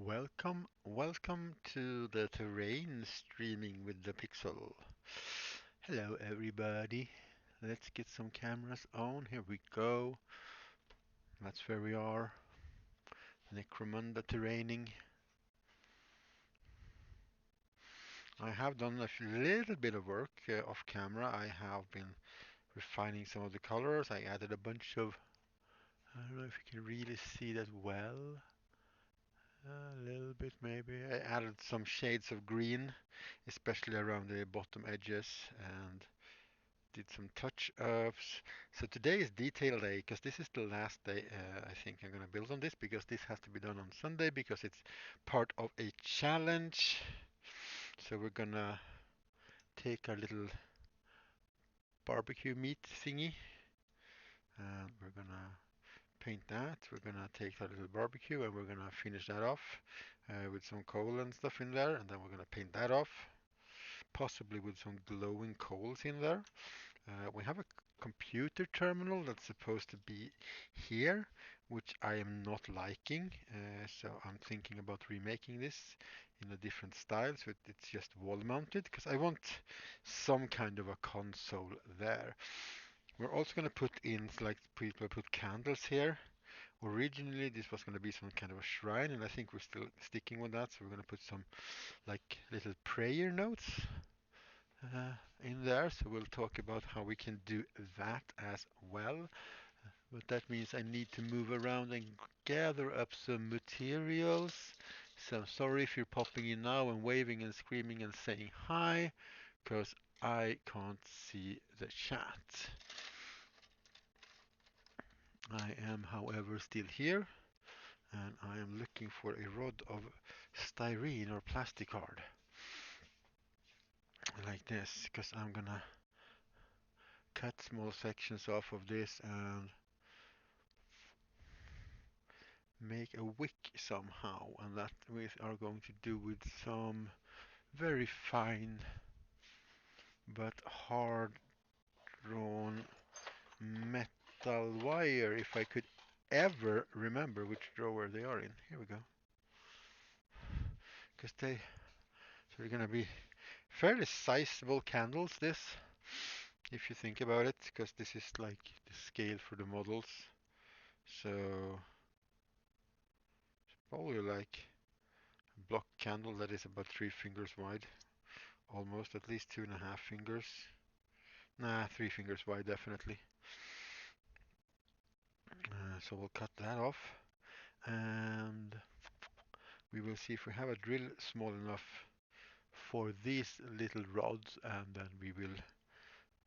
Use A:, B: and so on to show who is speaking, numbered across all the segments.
A: Welcome to the terrain streaming with the pixel. Hello, everybody. Let's get some cameras on. Here we go. That's where we are. Necromunda terraining. I have done a little bit of work off camera. I have been refining some of the colors. I added a bunch of. I don't know if you can really see that well. A little bit maybe. I added some shades of green, especially around the bottom edges, and did some touch-ups. So today is detail day because this is the last day I think I'm gonna build on this because this has to be done on Sunday because it's part of a challenge. So we're gonna take our little barbecue meat thingy and we're gonna paint that. We're gonna take our little barbecue and we're gonna finish that off with some coal and stuff in there, and then we're gonna paint that off, possibly with some glowing coals in there. We have a computer terminal that's supposed to be here, which I am not liking. So I'm thinking about remaking this in a different style, so it's just wall mounted, because I want some kind of a console there. We're also going to put in, like people put candles here. Originally, this was going to be some kind of a shrine, and I think we're still sticking with that. So we're going to put some like little prayer notes in there. So we'll talk about how we can do that as well. But that means I need to move around and gather up some materials. So I'm sorry if you're popping in now and waving and screaming and saying hi, because I can't see the chat. I am, however, still here, and I am looking for a rod of styrene or plastic card like this, because I'm gonna cut small sections off of this and make a wick somehow, and that we are going to do with some very fine but hard drawn metal wire, if I could ever remember which drawer they are in. Here we go. Because they're gonna be fairly sizable candles, this, if you think about it, because this is like the scale for the models. So probably like a block candle that is about 3 fingers wide, almost, at least 2.5 fingers. Nah, 3 fingers wide, definitely. So we'll cut that off, and we will see if we have a drill small enough for these little rods, and then we will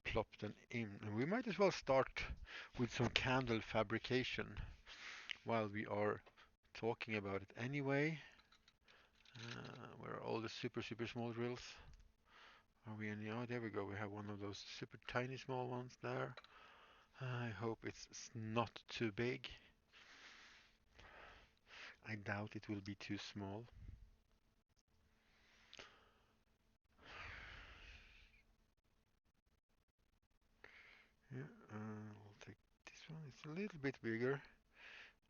A: plop them in. And we might as well start with some candle fabrication while we are talking about it anyway. Where are all the super small drills? Are we in the, oh, there we go. We have one of those super tiny small ones there. I hope it's not too big. I doubt it will be too small. Yeah, we'll take this one. It's a little bit bigger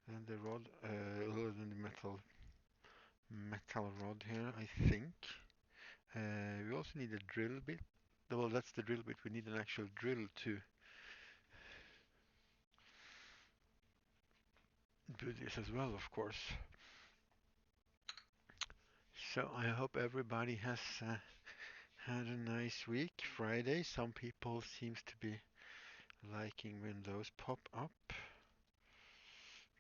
A: than the rod, than the metal rod here, I think. We also need a drill bit. Well, that's the drill bit. We need an actual drill to do this as well, of course. So I hope everybody has had a nice week. Friday. Some people seems to be liking when those pop up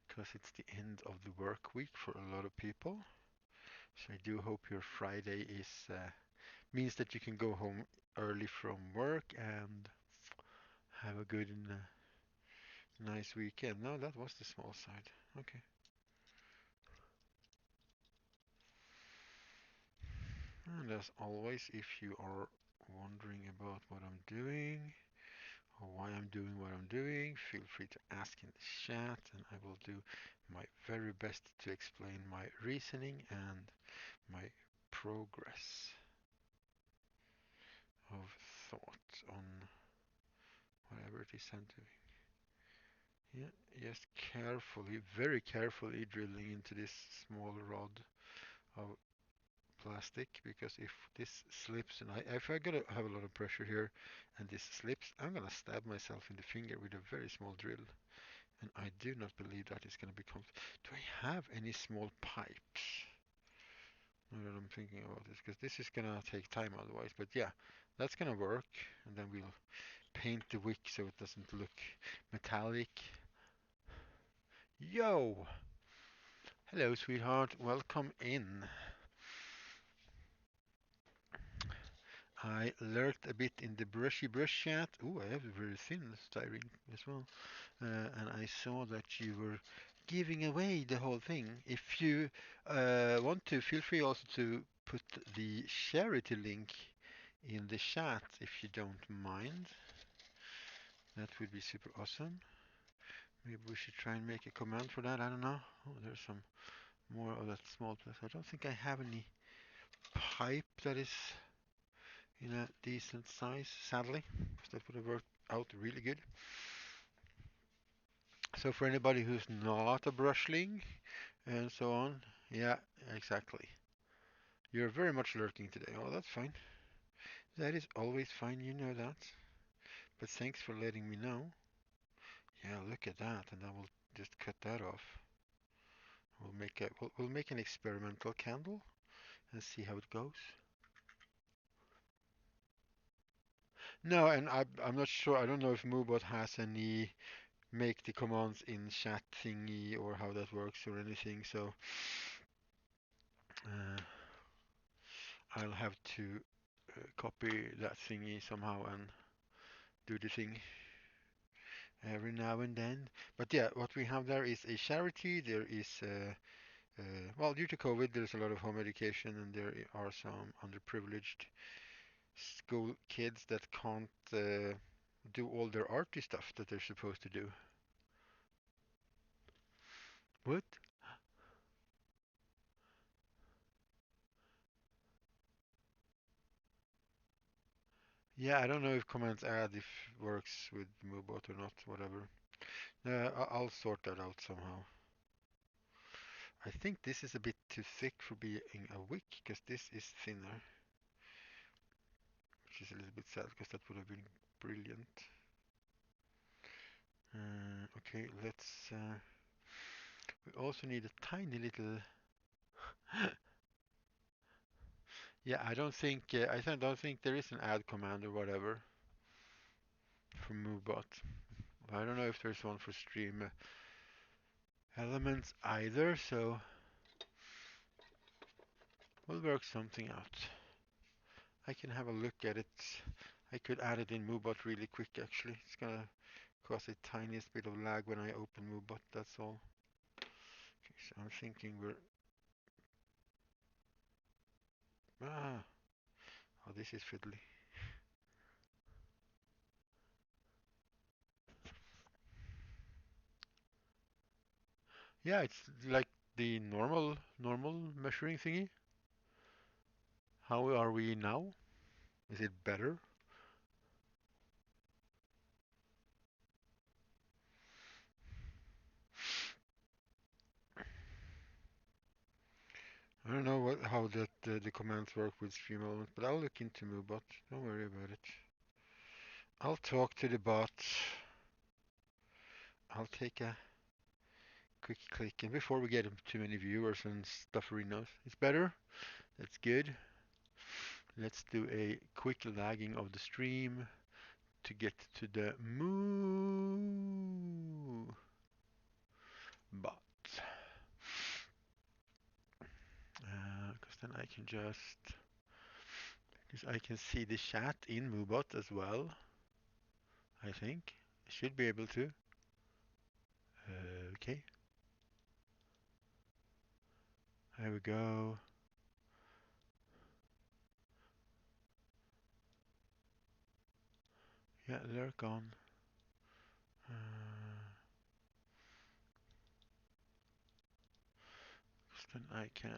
A: because it's the end of the work week for a lot of people. So I do hope your Friday is means that you can go home early from work and have a good and nice weekend. No, that was the small side. Okay. And as always, if you are wondering about what I'm doing or why I'm doing what I'm doing, feel free to ask in the chat and I will do my very best to explain my reasoning and my progress of thought on whatever it is I'm doing. Yeah, just carefully, very carefully drilling into this small rod of plastic, because if this slips and if I gotta have a lot of pressure here and this slips, I'm gonna stab myself in the finger with a very small drill. And I do not believe that is gonna become. Do I have any small pipes? Now that I'm thinking about this, because this is gonna take time otherwise. But yeah, that's gonna work. And then we'll paint the wick so it doesn't look metallic. Yo! Hello, sweetheart. Welcome in. I lurked a bit in the brushy brush chat. Ooh, I have a very thin styrene as well. And I saw that you were giving away the whole thing. If you want to, feel free also to put the charity link in the chat if you don't mind. That would be super awesome. Maybe we should try and make a command for that. I don't know. Oh, there's some more of that small place. I don't think I have any pipe that is in a decent size, sadly. That would have worked out really good. So for anybody who's not a brushling and so on, yeah, exactly. You're very much lurking today. Oh, that's fine. That is always fine, you know that. But thanks for letting me know. Yeah, look at that, and I will just cut that off. We'll make an experimental candle and see how it goes. No, and I'm not sure. I don't know if Moobot has any make the commands in chat thingy or how that works or anything. So uh, I'll have to copy that thingy somehow and do the thing every now and then. But yeah, what we have there is a charity. There is well, due to COVID, there's a lot of home education, and there are some underprivileged school kids that can't do all their arty stuff that they're supposed to do. What? Yeah, I don't know if commands add if works with Moobot or not, whatever. I'll sort that out somehow. I think this is a bit too thick for being a wick, because this is thinner, which is a little bit sad, because that would have been brilliant. Okay, let's. We also need a tiny little. Yeah, I don't think. Don't think there is an add command or whatever for MoveBot. I don't know if there's one for Stream Elements either, so we'll work something out. I can have a look at it. I could add it in MoveBot really quick actually. It's gonna cause a tiniest bit of lag when I open MoveBot, that's all. Okay, so I'm thinking we're. Ah, oh, this is fiddly. Yeah, it's like the normal measuring thingy. How are we now? Is it better? I don't know how that the commands work with Stream Element, but I'll look into MoveBot. Don't worry about it. I'll talk to the bot. I'll take a quick click, and before we get too many viewers and stufferinos, it's better. That's good. Let's do a quick lagging of the stream to get to the moo bot. Because then I can just, because I can see the chat in MooBot as well. I think I should be able to. Okay, there we go. Yeah, lurk on. Then I can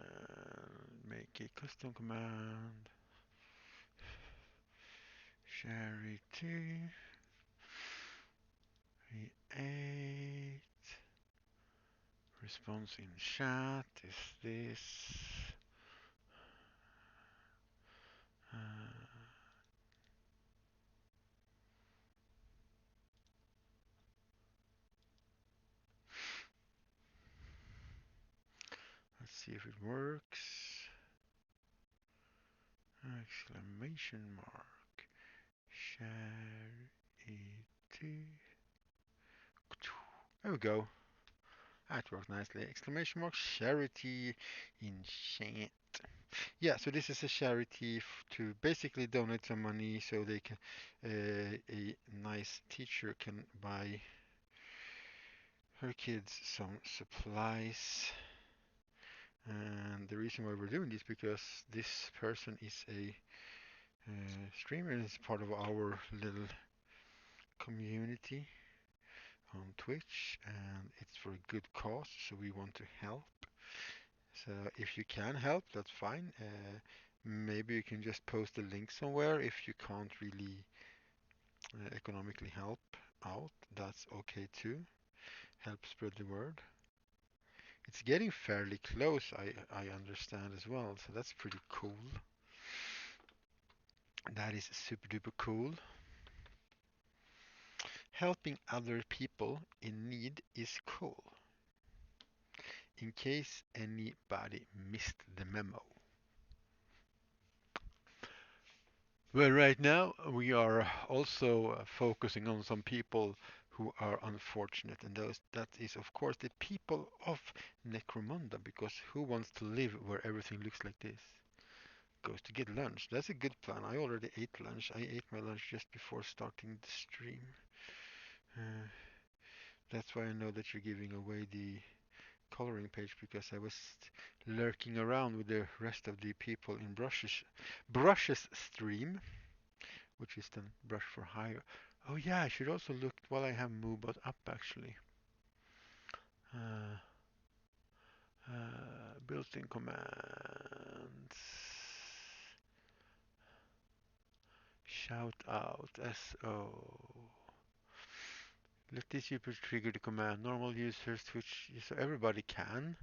A: make a custom command. Charity create response in chat is this. see if it works. Exclamation mark. Charity. There we go. That worked nicely. Exclamation mark. Charity enchant. Yeah, so this is a charity to basically donate some money so they can a nice teacher can buy her kids some supplies. And the reason why we're doing this because this person is a streamer and is part of our little community on Twitch, and it's for a good cause, so we want to help. So if you can help, that's fine. Maybe you can just post a link somewhere if you can't really economically help out. That's okay too. Help spread the word. It's getting fairly close, I understand as well, so that's pretty cool. That is super duper cool. Helping other people in need is cool. In case anybody missed the memo. Well, right now we are also focusing on some people who are unfortunate, and that is of course the people of Necromunda, because who wants to live where everything looks like this? Goes to get lunch. That's a good plan. I already ate lunch. I ate my lunch just before starting the stream. Uh, that's why I know that you're giving away the coloring page, because I was lurking around with the rest of the people in Brushes stream, which is then Brush for Hire. Oh yeah, I should also look while I have Moobot up actually. Uh, Built-in commands. Shout out SO. Let this user trigger the command. Normal users, Twitch, so everybody can.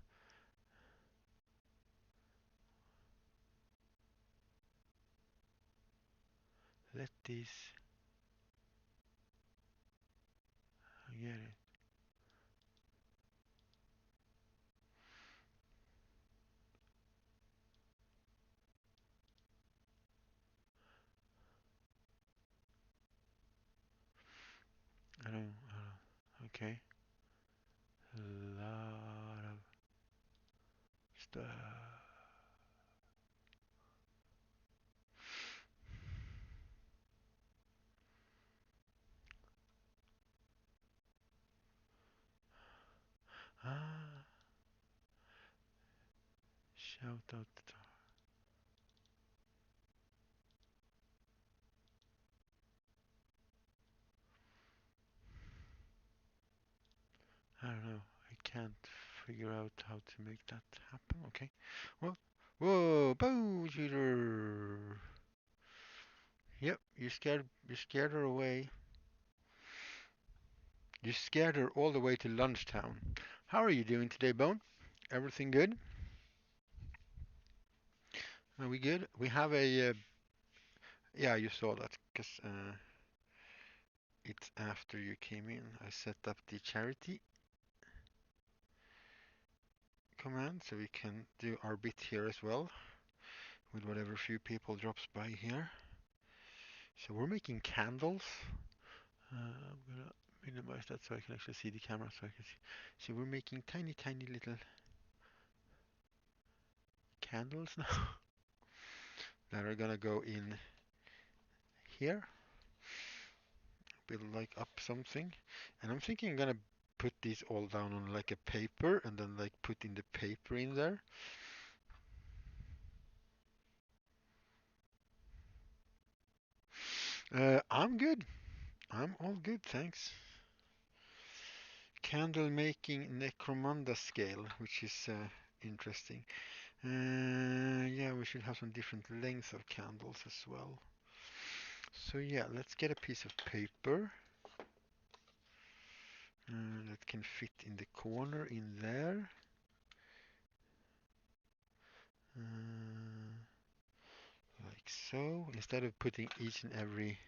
A: Let this. I get it. Okay. A lot of stuff. Ah, shout out the I don't know. I can't figure out how to make that happen. Okay. Well, whoa, bow shooter. Yep, you scared her away. You scared her all the way to Lunchtown. How are you doing today, Bone? Everything good? Are we good? We have a yeah, you saw that because it's after you came in. I set up the charity command so we can do our bit here as well with whatever few people drops by here. So we're making candles. I'm gonna minimize that so I can actually see the camera so I can see. So we're making tiny, tiny little candles now that are gonna go in here. Build like up something. And I'm thinking I'm gonna put these all down on like a paper and then like put in the paper in there. I'm good. I'm all good, thanks. Candle making Necromunda scale, which is interesting. Yeah, we should have some different lengths of candles as well. So yeah, let's get a piece of paper that can fit in the corner in there. Uh, like so. Instead of putting each and every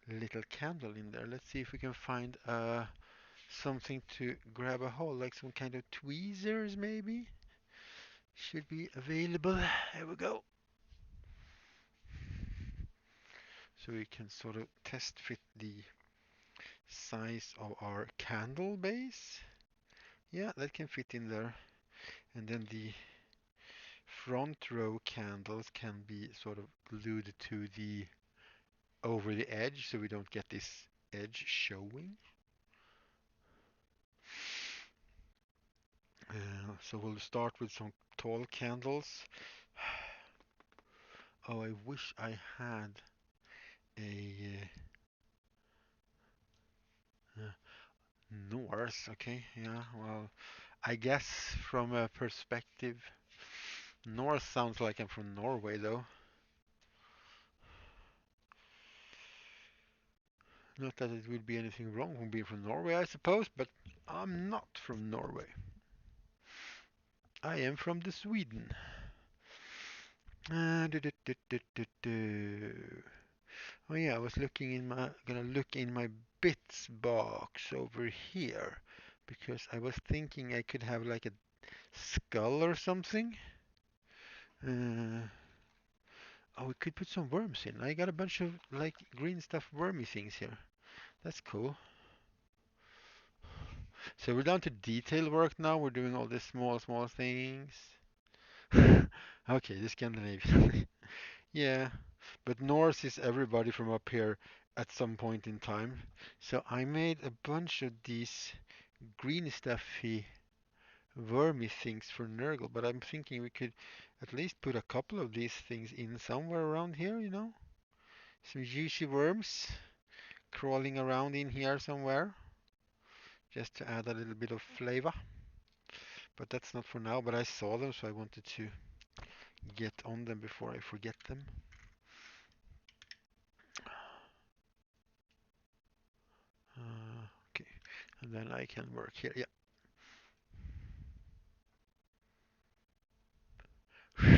A: little candle in there, let's see if we can find something to grab a hold, like some kind of tweezers maybe? should be available. Here we go. So we can sort of test fit the size of our candle base. Yeah, that can fit in there. And then the front row candles can be sort of glued to the over the edge so we don't get this edge showing. So we'll start with some tall candles. Oh, I wish I had a Norse. Okay, yeah, well, I guess from a perspective, Norse sounds like I'm from Norway, though. Not that it would be anything wrong with being from Norway, I suppose, but I'm not from Norway. I am from the Sweden. Du- du- du- du- du- du. Oh yeah, I was gonna look in my bits box over here because I was thinking I could have like a skull or something. Uh, oh, we could put some worms in. I got a bunch of like green stuff wormy things here. That's cool. So we're down to detail work now. We're doing all these small things. Okay, the Scandinavian. Yeah, but Norse is everybody from up here at some point in time. So I made a bunch of these green stuffy wormy things for Nurgle, but I'm thinking we could at least put a couple of these things in somewhere around here, you know? Some juicy worms crawling around in here somewhere, just to add a little bit of flavor. But that's not for now, but I saw them, so I wanted to get on them before I forget them. Okay, and then I can work here. Yeah,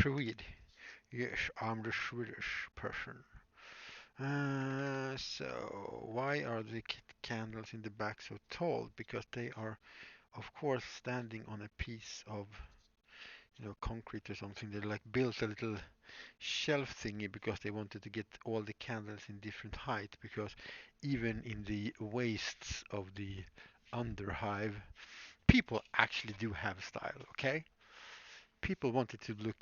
A: Swede. Yes, I'm the Swedish person. So why are the candles in the back so tall? Because they are, of course, standing on a piece of, concrete or something. They like built a little shelf thingy because they wanted to get all the candles in different height. Because even in the wastes of the underhive, people actually do have style. Okay, people wanted to look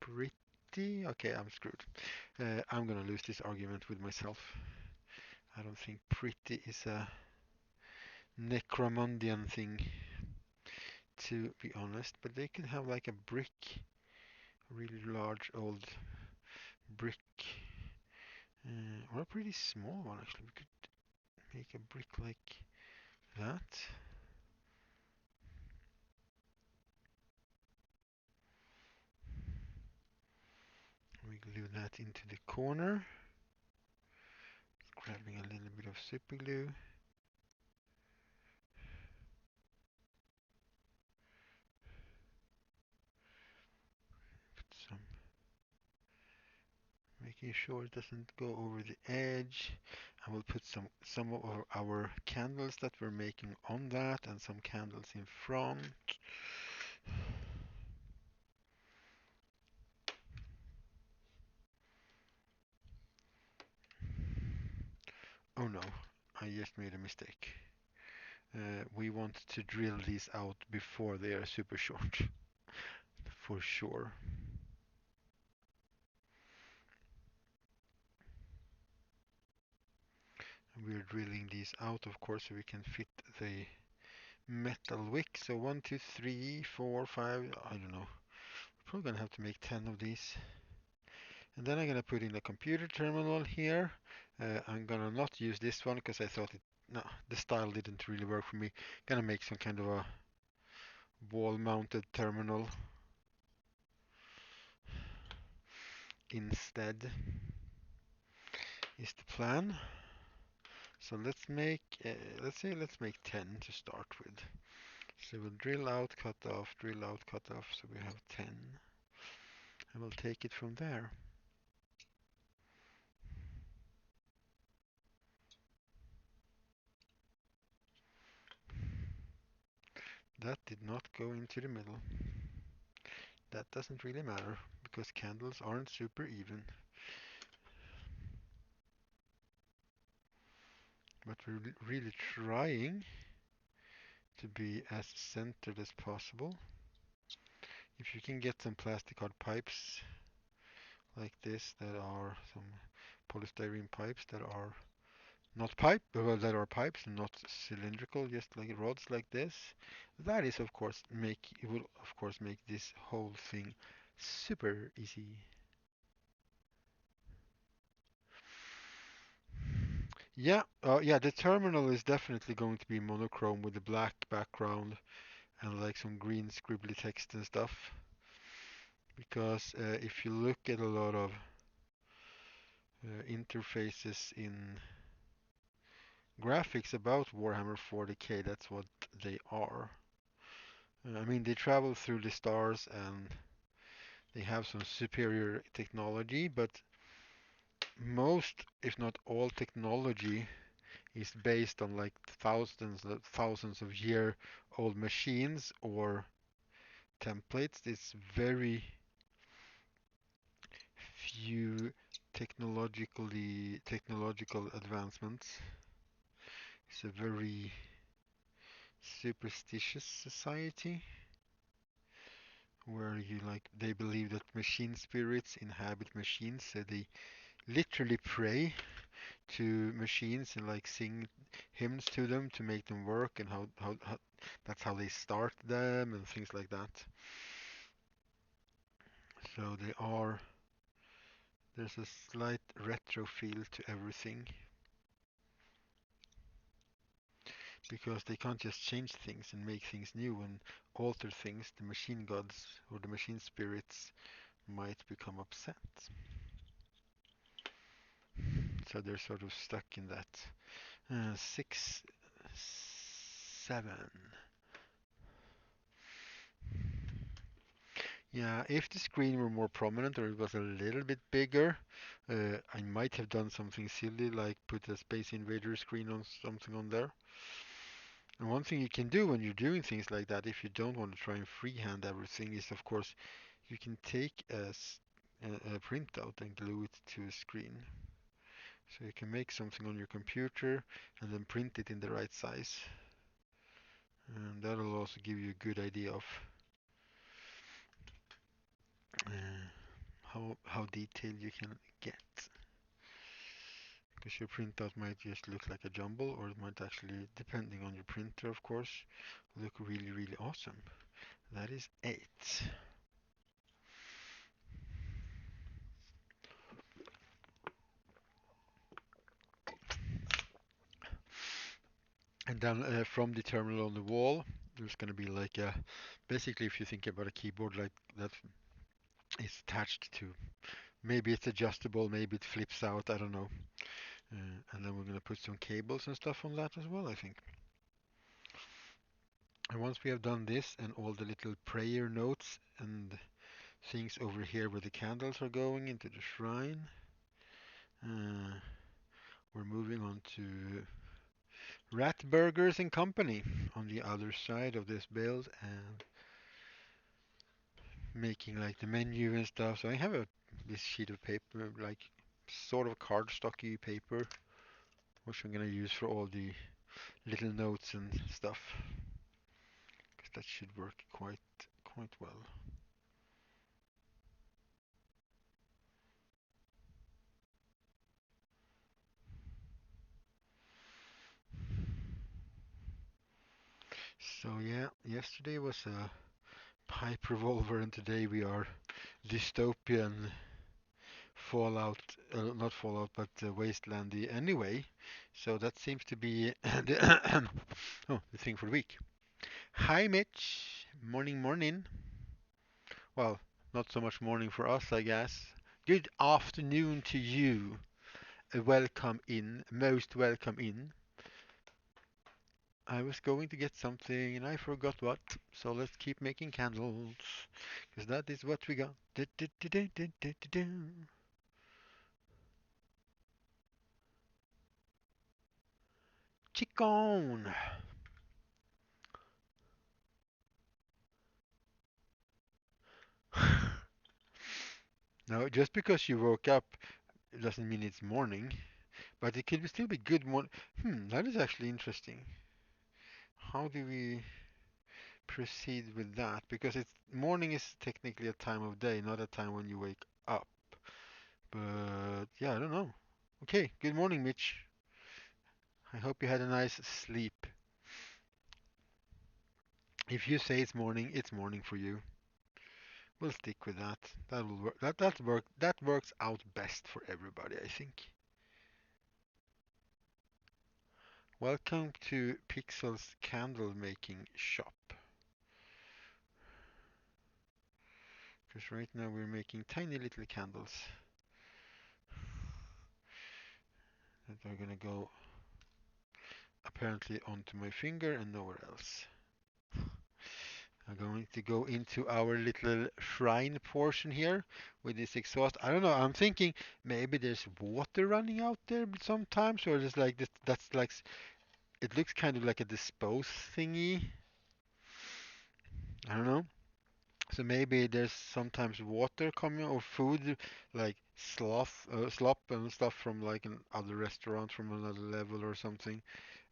A: pretty. Okay, I'm screwed. I'm gonna lose this argument with myself. I don't think pretty is a necromundian thing, to be honest. But they can have like a brick, really large old brick, or a pretty small one actually. We could make a brick like that. We glue that into the corner, grabbing a little bit of super glue. Put some, making sure it doesn't go over the edge. I will put some of our candles that we're making on that, and some candles in front. Oh no, I just made a mistake. We want to drill these out before they are super short, for sure. We're drilling these out, of course, so we can fit the metal wick. So 1, 2, 3, 4, 5, I don't know. We're probably gonna have to make 10 of these. And then I'm gonna put in a computer terminal here. I'm gonna not use this one because I thought no, the style didn't really work for me. Gonna make some kind of a wall-mounted terminal instead is the plan. So let's make 10 to start with. So we'll drill out, cut off, drill out, cut off, so we have 10. And we'll take it from there. That did not go into the middle. that doesn't really matter because candles aren't super even. But we're really trying to be as centered as possible. If you can get some plastic hard pipes like this that are some polystyrene pipes that are not pipe, well, that are pipes, not cylindrical, just like rods like this, that is of course it will of course make this whole thing super easy. Yeah, the terminal is definitely going to be monochrome with a black background and like some green scribbly text and stuff. Because if you look at a lot of interfaces in graphics about Warhammer 40k, that's what they are. I mean, they travel through the stars and they have some superior technology, but most, if not all, technology is based on like thousands of year old machines or templates. It's very few technological advancements. It's a very superstitious society where you like they believe that machine spirits inhabit machines, so they literally pray to machines and like sing hymns to them to make them work and how that's how they start them and things like that. So there's a slight retro feel to everything because they can't just change things and make things new and alter things. The machine gods or the machine spirits might become upset. So they're sort of stuck in that. 6, 7. Yeah, if the screen were more prominent or it was a little bit bigger, I might have done something silly like put a Space Invader screen on something on there. And one thing you can do when you're doing things like that, if you don't want to try and freehand everything, is of course you can take a printout and glue it to a screen. So you can make something on your computer and then print it in the right size. And that'll also give you a good idea of uh, how detailed you can get. Because your printout might just look like a jumble, or it might actually, depending on your printer, of course, look really awesome. That is 8. And then from the terminal on the wall, there's going to be like a, basically if you think about a keyboard like that is attached to, maybe it's adjustable, maybe it flips out, I don't know. And then we're going to put some cables and stuff on that as well, I think. And once we have done this and all the little prayer notes and things over here where the candles are going into the shrine, uh, we're moving on to Rat Burgers and Company on the other side of this build and making like the menu and stuff. So I have this sheet of paper, like sort of cardstocky paper, which I'm gonna use for all the little notes and stuff, because that should work quite well. So yeah, yesterday was a pipe revolver, and today we are dystopian Fallout, not Fallout, but Wastelandy anyway. So that seems to be the thing for the week. Hi, Mitch. Morning. Well, not so much morning for us, I guess. Good afternoon to you. Welcome in, most welcome in. I was going to get something and I forgot what, so let's keep making candles, because that is what we got. Chicken! Now, just because you woke up doesn't mean it's morning, but it could still be good morning. That is actually interesting. How do we proceed with that? Because it's morning is technically a time of day, not a time when you wake up. But yeah, I don't know. Okay, good morning, Mitch. I hope you had a nice sleep. If you say it's morning for you. We'll stick with that. That will work. That works out best for everybody, I think. Welcome to Pixel's candle making shop. Because right now we're making tiny little candles that are gonna go apparently onto my finger and nowhere else. I'm going to go into our little shrine portion here with this exhaust. I don't know. I'm thinking maybe there's water running out there sometimes, or just like this. That's like it looks kind of like a dispose thingy. I don't know. So maybe there's sometimes water coming or food like slop and stuff from like an other restaurant from another level or something.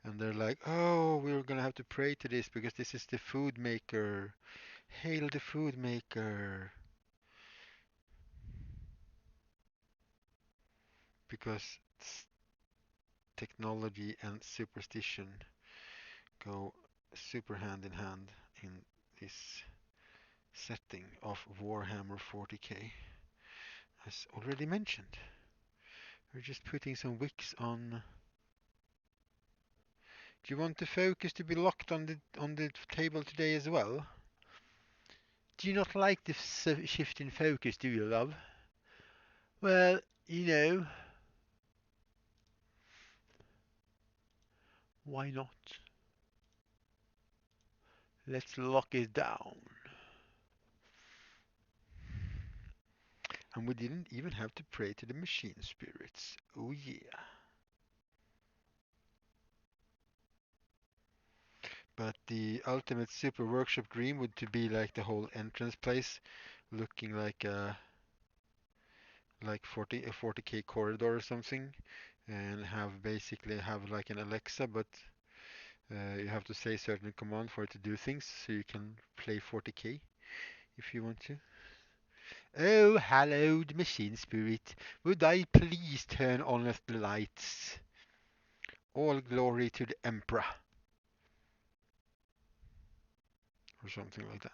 A: And they're like, oh, we're gonna have to pray to this because this is the food maker. Hail the food maker. Because technology and superstition go super hand in hand in this setting of Warhammer 40k, as already mentioned. We're just putting some wicks on. Do you want the focus to be locked on the table today as well? Do you not like the shift in focus, do you, love? Well, why not? Let's lock it down. And we didn't even have to pray to the machine spirits. Oh yeah. But the ultimate super workshop dream would to be like the whole entrance place looking like a 40k corridor or something, and have like an Alexa, but you have to say certain command for it to do things, so you can play 40k if you want to. Oh, hallowed machine spirit, would I please turn on the lights? All glory to the Emperor, or something like that.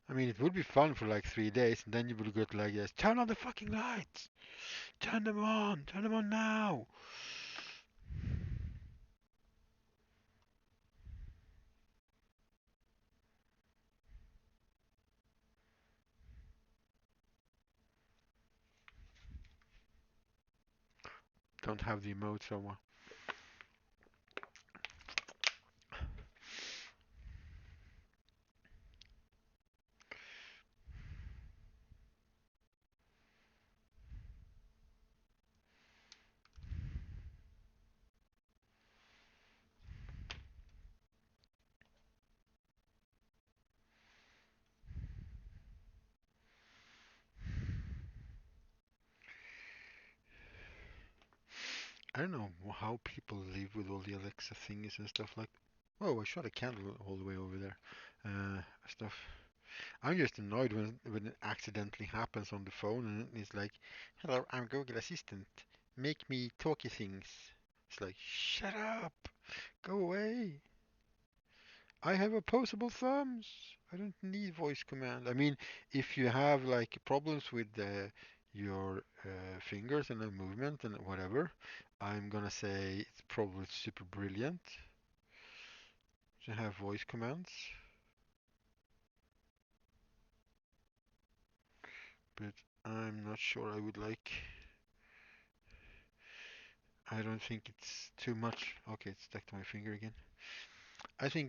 A: I mean, it would be fun for like 3 days, and then you would get like this, turn on the fucking lights! Turn them on now! Don't have the emote somewhere. I don't know how people live with all the Alexa thingies and stuff like. Oh, I shot a candle all the way over there. Stuff. I'm just annoyed when it accidentally happens on the phone and it's like, "Hello, I'm Google Assistant. Make me talky things." It's like, "Shut up! Go away! I have opposable thumbs. I don't need voice command." I mean, if you have like problems with your fingers and the movement and whatever, I'm gonna say it's probably super brilliant to have voice commands. But I'm not sure I would like. I don't think it's too much. Okay, it's stuck to my finger again.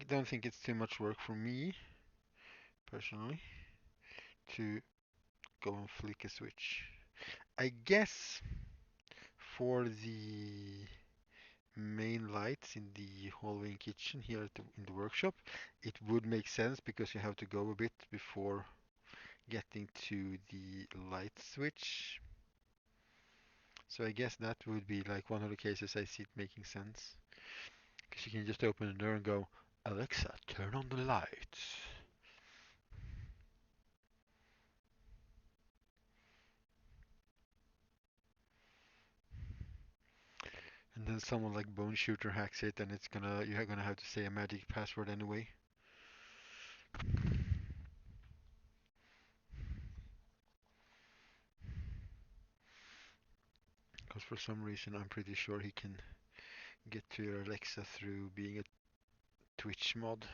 A: Don't think it's too much work for me personally to go and flick a switch. I guess for the main lights in the hallway and kitchen here in the workshop, it would make sense because you have to go a bit before getting to the light switch. So I guess that would be like one of the cases I see it making sense. Because you can just open the door and go, Alexa, turn on the lights. And then someone like Bone Shooter hacks it and you're gonna have to say a magic password anyway. Because for some reason I'm pretty sure he can get to your Alexa through being a Twitch mod.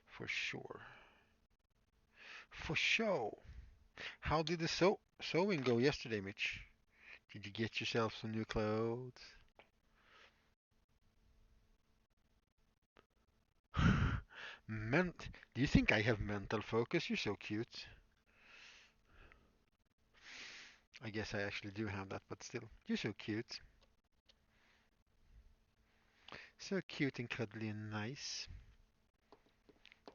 A: For sure. For sure. How did the sewing go yesterday, Mitch? Did you get yourself some new clothes? Men Do you think I have mental focus? You're so cute. I guess I actually do have that, but still. You're so cute. So cute and cuddly and nice.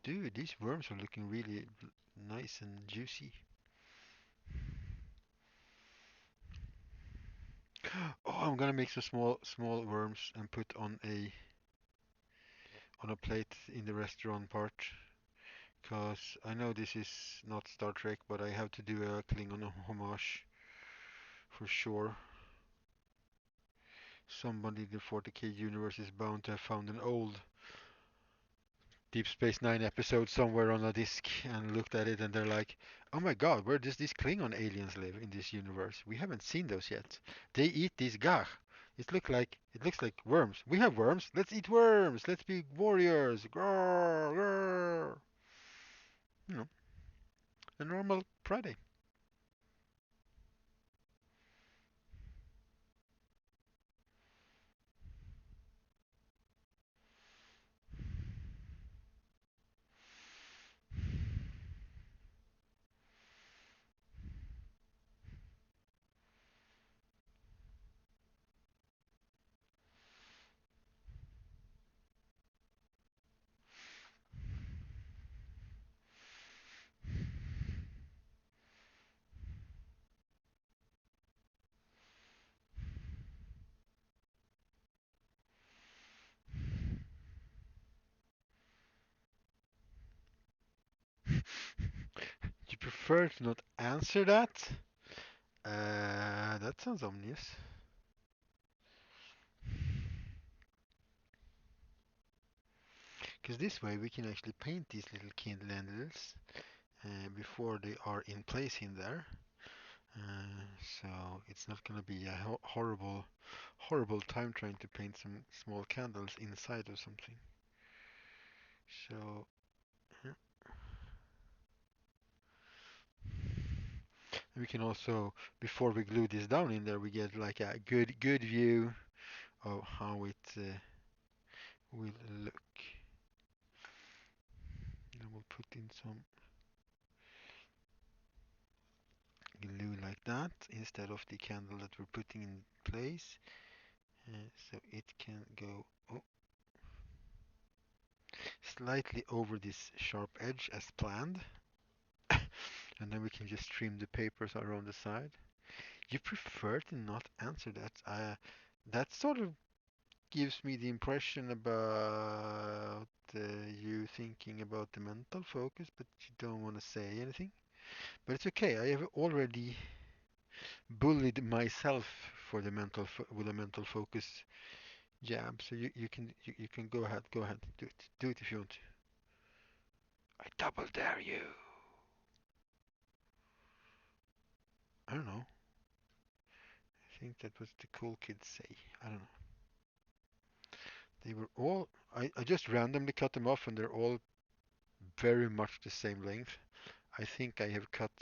A: Dude, these worms are looking really nice and juicy. Oh, I'm gonna make some small worms and put on a plate in the restaurant part. Cause I know this is not Star Trek, but I have to do a Klingon homage for sure. Somebody in the 40K universe is bound to have found an old Deep Space Nine episode somewhere on a disc and looked at it and they're like, "Oh my God, where does these Klingon aliens live in this universe? We haven't seen those yet. They eat these gach. It looks like worms. We have worms. Let's eat worms. Let's be warriors. Grrr, grrr." You know, a normal Friday. You prefer to not answer that? That sounds ominous. Because this way we can actually paint these little candles before they are in place in there. So it's not gonna be a horrible time trying to paint some small candles inside of something. So yeah. We can also, before we glue this down in there, we get like a good view of how it will look. And we'll put in some glue like that instead of the candle that we're putting in place. So it can go slightly over this sharp edge as planned. And then we can just trim the papers around the side. You prefer to not answer that. That sort of gives me the impression about you thinking about the mental focus, but you don't want to say anything. But it's okay. I have already bullied myself for the with a mental focus jab. So you can go ahead, do it if you want to. I double dare you. I don't know. I think that was the cool kids say. I don't know. They were all. I just randomly cut them off, and they're all very much the same length. I think I have cut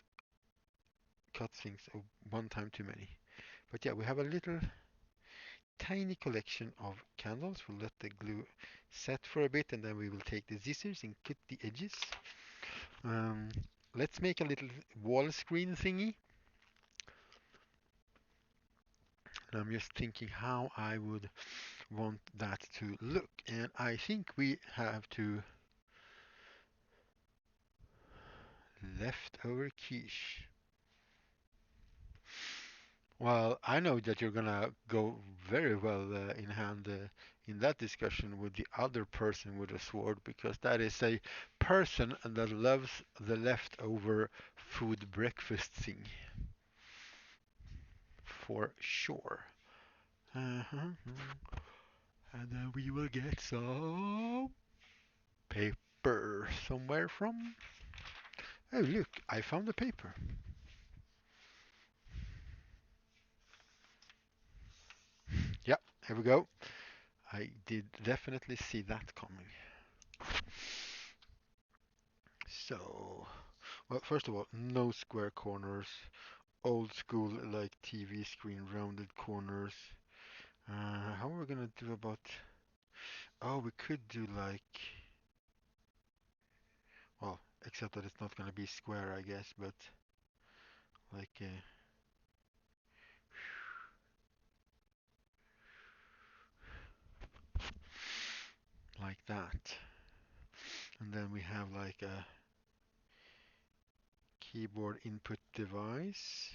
A: things one time too many. But yeah, we have a little tiny collection of candles. We'll let the glue set for a bit and then we will take the scissors and cut the edges. Um, let's make a little wall screen thingy. And I'm just thinking how I would want that to look. And I think we have to Leftover quiche. Well, I know that you're gonna go very well in hand in that discussion with the other person with a sword, because that is a person that loves the leftover food breakfast thing, for sure. Uh-huh. And then we will get some paper somewhere from. Oh, look, I found the paper. Yeah, here we go. I did definitely see that coming. So, well, first of all, no square corners, old school like TV screen rounded corners. How are we gonna do about? Oh, we could do like, well, except that it's not gonna be square, I guess, but like like that. And then we have like a keyboard input device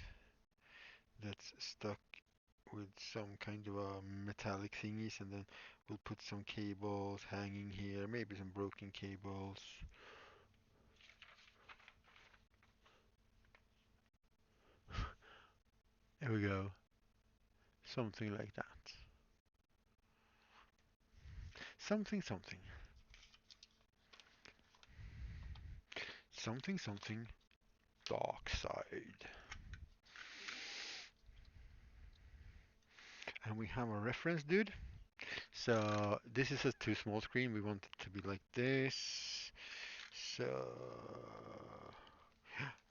A: that's stuck with some kind of a metallic thingies, and then we'll put some cables hanging here, maybe some broken cables. There we go. Something like that. Something, something. Something, something. Dark side. And we have a reference, dude. So this is a too small screen. We want it to be like this. So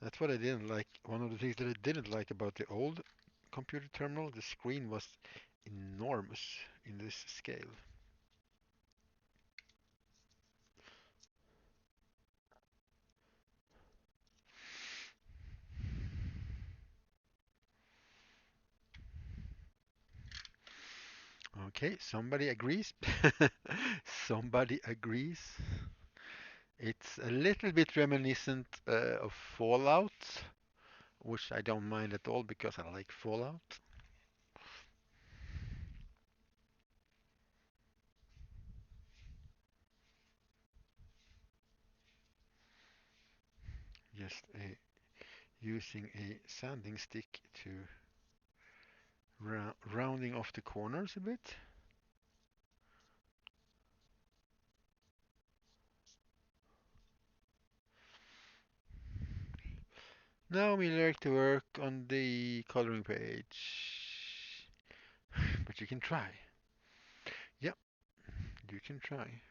A: that's what I didn't like. One of the things that I didn't like about the old computer terminal, the screen was enormous in this scale. Okay, somebody agrees. Somebody agrees. It's a little bit reminiscent of Fallout, which I don't mind at all because I like Fallout. Just using a sanding stick to rounding off the corners a bit. Now we like to work on the coloring page. But you can try. Yep, you can try.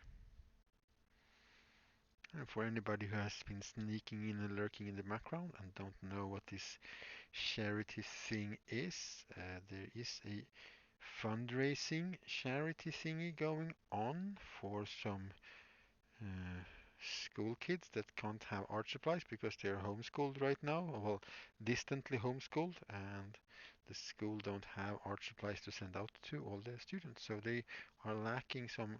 A: And for anybody who has been sneaking in and lurking in the background and don't know what this charity thing is, there is a fundraising charity thingy going on for some uh, school kids that can't have art supplies because they're homeschooled right now, well, distantly homeschooled, and the school don't have art supplies to send out to all their students, so they are lacking some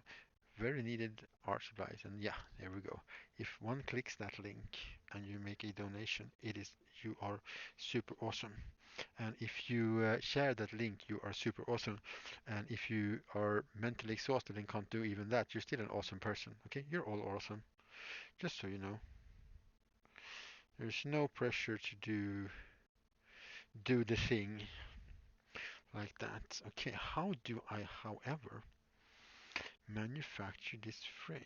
A: very needed art supplies. And yeah, there we go. If one clicks that link and you make a donation, you are super awesome. And if you share that link, you are super awesome. And if you are mentally exhausted and can't do even that, you're still an awesome person. Okay, you're all awesome. Just so you know, there's no pressure to do the thing like that. Okay, how do I, however, manufacture this frame?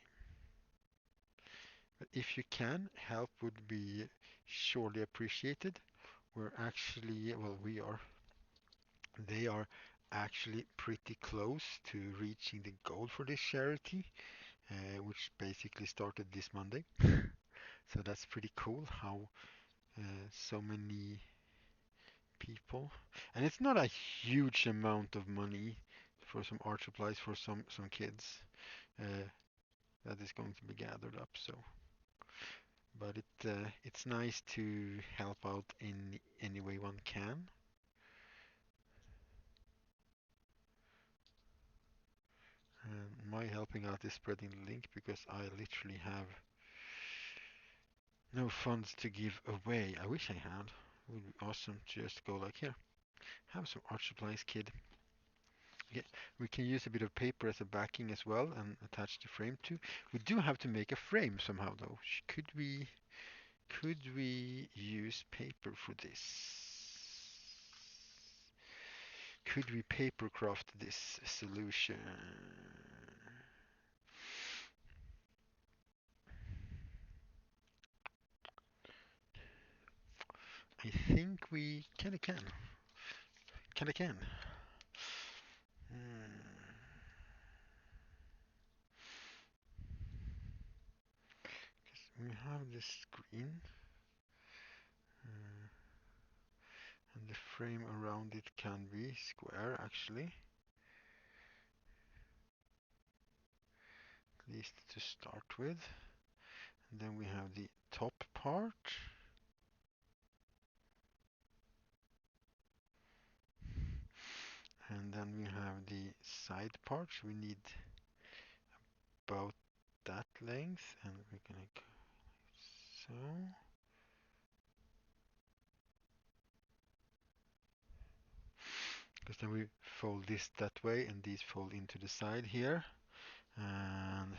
A: But if you can, help would be surely appreciated. We're actually, well, we are, they are actually pretty close to reaching the goal for this charity, which basically started this Monday. So that's pretty cool how so many people, and it's not a huge amount of money for some art supplies for some kids uh, that is going to be gathered up. So, but it's nice to help out in any way one can. And my helping out is spreading the link because I literally have No funds to give away. I wish I had. It would be awesome to just go like here. Have some art supplies, kid. Yeah, we can use a bit of paper as a backing as well and attach the frame to. We do have to make a frame somehow though. Could we use paper for this? Could we papercraft this solution? I think we kinda can. Kinda can. We have this screen, uh, and the frame around it can be square actually, at least to start with. And then we have the top part, and then we have the side parts. We need about that length, and we're gonna go so. Because then we fold this that way, and these fold into the side here, and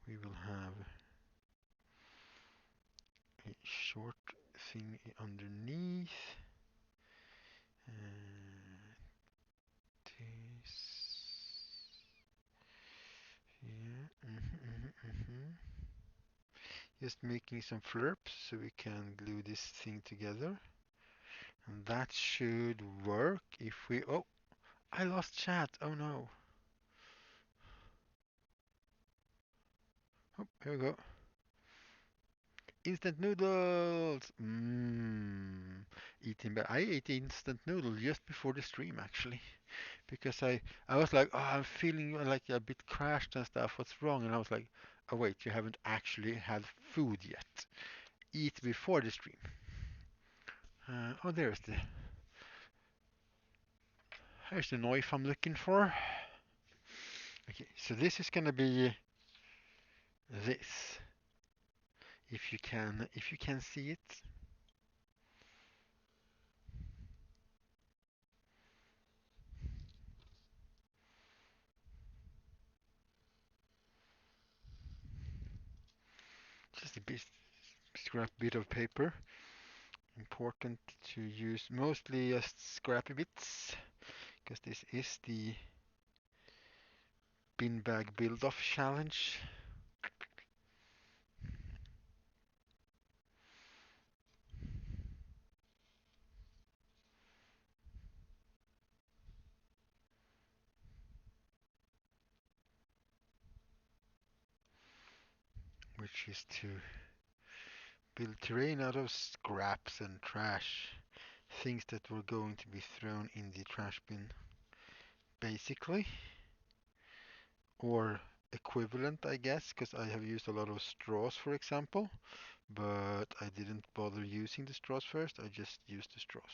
A: we will have a short thing underneath. This. Yeah. Just making some flirps so we can glue this thing together. And that should work if we... Oh, I lost chat. Oh no. Oh, here we go. Instant noodles. Eating, but I ate instant noodle just before the stream actually, because I was like, oh, I'm feeling like a bit crashed and stuff. What's wrong? And I was like, oh wait, you haven't actually had food yet. Eat before the stream. Oh, there's the knife I'm looking for. Okay, so this is gonna be this. If you can see it. Just a scrap bit of paper. Important to use mostly just scrappy bits, because this is the bin bag build-off challenge. Which is to build terrain out of scraps and trash. Things that were going to be thrown in the trash bin, basically. Or equivalent, I guess, because I have used a lot of straws, for example. But I didn't bother using the straws first, I just used the straws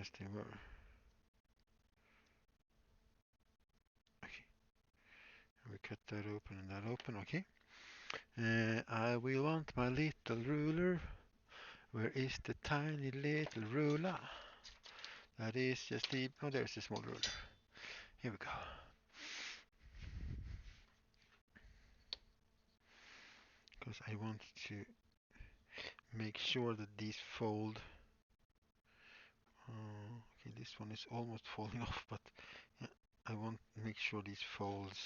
A: as they were. Okay, we cut that open and that open, okay. I will want my little ruler. Where is the tiny little ruler? That is just the... Oh, there's the small ruler. Here we go. Because I want to make sure that these fold. Okay, this one is almost falling off, but yeah, I want to make sure these folds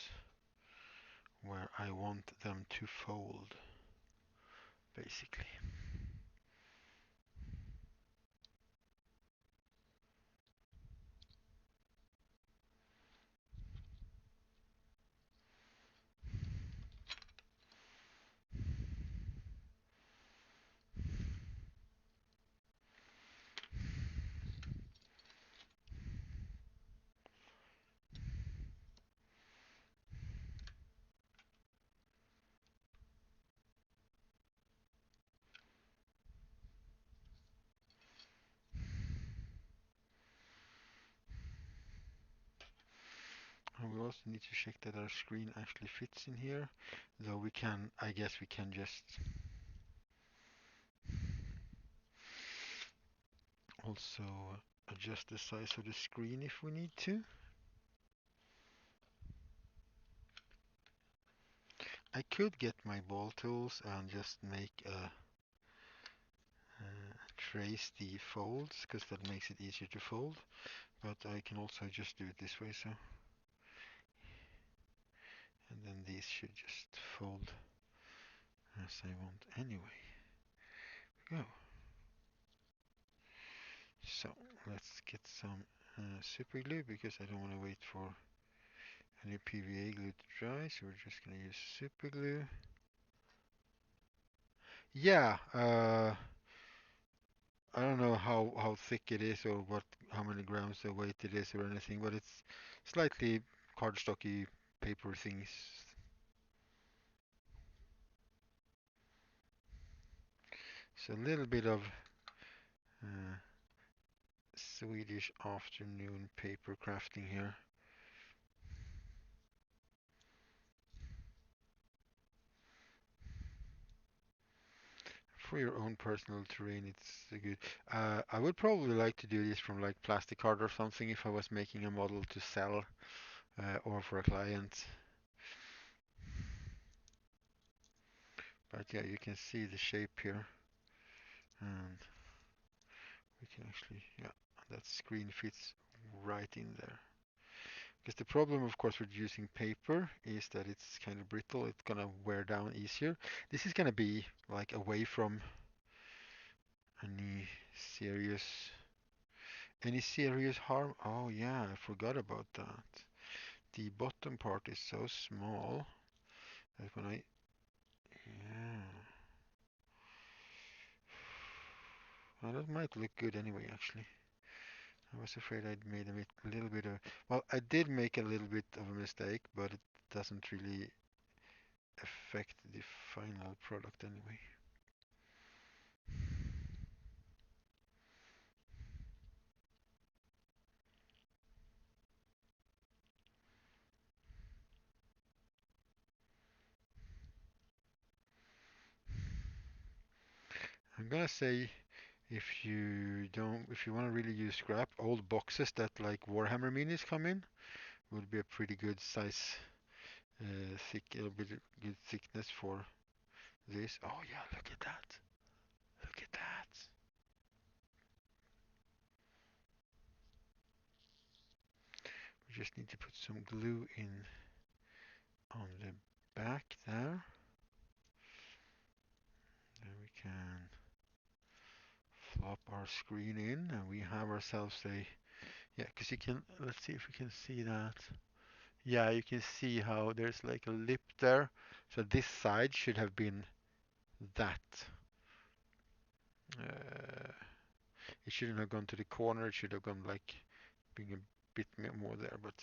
A: where I want them to fold, basically. also need to check that our screen actually fits in here. Though we can, I guess we can just also adjust the size of the screen if we need to. I could get my ball tools and just make trace the folds, because that makes it easier to fold. But I can also just do it this way, so. And then these should just fold as I want anyway. Go. So let's get some super glue, because I don't want to wait for any PVA glue to dry, so we're just going to use super glue. Yeah, I don't know how thick it is, or how many grams of weight it is or anything, but it's slightly cardstocky paper things. So a little bit of uh, Swedish afternoon paper crafting here. For your own personal terrain, it's good. I would probably like to do this from like plastic card or something if I was making a model to sell or for a client. But yeah, you can see the shape here, and we can actually, yeah, that screen fits right in there. Because the problem, of course, with using paper is that it's kind of brittle. It's gonna wear down easier. This is gonna be like away from any serious harm. Oh yeah, I forgot about that. The bottom part is so small that when yeah, well, that might look good anyway, actually. I was afraid I'd made a little bit of, well, I did make a little bit of a mistake, but it doesn't really affect the final product anyway. I'm gonna say, if you want to really use scrap, old boxes that like Warhammer minis come in would be a pretty good size, a bit good thickness for this. Oh yeah, look at that. Look at that. We just need to put some glue in on the back there. Then we can flop our screen in, and we have ourselves a, yeah, because you can, let's see if we can see that. Yeah, you can see how there's like a lip there. So this side should have been that. Uh, it shouldn't have gone to the corner. It should have gone like being a bit more there. But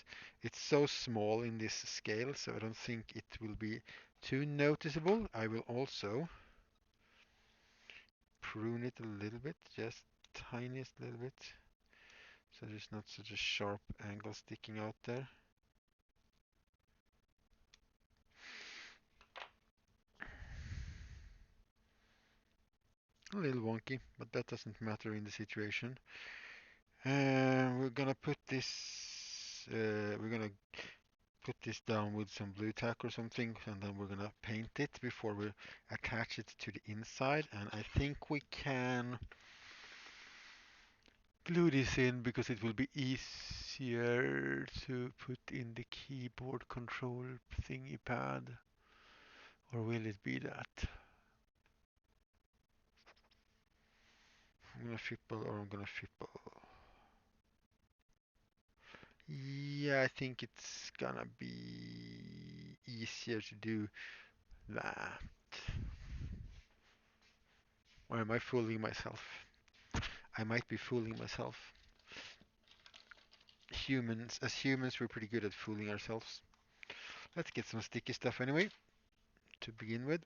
A: it's so small in this scale, so I don't think it will be too noticeable. I will also prune it a little bit, just tiniest little bit, so there's not such a sharp angle sticking out there. A little wonky, but that doesn't matter in the situation. We're gonna put this. We're gonna put this down with some blue tack or something, and then we're gonna paint it before we attach it to the inside. And I think we can glue this in because it will be easier to put in the keyboard control thingy pad. Or will it be that? I'm gonna fipple or I'm gonna fipple. Yeah, I think it's gonna be easier to do that. Or am I fooling myself? I might be fooling myself. As humans, we're pretty good at fooling ourselves. Let's get some sticky stuff anyway, to begin with.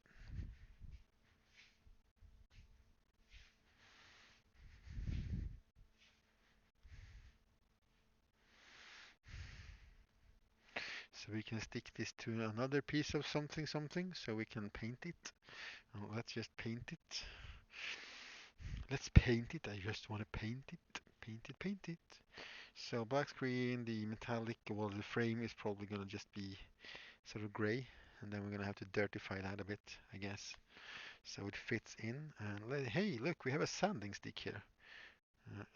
A: So we can stick this to another piece of something something so we can paint it. Let's just paint it. Let's paint it. I just want to paint it. Paint it, paint it. So black screen, the metallic, well, the frame is probably going to just be sort of gray. And then we're going to have to dirtify that a bit, I guess. So it fits in. And hey, look, we have a sanding stick here.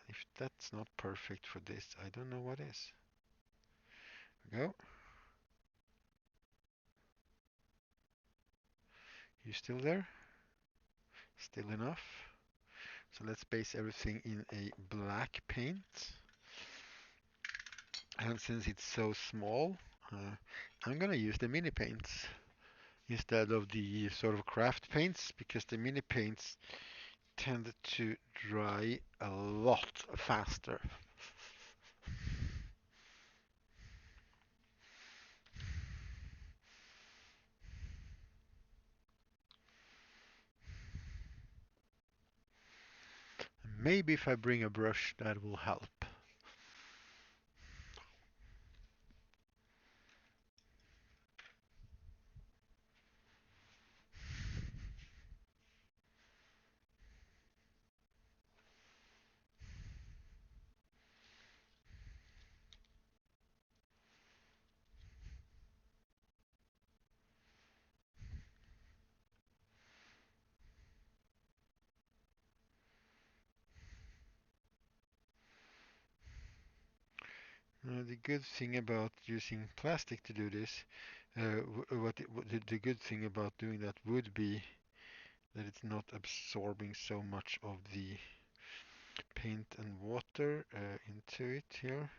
A: If that's not perfect for this, I don't know what is. Go. You still there? Still enough. So let's base everything in a black paint. And since it's so small, I'm gonna use the mini paints instead of the sort of craft paints because the mini paints tend to dry a lot faster. Maybe if I bring a brush that will help. The good thing about using plastic to do this, the good thing about doing that would be that it's not absorbing so much of the paint and water into it here,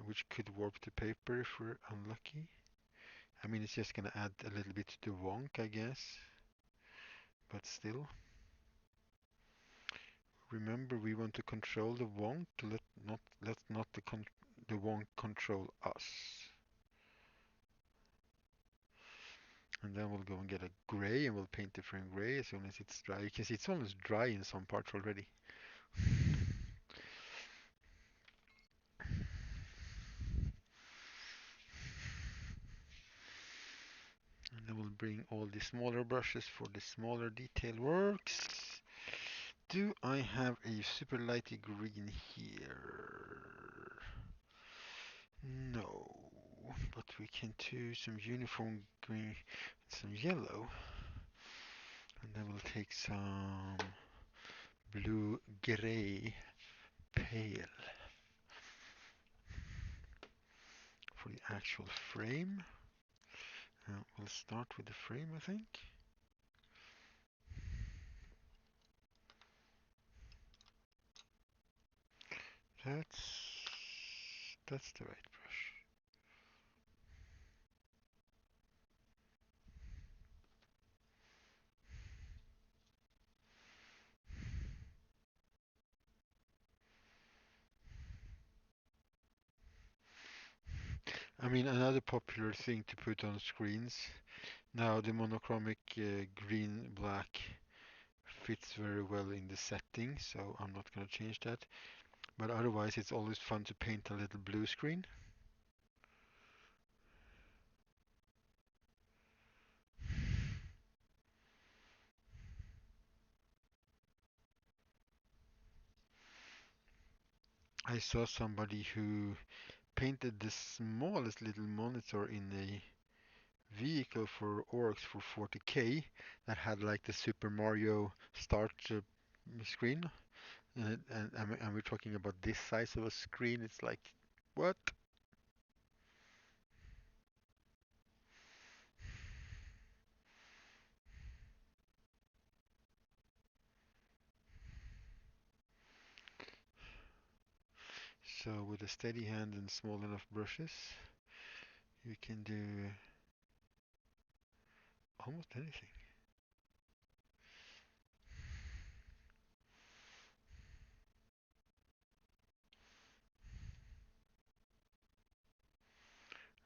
A: which could warp the paper if we're unlucky. I mean, it's just gonna add a little bit to the wonk, I guess, but still. Remember, we want to control the wonk. Let not the wonk control us. And then we'll go and get a gray, and we'll paint the frame gray as soon as it's dry. You can see it's almost dry in some parts already. And then we'll bring all the smaller brushes for the smaller detail works. Do I have a super lighty green here? No, but we can do some uniform green, some yellow, and then we'll take some blue gray pale for the actual frame. We'll start with the frame, I think. That's that's the right brush. I mean, another popular thing to put on screens. Now the monochromic green black fits very well in the setting, so I'm not going to change that. But otherwise, it's always fun to paint a little blue screen. I saw somebody who painted the smallest little monitor in a vehicle for orcs for 40k that had like the Super Mario start screen. And we're talking about this size of a screen. It's like, what? So with a steady hand and small enough brushes, you can do almost anything.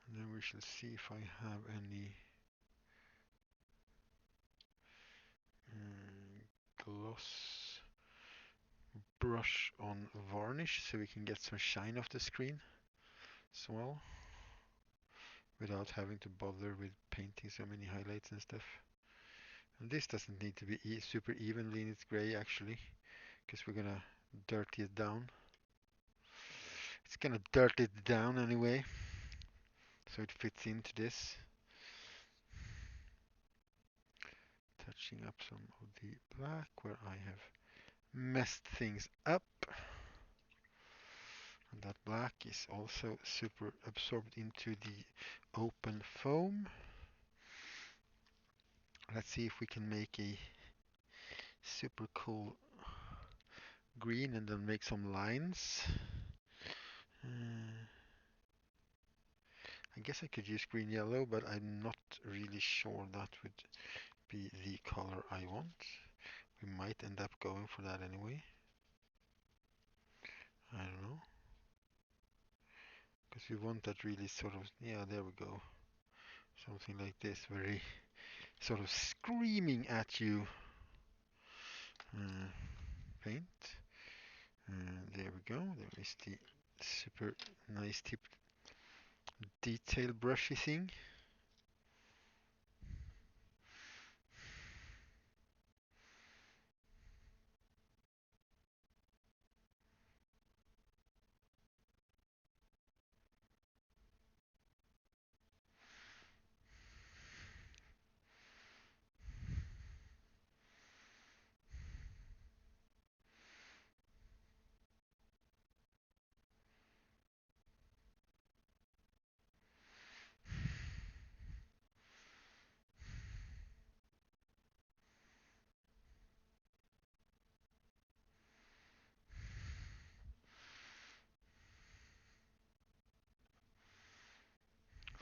A: And then we shall see if I have any gloss brush on varnish so we can get some shine off the screen as well. without having to bother with painting so many highlights and stuff. And this doesn't need to be super evenly in its gray actually, because we're gonna dirty it down. It's gonna dirty it down anyway, so it fits into this. Touching up some of the black where I have messed things up. And that black is also super absorbed into the open foam. Let's see if we can make a super cool green and then make some lines. I guess I could use green yellow, but I'm not really sure that would be the color I want. We might end up going for that anyway. I don't know. Because we want that really sort of, yeah, there we go. Something like this, very sort of screaming at you. Paint. There we go. There is the super nice tipped detail brushy thing.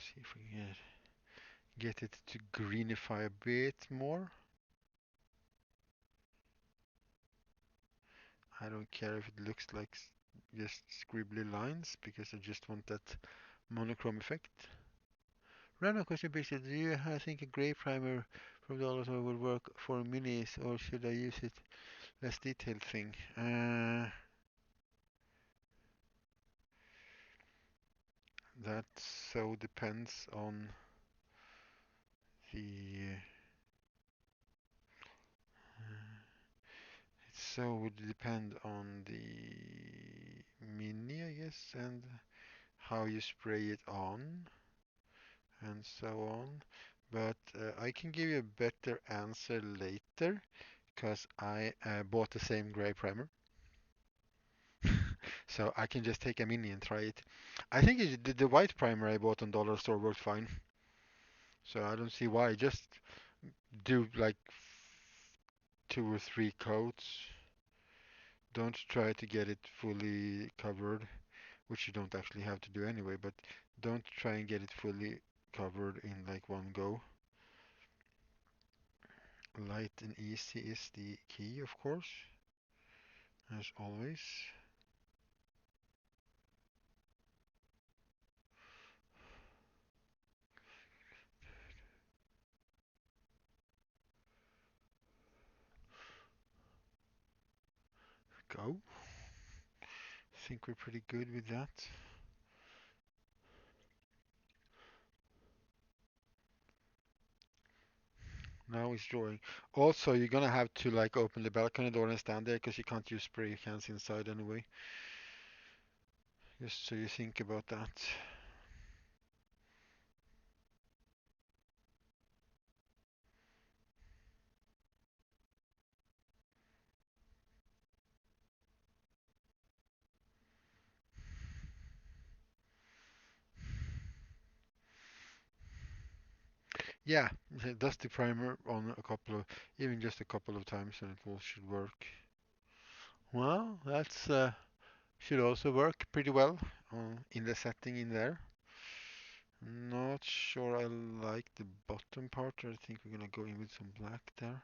A: See if we can get it to greenify a bit more. I don't care if it looks like just scribbly lines because I just want that monochrome effect. Random question basically, do you think a gray primer from Dollar Store would work for minis or should I use it less detailed thing? That so depends on the so would depend on the mini, I guess, and how you spray it on and so on. But I can give you a better answer later because I bought the same gray primer. So I can just take a mini and try it. I think the white primer I bought on Dollar Store worked fine. So I don't see why. Just do like 2 or 3 coats. Don't try to get it fully covered, which you don't actually have to do anyway, but don't try and get it fully covered in like one go. Light and easy is the key, of course, as always. Go. I think we're pretty good with that. Now it's drawing. Also, you're gonna have to like open the balcony door and stand there because you can't use spray cans inside anyway. Just so you think about that. Yeah, dust the primer on a couple of, even just a couple of times, and it all should work. Well, that's should also work pretty well in the setting in there. Not sure I like the bottom part. I think we're gonna go in with some black there.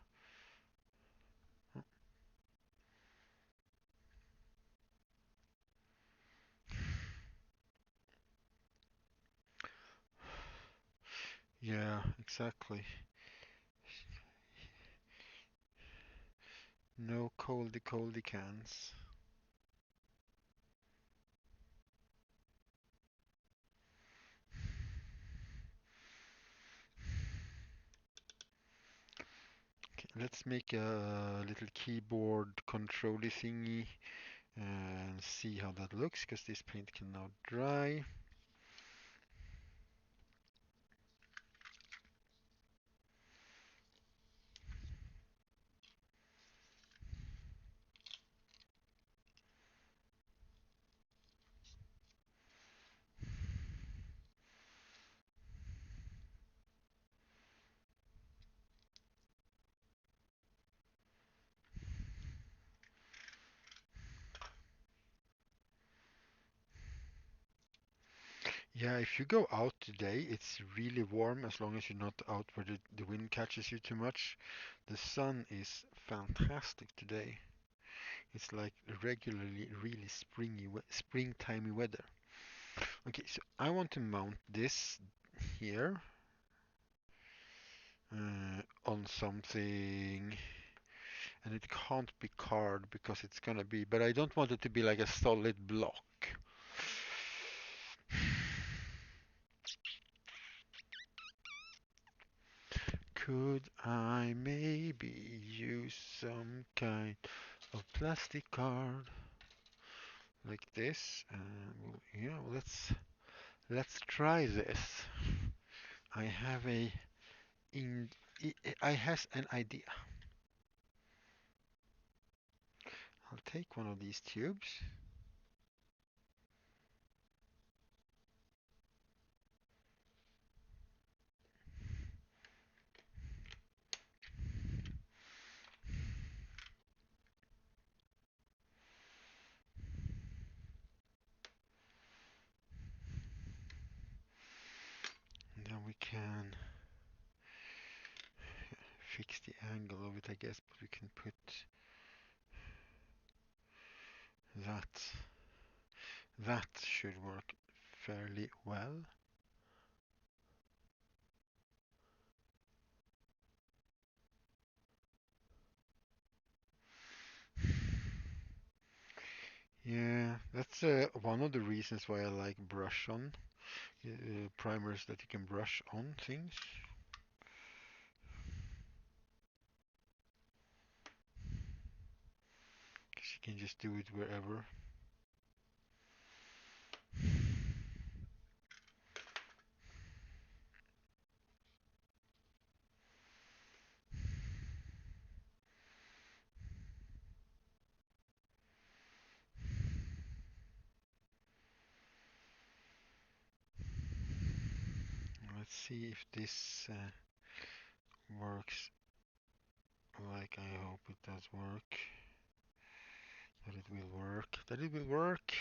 A: Yeah, exactly. No coldy cans. let's make a little keyboard controller thingy and see how that looks, because this paint can now dry. Yeah, if you go out today, it's really warm as long as you're not out where the wind catches you too much. The sun is fantastic today. It's like regularly really springtimey weather. Okay, so I want to mount this here on something, and it can't be card because it's gonna be, but I don't want it to be like a solid block. Could I maybe use some kind of plastic card like this? Well, yeah, let's try this. I have a in I has an idea. I'll take one of these tubes. And then we can fix the angle of it, I guess, but we can put that. That should work fairly well. Yeah, that's one of the reasons why I like brush on primers, that you can brush on things. Because you can just do it wherever. Let's see if this works like I hope it does work. That it will work. That it will work.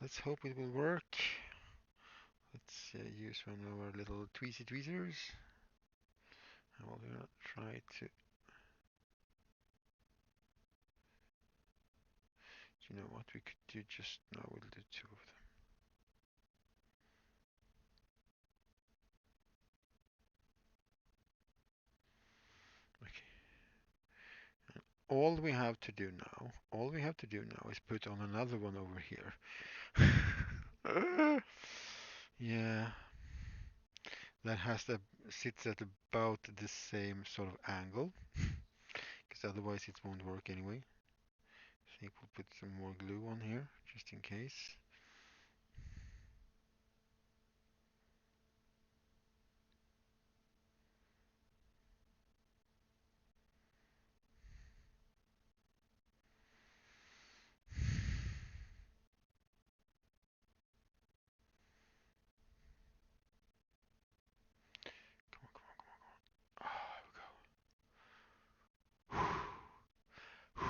A: Let's hope it will work. Let's use one of our little tweezers. And we're gonna try to, you know what we could do just now, we'll do two of them. Okay. All we have to do now is put on another one over here. Yeah, that has the sits at about the same sort of angle, because otherwise it won't work anyway. I think we'll put some more glue on here, just in case. Come on, come on, come on, come on. Ah, there we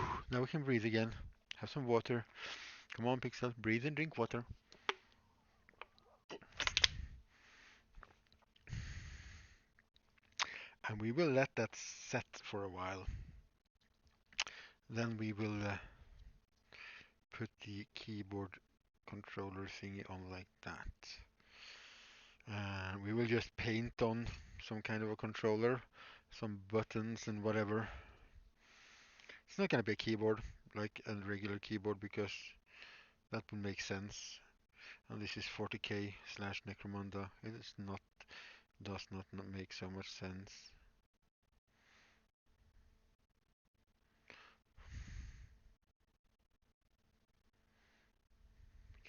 A: go. Now we can breathe again. Have some water. Come on, Pixel, breathe and drink water. And we will let that set for a while. Then we will put the keyboard controller thingy on like that. We will just paint on some kind of a controller, some buttons and whatever. It's not going to be a keyboard like a regular keyboard, because that would make sense. And this is 40k slash Necromunda. It is not, does not make so much sense.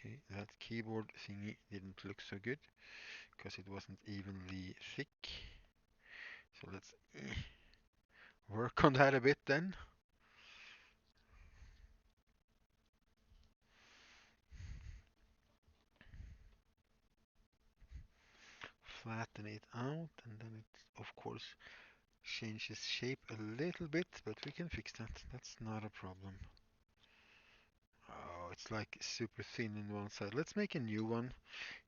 A: See, that keyboard thingy didn't look so good because it wasn't evenly thick. So let's work on that a bit then. Flatten it out, and then it, of course, changes shape a little bit, but we can fix that. That's not a problem. Oh, it's like super thin in one side. Let's make a new one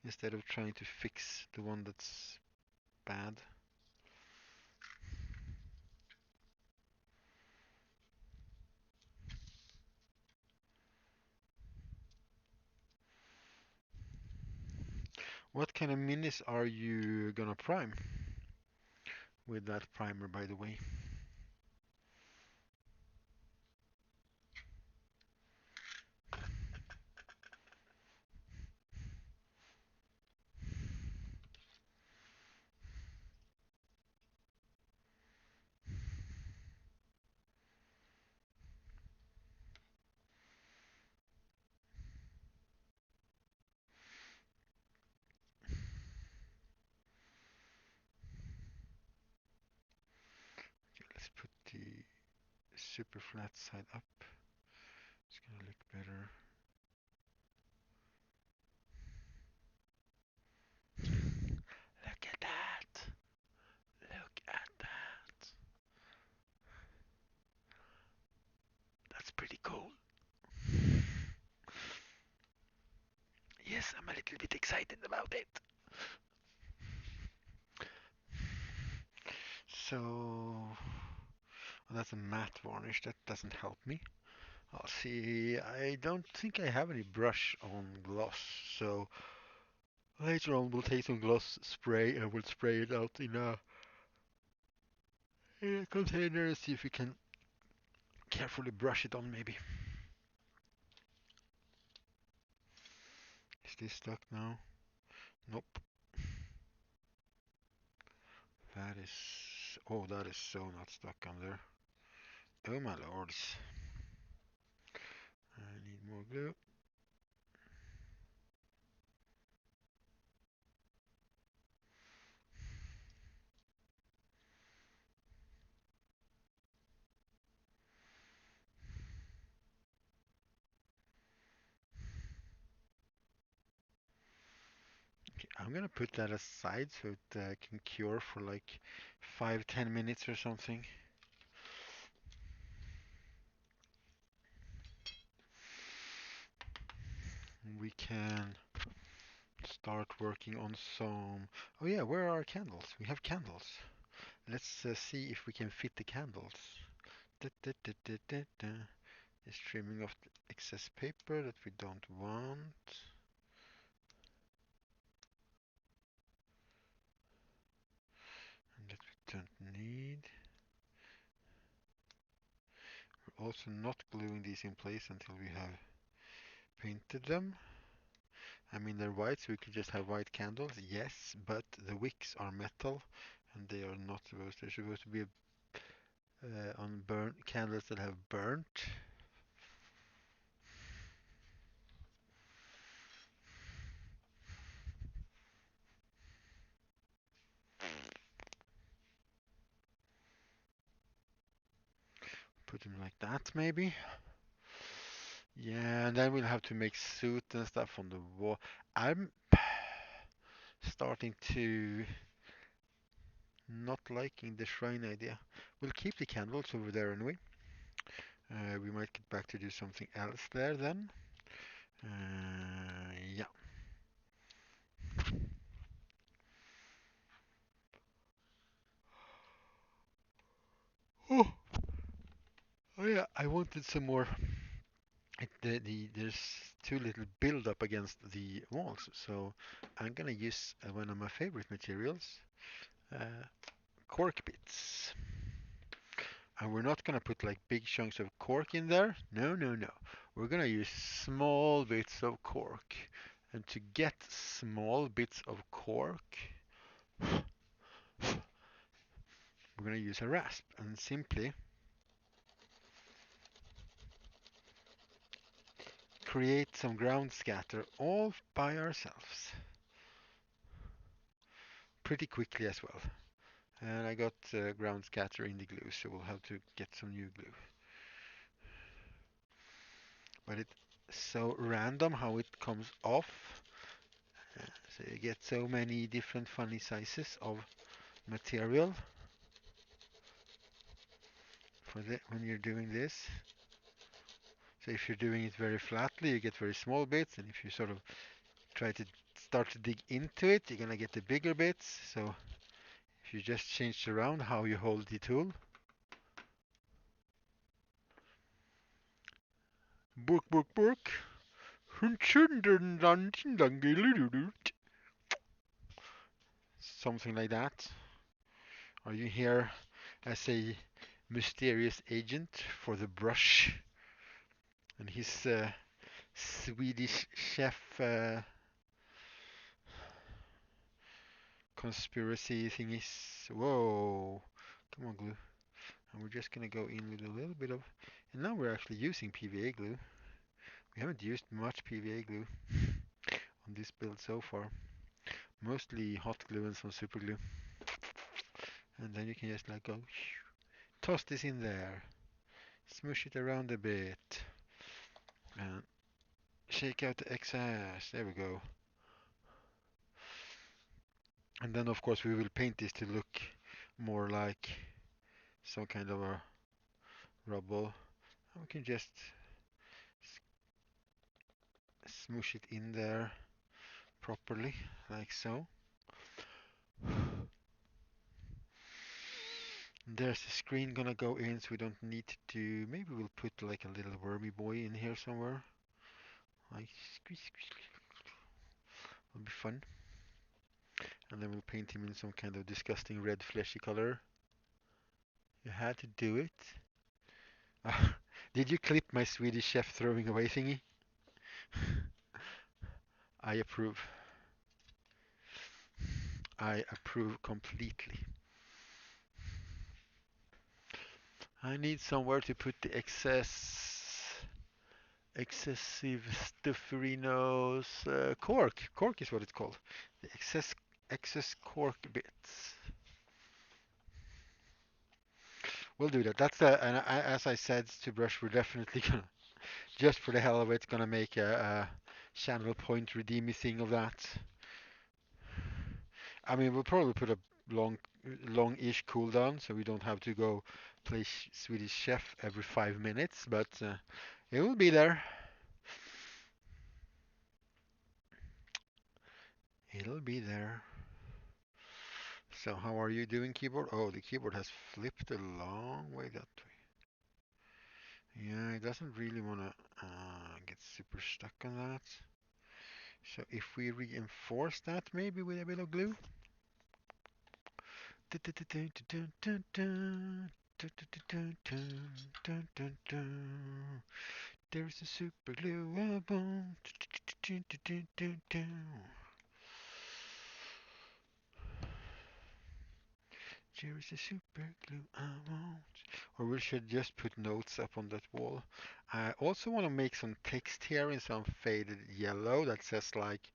A: instead of trying to fix the one that's bad. What kind of minis are you gonna prime with that primer, by the way? Okay, let's put the super flat side up. It's gonna look better. Look at that! Look at that! That's pretty cool. Yes, I'm a little bit excited about it. So that's a matte varnish. That doesn't help me. I'll see. I don't think I have any brush on gloss, so later on we'll take some gloss spray and we'll spray it out in a container and see if we can carefully brush it on maybe. Is this stuck now? Nope. That is... Oh, that is so not stuck on there. Oh my lords. I need more glue. Okay, I'm gonna put that aside so it can cure for like 5-10 minutes or something. We can start working on some... Oh yeah, where are our candles? We have candles. Let's see if we can fit the candles. Da, da, da, da, da, da. Just trimming off the excess paper that we don't want. And that we don't need. We're also not gluing these in place until we have painted them. I mean, they're white, so we could just have white candles, yes, but the wicks are metal, and they are not supposed to. They're supposed to be on burnt candles that have burnt. Put them like that, maybe. Yeah, and then we'll have to make soot and stuff on the wall. I'm starting to not liking the shrine idea. We'll keep the candles over there anyway. We might get back to do something else there then. Yeah. Oh, oh yeah, I wanted some more. There's too little build up against the walls, so I'm gonna use one of my favorite materials, uh, cork bits. And we're not gonna put like big chunks of cork in there. No, no, no. We're gonna use small bits of cork. And to get small bits of cork, we're gonna use a rasp and simply create some ground scatter all by ourselves. Pretty quickly as well. And I got ground scatter in the glue, so we'll have to get some new glue. But it's so random how it comes off. So you get so many different funny sizes of material for when you're doing this. So if you're doing it very flatly, you get very small bits, and if you sort of try to start to dig into it, you're gonna get the bigger bits. So if you just change around how you hold the tool. Book, book, book. Something like that. Are you here as a mysterious agent for the brush and his Swedish chef conspiracy thingies? Whoa! Come on, glue. And we're just gonna go in with a little bit of. And now we're actually using PVA glue. We haven't used much PVA glue on this build so far. Mostly hot glue and some super glue. And then you can just like go toss this in there, smush it around a bit, and shake out the excess. There we go. And then of course we will paint this to look more like some kind of a rubble. And we can just smush it in there properly, like so. There's the screen gonna go in, so we don't need to. Maybe we'll put like a little wormy boy in here somewhere. Like, it'll be fun. And then we'll paint him in some kind of disgusting red fleshy color. You had to do it. Did you clip my Swedish chef throwing away thingy? I approve. I approve completely. I need somewhere to put the excessive stufferinos. Cork. Cork is what it's called. The excess cork bits. We'll do that. And as I said to Brush, we're definitely gonna, just for the hell of it, gonna make a channel point redeemy thing of that. I mean, we'll probably put a long, long-ish cooldown, so we don't have to go play Swedish Chef every 5 minutes, but it will be there. It'll be there. So how are you doing, keyboard? Oh, the keyboard has flipped a long way that way. Yeah, it doesn't really want to get super stuck on that. So if we reinforce that maybe with a bit of glue. There's a super glue album. There's a super glue I want. Or we should just put notes up on that wall. I also want to make some text here in some faded yellow that says like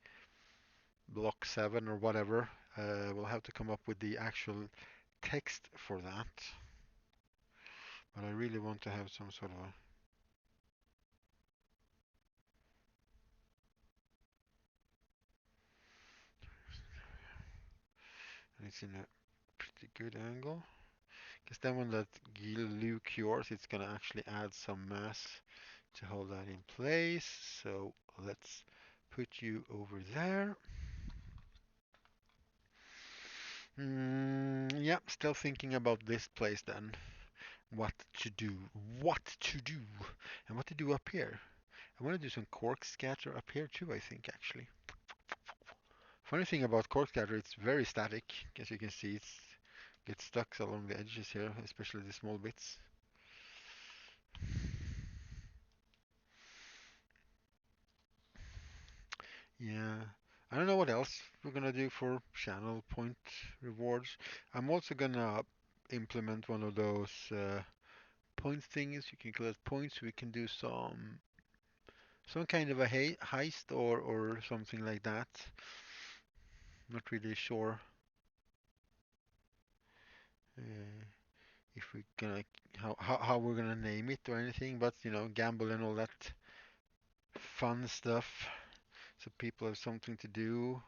A: block 7 or whatever. We'll have to come up with the actual text for that. But I really want to have some sort of a. And it's in a pretty good angle. Because then when that glue cures, it's going to actually add some mass to hold that in place. So let's put you over there. Yeah, still thinking about this place then. What to do, what to do, and what to do up here. I want to do some cork scatter up here too, I think, actually. Funny thing about cork scatter, it's very static. As you can see, it gets stuck along the edges here, especially the small bits. Yeah, I don't know what else we're gonna do for channel point rewards. I'm also gonna implement one of those point things. You can collect points. We can do some some kind of a heist or something like that. Not really sure uh, if we gonna how we're gonna name it or anything, but gamble and all that fun stuff, so people have something to do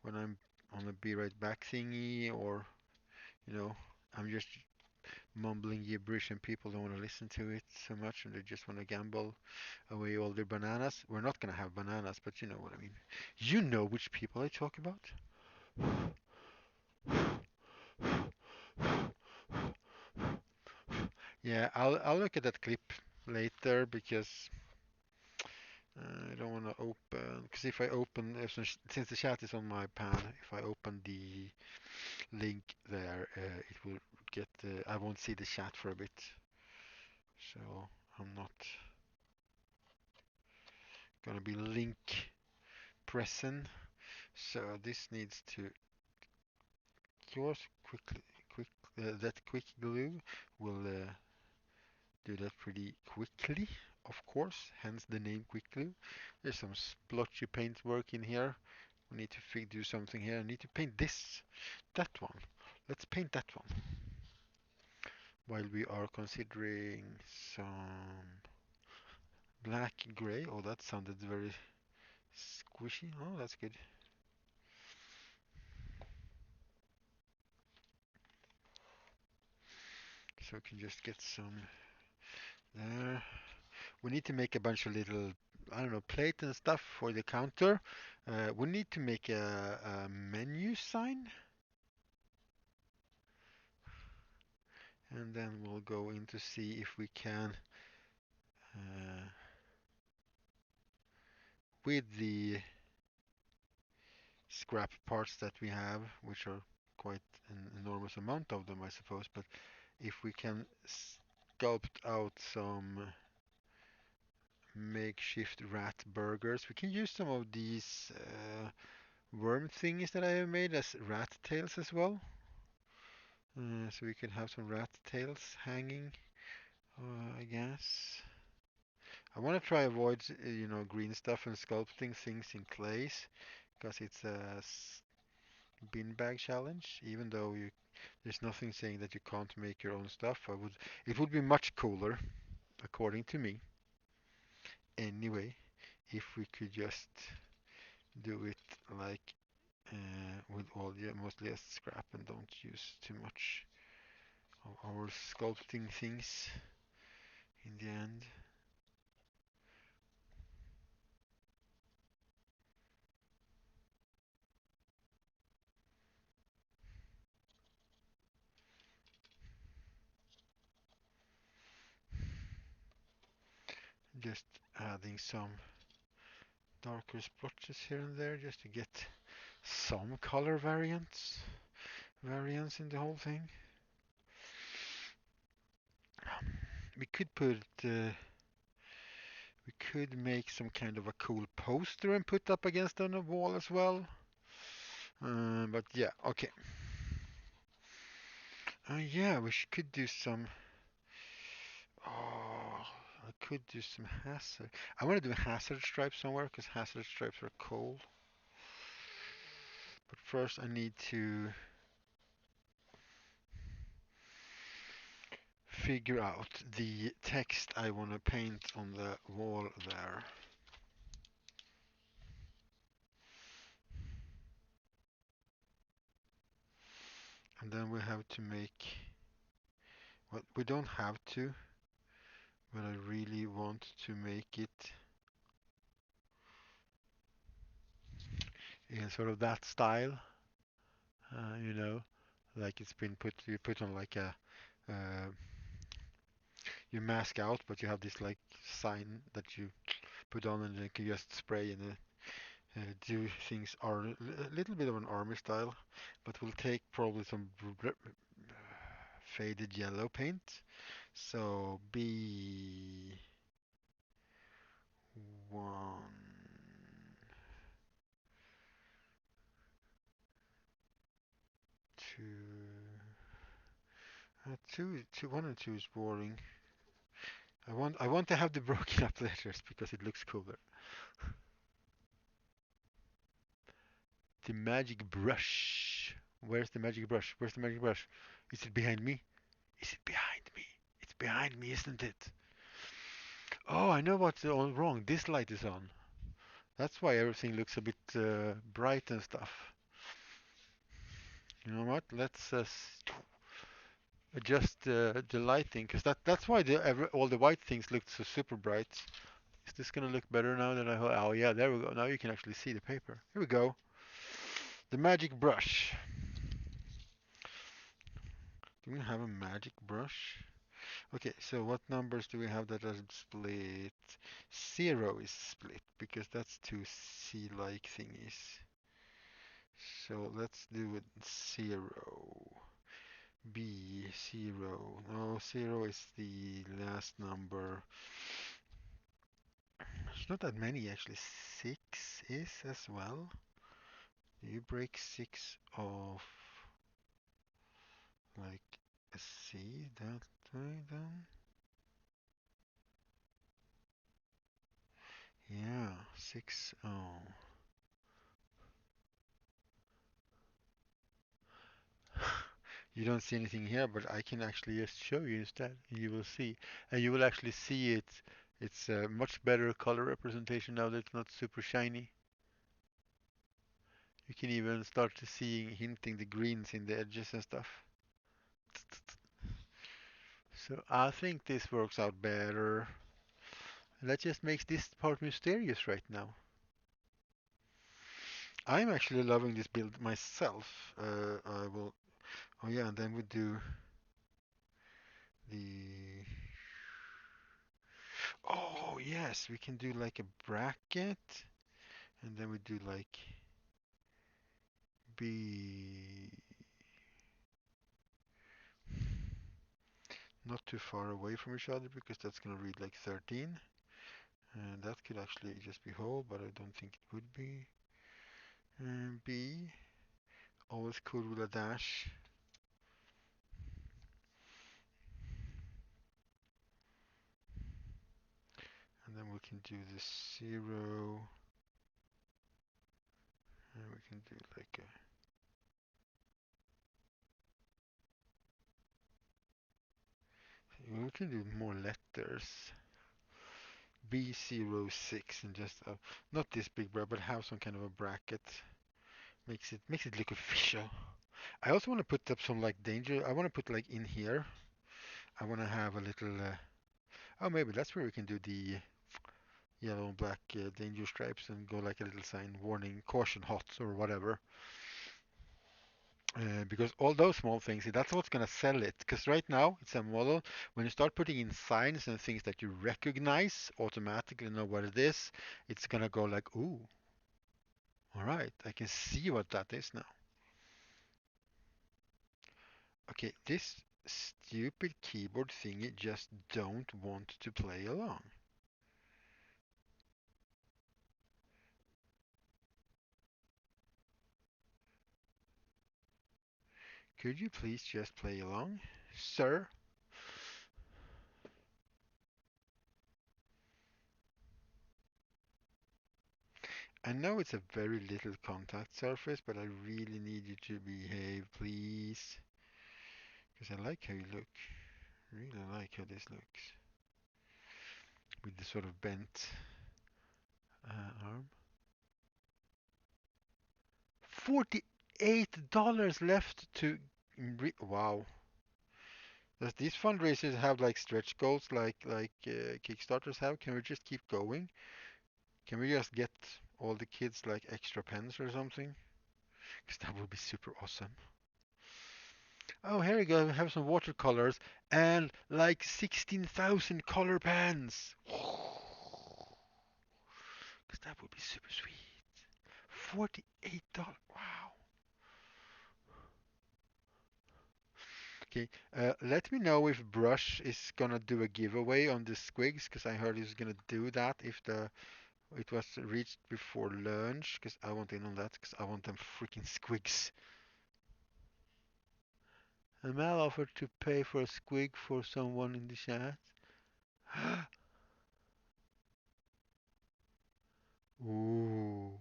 A: when I'm on a be right back thingy, or you know, I'm just mumbling gibberish and people don't want to listen to it so much and they just want to gamble away all their bananas. We're not gonna have bananas, but you know what I mean. You know which people I talk about. Yeah, I'll look at that clip later because I don't want to open, because if I open, since the chat is on my pan, if I open the link there, it will get, I won't see the chat for a bit. So I'm not gonna be link pressing. So this needs to cure quickly, quick, that quick glue will do that pretty quickly, of course, hence the name quick glue. There's some splotchy paint work in here. We need to do something here. I need to paint this, that one. Let's paint that one. While we are considering some black gray. Oh, that sounded very squishy. Oh, that's good. So we can just get some there. We need to make a bunch of little, I don't know, plate and stuff for the counter. We need to make a menu sign, and then we'll go in to see if we can, uh, with the scrap parts that we have, which are quite an enormous amount of them, I suppose, but if we can sculpt out some makeshift rat burgers, we can use some of these worm thingies that I have made as rat tails as well. So we can have some rat tails hanging, I guess. I want to try avoid, green stuff and sculpting things in clays, because it's a bin bag challenge. Even though there's nothing saying that you can't make your own stuff. It would be much cooler, according to me. Anyway, if we could just do it like with all the mostly as scrap and don't use too much of our sculpting things in the end. Just adding some darker splotches here and there just to get some color variance in the whole thing. We could we could make some kind of a cool poster and put up against on a wall as well. But yeah, okay. Yeah, could do some. Oh, I could do some hazard. I want to do a hazard stripe somewhere because hazard stripes are cool. But first, I need to figure out the text I want to paint on the wall there. And then we have to make, well, we don't have to, but I really want to make it in sort of that style, you know, like it's been you put on like a, uh, you mask out, but you have this like sign that you put on and you can just spray and do things are a little bit of an army style, but we'll take probably some faded yellow paint. So B1, two, one and two is boring. I want to have the broken up letters because it looks cooler. The magic brush. Where's the magic brush? Where's the magic brush? Is it behind me? Is it behind me? It's behind me, isn't it? Oh, I know what's all wrong. This light is on. That's why everything looks a bit bright and stuff. You know what? Let's adjust the lighting, because that's why all the white things look so super bright. Is this gonna look better now that oh yeah, there we go. Now you can actually see the paper. Here we go. The magic brush. Do we have a magic brush? Okay, so what numbers do we have that are split? Zero is split because that's two C-like thingies. So let's do it zero. B, zero. No, zero is the last number. There's not that many actually. Six is as well. Do you break six off like a C that way then? Yeah, six. Oh. You don't see anything here, but I can actually just show you instead. You will see, and you will actually see it. It's a much better color representation now that it's not super shiny. You can even start to see hinting the greens in the edges and stuff. So I think this works out better. That just makes this part mysterious right now. I'm actually loving this build myself. I will. Oh yeah, and then we do the. Oh yes, we can do like a bracket, and then we do like B. Not too far away from each other because that's gonna read like 13, and that could actually just be whole, but I don't think it would be. And B. Always cool with a dash. And then we can do this 0. And we can do like a. We can do more letters. B06 and just not this big but have some kind of a bracket. Makes it look official. I also want to put up some like danger. I want to put like in here. I want to have a little. Oh, maybe that's where we can do the yellow and black danger stripes and go like a little sign warning, caution, hot or whatever. Because all those small things, that's what's going to sell it. Because right now, it's a model. When you start putting in signs and things that you recognize, automatically know what it is, it's going to go like, ooh, all right, I can see what that is now. Okay, this stupid keyboard thingy just don't want to play along. Could you please just play along, sir? I know it's a very little contact surface, but I really need you to behave, please. Because I like how you look. Really like how this looks. With the sort of bent arm. $48 left to. Wow. Does these fundraisers have like stretch goals like Kickstarters have? Can we just keep going? Can we just get all the kids like extra pens or something? Because that would be super awesome. Oh, here we go. We have some watercolors and like 16,000 color pens. Because that would be super sweet. $48. Wow. Okay. Let me know if Brush is gonna do a giveaway on the squigs, because I heard he's gonna do that if the it was reached before lunch, because I want in on that, because I want them freaking squigs. Am I offered to pay for a squig for someone in the chat? Ooh.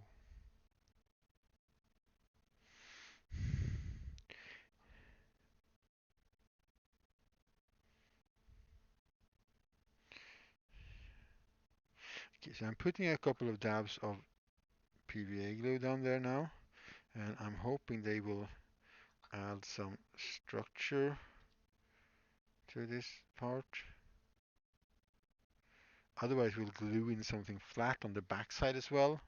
A: Okay, so I'm putting a couple of dabs of PVA glue down there now, and I'm hoping they will add some structure to this part. Otherwise, we'll glue in something flat on the backside as well.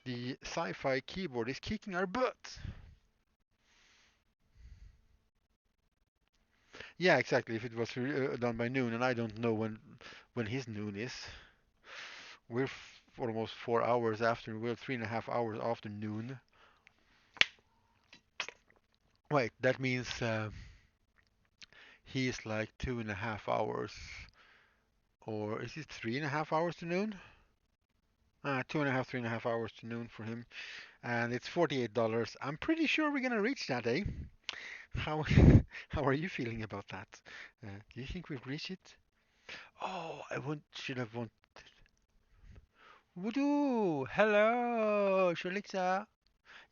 A: The sci-fi keyboard is kicking our butt. Yeah, exactly. If it was done by noon, and I don't know when his noon is. We're almost 4 hours after. We're 3.5 hours after noon. Wait, that means he is like 2.5 hours, or is it 3.5 hours to noon? 2.5, 3.5 hours to noon for him, and it's $48. I'm pretty sure we're gonna reach that, eh? How how are you feeling about that? Do you think we've reached it? Oh, should have want. Voodoo! Hello, Shalixa.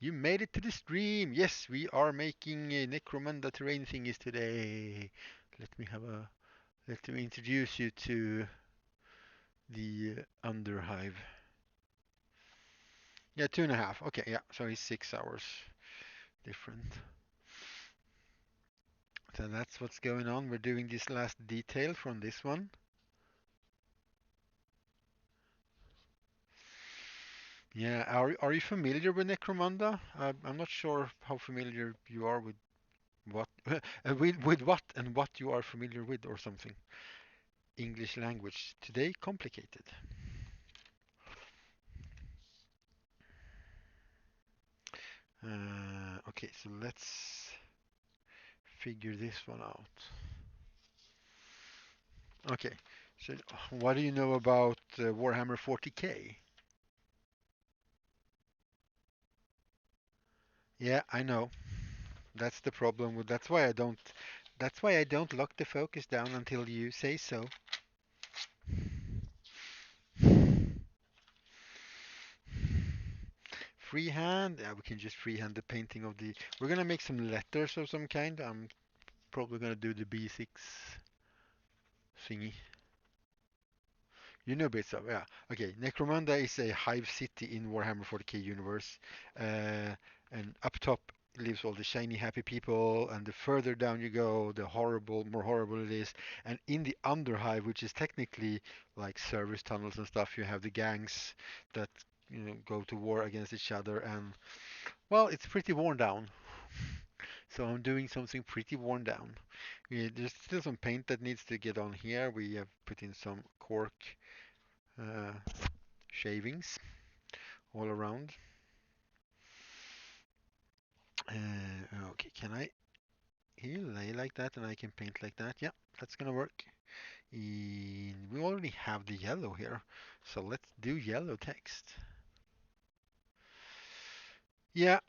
A: You made it to the stream. Yes, we are making Necromunda terrain thingies today. Let me have a. Let me introduce you to the Underhive. Yeah, 2.5. Okay, yeah. So he's 6 hours different. So that's what's going on. We're doing this last detail from this one. Yeah, are you familiar with Necromunda? I'm not sure how familiar you are with what with what and what you are familiar with or something. English language today complicated. Okay, so let's figure this one out. Okay, so what do you know about Warhammer 40K? Yeah, I know. That's the problem with that's why I don't lock the focus down until you say so. Freehand? Yeah, we can just freehand the painting of the. We're gonna make some letters of some kind. I'm probably gonna do the B6 thingy. You know bits of, yeah. Okay, Necromunda is a hive city in Warhammer 40K universe. And up top lives all the shiny, happy people, and the further down you go, the more horrible it is. And in the Underhive, which is technically like service tunnels and stuff, you have the gangs that go to war against each other. And well, it's pretty worn down. So I'm doing something pretty worn down. There's still some paint that needs to get on here. We have put in some cork uh, shavings all around. Okay, can I here lay like that and I can paint like that? Yeah, that's gonna work. We already have the yellow here, so let's do yellow text. Yeah,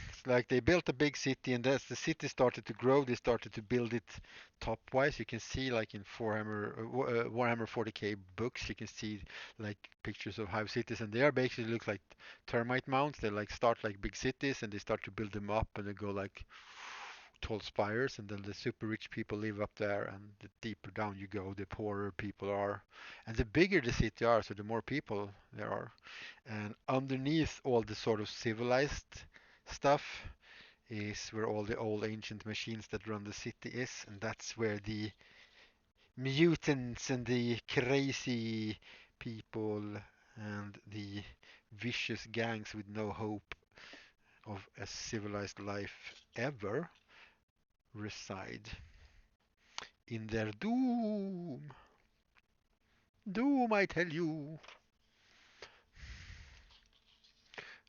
A: it's like they built a big city, and as the city started to grow, they started to build it top-wise. You can see, like in Warhammer 40K books, you can see like pictures of hive cities, and they are basically look like termite mounds. They like start like big cities, and they start to build them up, and they go like tall spires, and then the super rich people live up there, and the deeper down you go, the poorer people are, and the bigger the city are, so the more people there are. And underneath all the sort of civilized stuff is where all the old ancient machines that run the city is, and that's where the mutants and the crazy people and the vicious gangs with no hope of a civilized life ever reside in their doom. Doom, I tell you.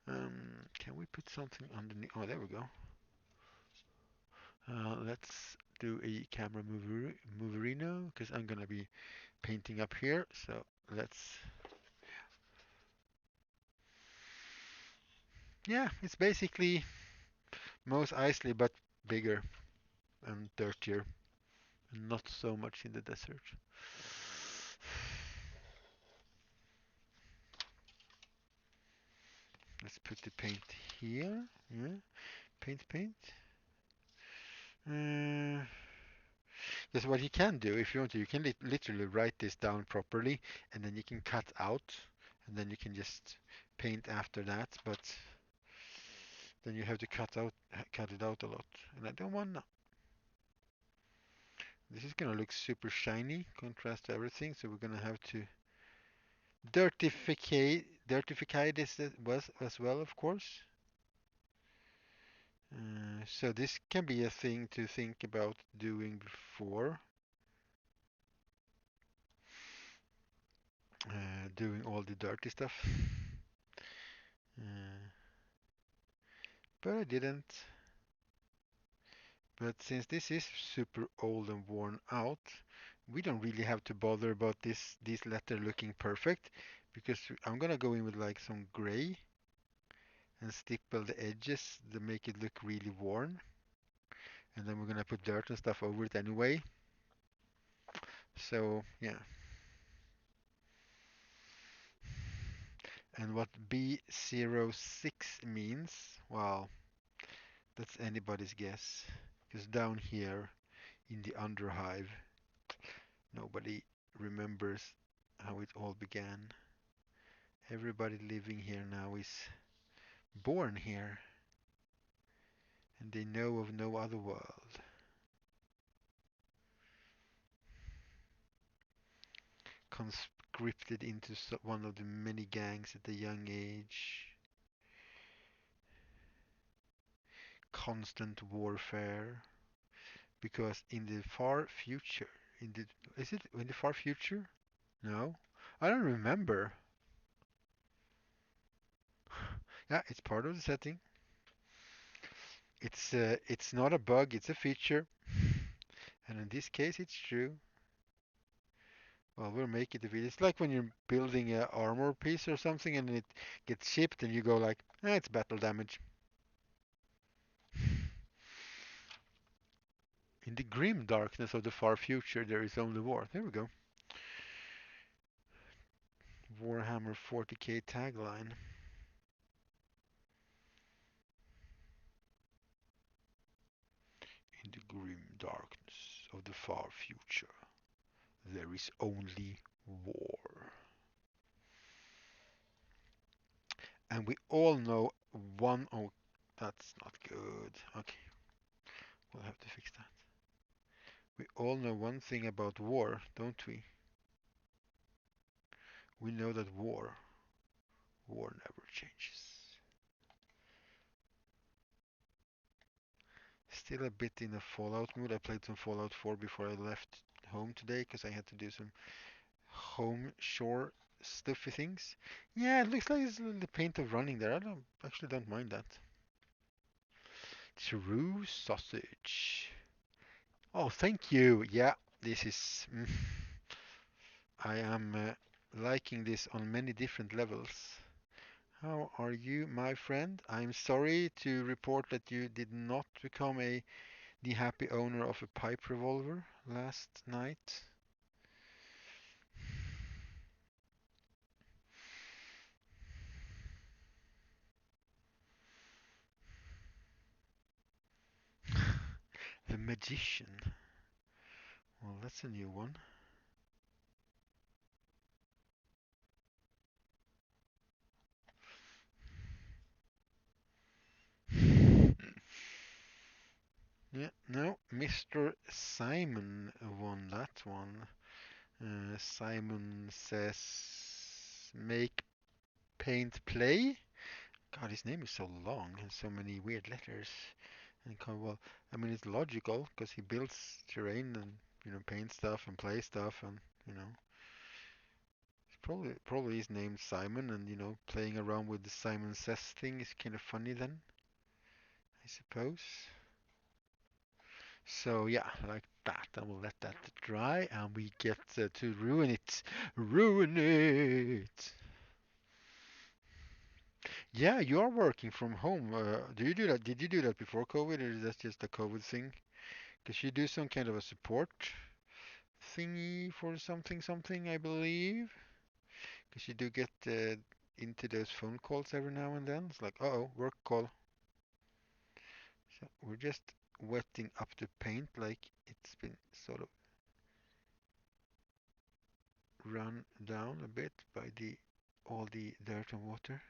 A: Can we put something underneath? Oh, there we go. Let's do a camera moverino because I'm gonna be painting up here. So let's. Yeah, it's basically Mos Eisley but bigger and dirtier and not so much in the desert. Let's put the paint here. Yeah, paint, paint. Uh, that's what you can do if you want to. You can literally write this down properly, and then you can cut out, and then you can just paint after that. But then you have to cut it out a lot, and I don't want. This is gonna look super shiny, contrast to everything. So we're gonna have to dirtify this as well, of course. So this can be a thing to think about doing before doing all the dirty stuff. Uh, but I didn't. But since this is super old and worn out, we don't really have to bother about this letter looking perfect because I'm gonna go in with like some gray and stipple the edges to make it look really worn. And then we're gonna put dirt and stuff over it anyway. So yeah. And what B06 means, well, that's anybody's guess. Because down here in the underhive, nobody remembers how it all began. Everybody living here now is born here, and they know of no other world. Conscripted into one of the many gangs at a young age. Constant warfare. Because in the far future, is it in the far future? No, I don't remember. Yeah, it's part of the setting. It's not a bug, it's a feature, and in this case, it's true. Well, we'll make it a video. It's like when you're building a armor piece or something, and it gets shipped, and you go like, it's battle damage. In the grim darkness of the far future, there is only war. There we go. Warhammer 40K tagline. In the grim darkness of the far future, there is only war. And we all know one. Oh, that's not good. Okay, we'll have to fix that. We all know one thing about war, don't we? We know that war never changes. Still a bit in a Fallout mood. I played some Fallout 4 before I left home today because I had to do some home shore stuffy things. Yeah, it looks like it's a little paint of running there. I don't actually don't mind that. True sausage. Oh, thank you. Yeah, this is. I am liking this on many different levels. How are you, my friend? I'm sorry to report that you did not become the happy owner of a pipe revolver last night. The magician. Well, that's a new one. Yeah, no, Mr. Simon won that one. Simon says, make paint play. God, his name is so long and so many weird letters. And well, I mean, it's logical because he builds terrain and paints stuff and plays stuff and you know, it's probably his name's Simon and playing around with the Simon Says thing is kind of funny then, I suppose. So yeah, like that, I will let that dry and we get to ruin it. Ruin it! Yeah, you are working from home. Do you do that? Did you do that before COVID or is that just a COVID thing? Because you do some kind of a support thingy for something, something, I believe. Because you do get into those phone calls every now and then. It's like, uh-oh, work call. So we're just wetting up the paint like it's been sort of run down a bit by the all the dirt and water.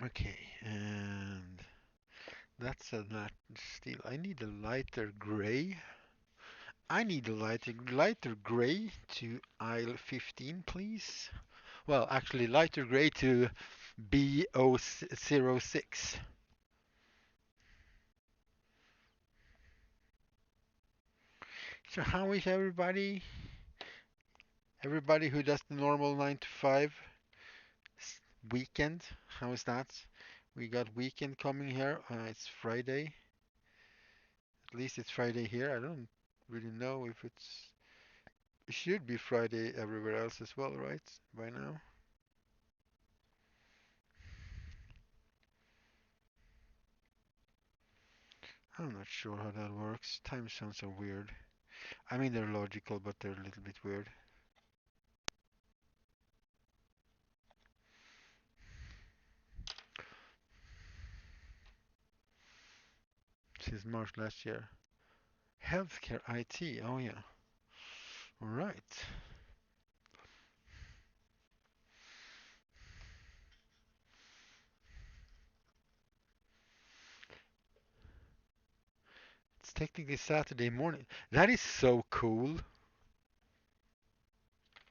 A: Okay, and that's a matte steel. I need a lighter gray. I need a lighter gray to aisle 15, please. Well, actually, lighter gray to B006. So how is everybody? Everybody who does the normal 9 to 5 weekend, how is that? We got weekend coming here. It's Friday. At least it's Friday here. I don't really know if it should be Friday everywhere else as well, right? By now. I'm not sure how that works. Time zones are weird. I mean, they're logical, but they're a little bit weird. Since March last year. Healthcare IT. Oh, yeah. Right. It's technically Saturday morning. That is so cool.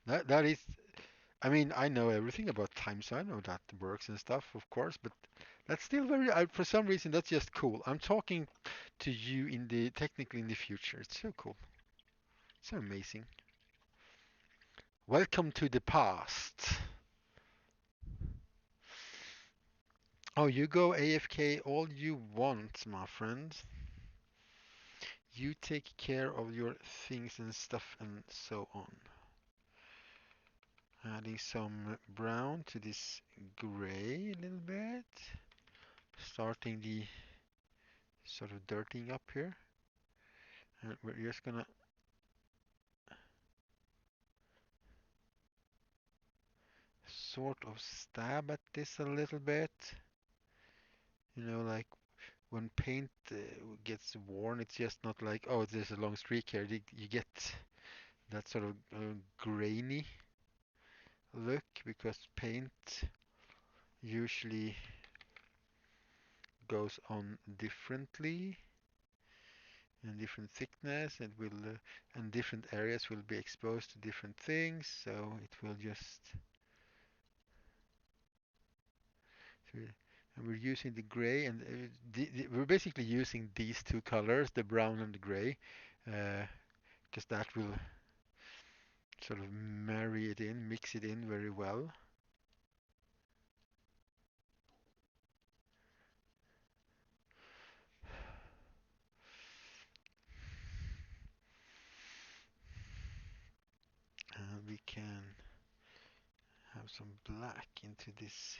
A: That is. I mean, I know everything about time, so I know that works and stuff, of course. But that's still very. For some reason, that's just cool. I'm talking to you in the technically in the future. It's so cool. So amazing. Welcome to the past. Oh, you go AFK all you want, my friend. You take care of your things and stuff and so on. Adding some brown to this gray a little bit. Starting the sort of dirtying up here. And we're just gonna sort of stab at this a little bit. You know, like when paint gets worn, it's just not like, oh, there's a long streak here. You get that sort of grainy look because paint usually goes on differently and different thickness and will and different areas will be exposed to different things, so it will just so and we're using the gray and we're basically using these two colors, the brown and the gray, because that will sort of marry it in, mix it in very well. And we can have some black into this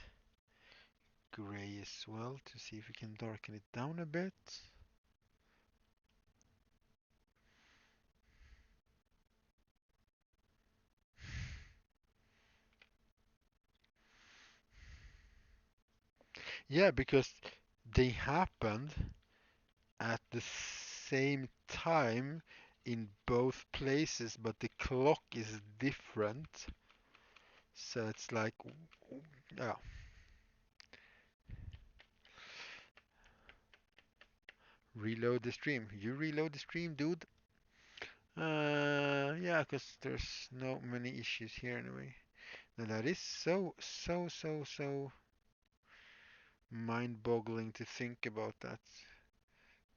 A: gray as well to see if we can darken it down a bit. Yeah, because they happened at the same time in both places, but the clock is different. So it's like, yeah, reload the stream. You reload the stream, dude. Yeah, because there's no many issues here anyway. Now that is so mind-boggling to think about that.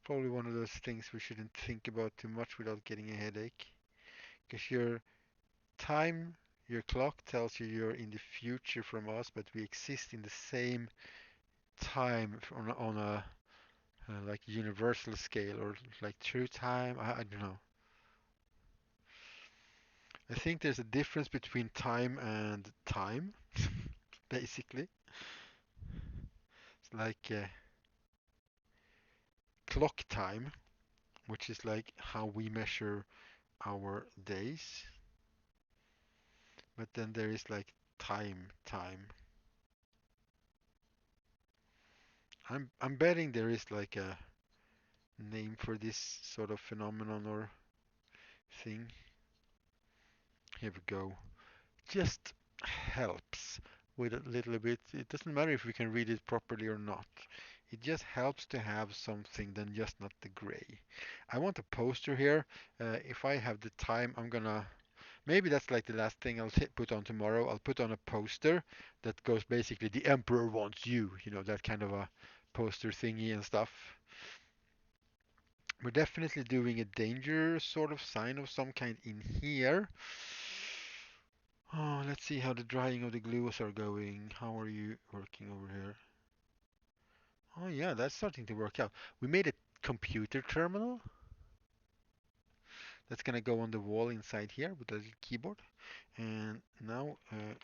A: Probably one of those things we shouldn't think about too much without getting a headache. Because your time, your clock tells you you're in the future from us, but we exist in the same time on a like universal scale or like true time. I don't know. I think there's a difference between time and time, basically. It's like clock time, which is like how we measure our days, but then there is like time. I'm betting there is like a name for this sort of phenomenon or thing. Here we go. Just helps with a little bit. It doesn't matter if we can read it properly or not. It just helps to have something than just not the gray. I want a poster here. If I have the time, I'm gonna. Maybe that's like the last thing I'll put on tomorrow. I'll put on a poster that goes basically, "The Emperor wants you," that kind of a poster thingy and stuff. We're definitely doing a danger sort of sign of some kind in here. Oh, let's see how the drying of the glues are going. How are you working over here? Oh yeah, that's starting to work out. We made a computer terminal that's gonna go on the wall inside here with a little keyboard. And now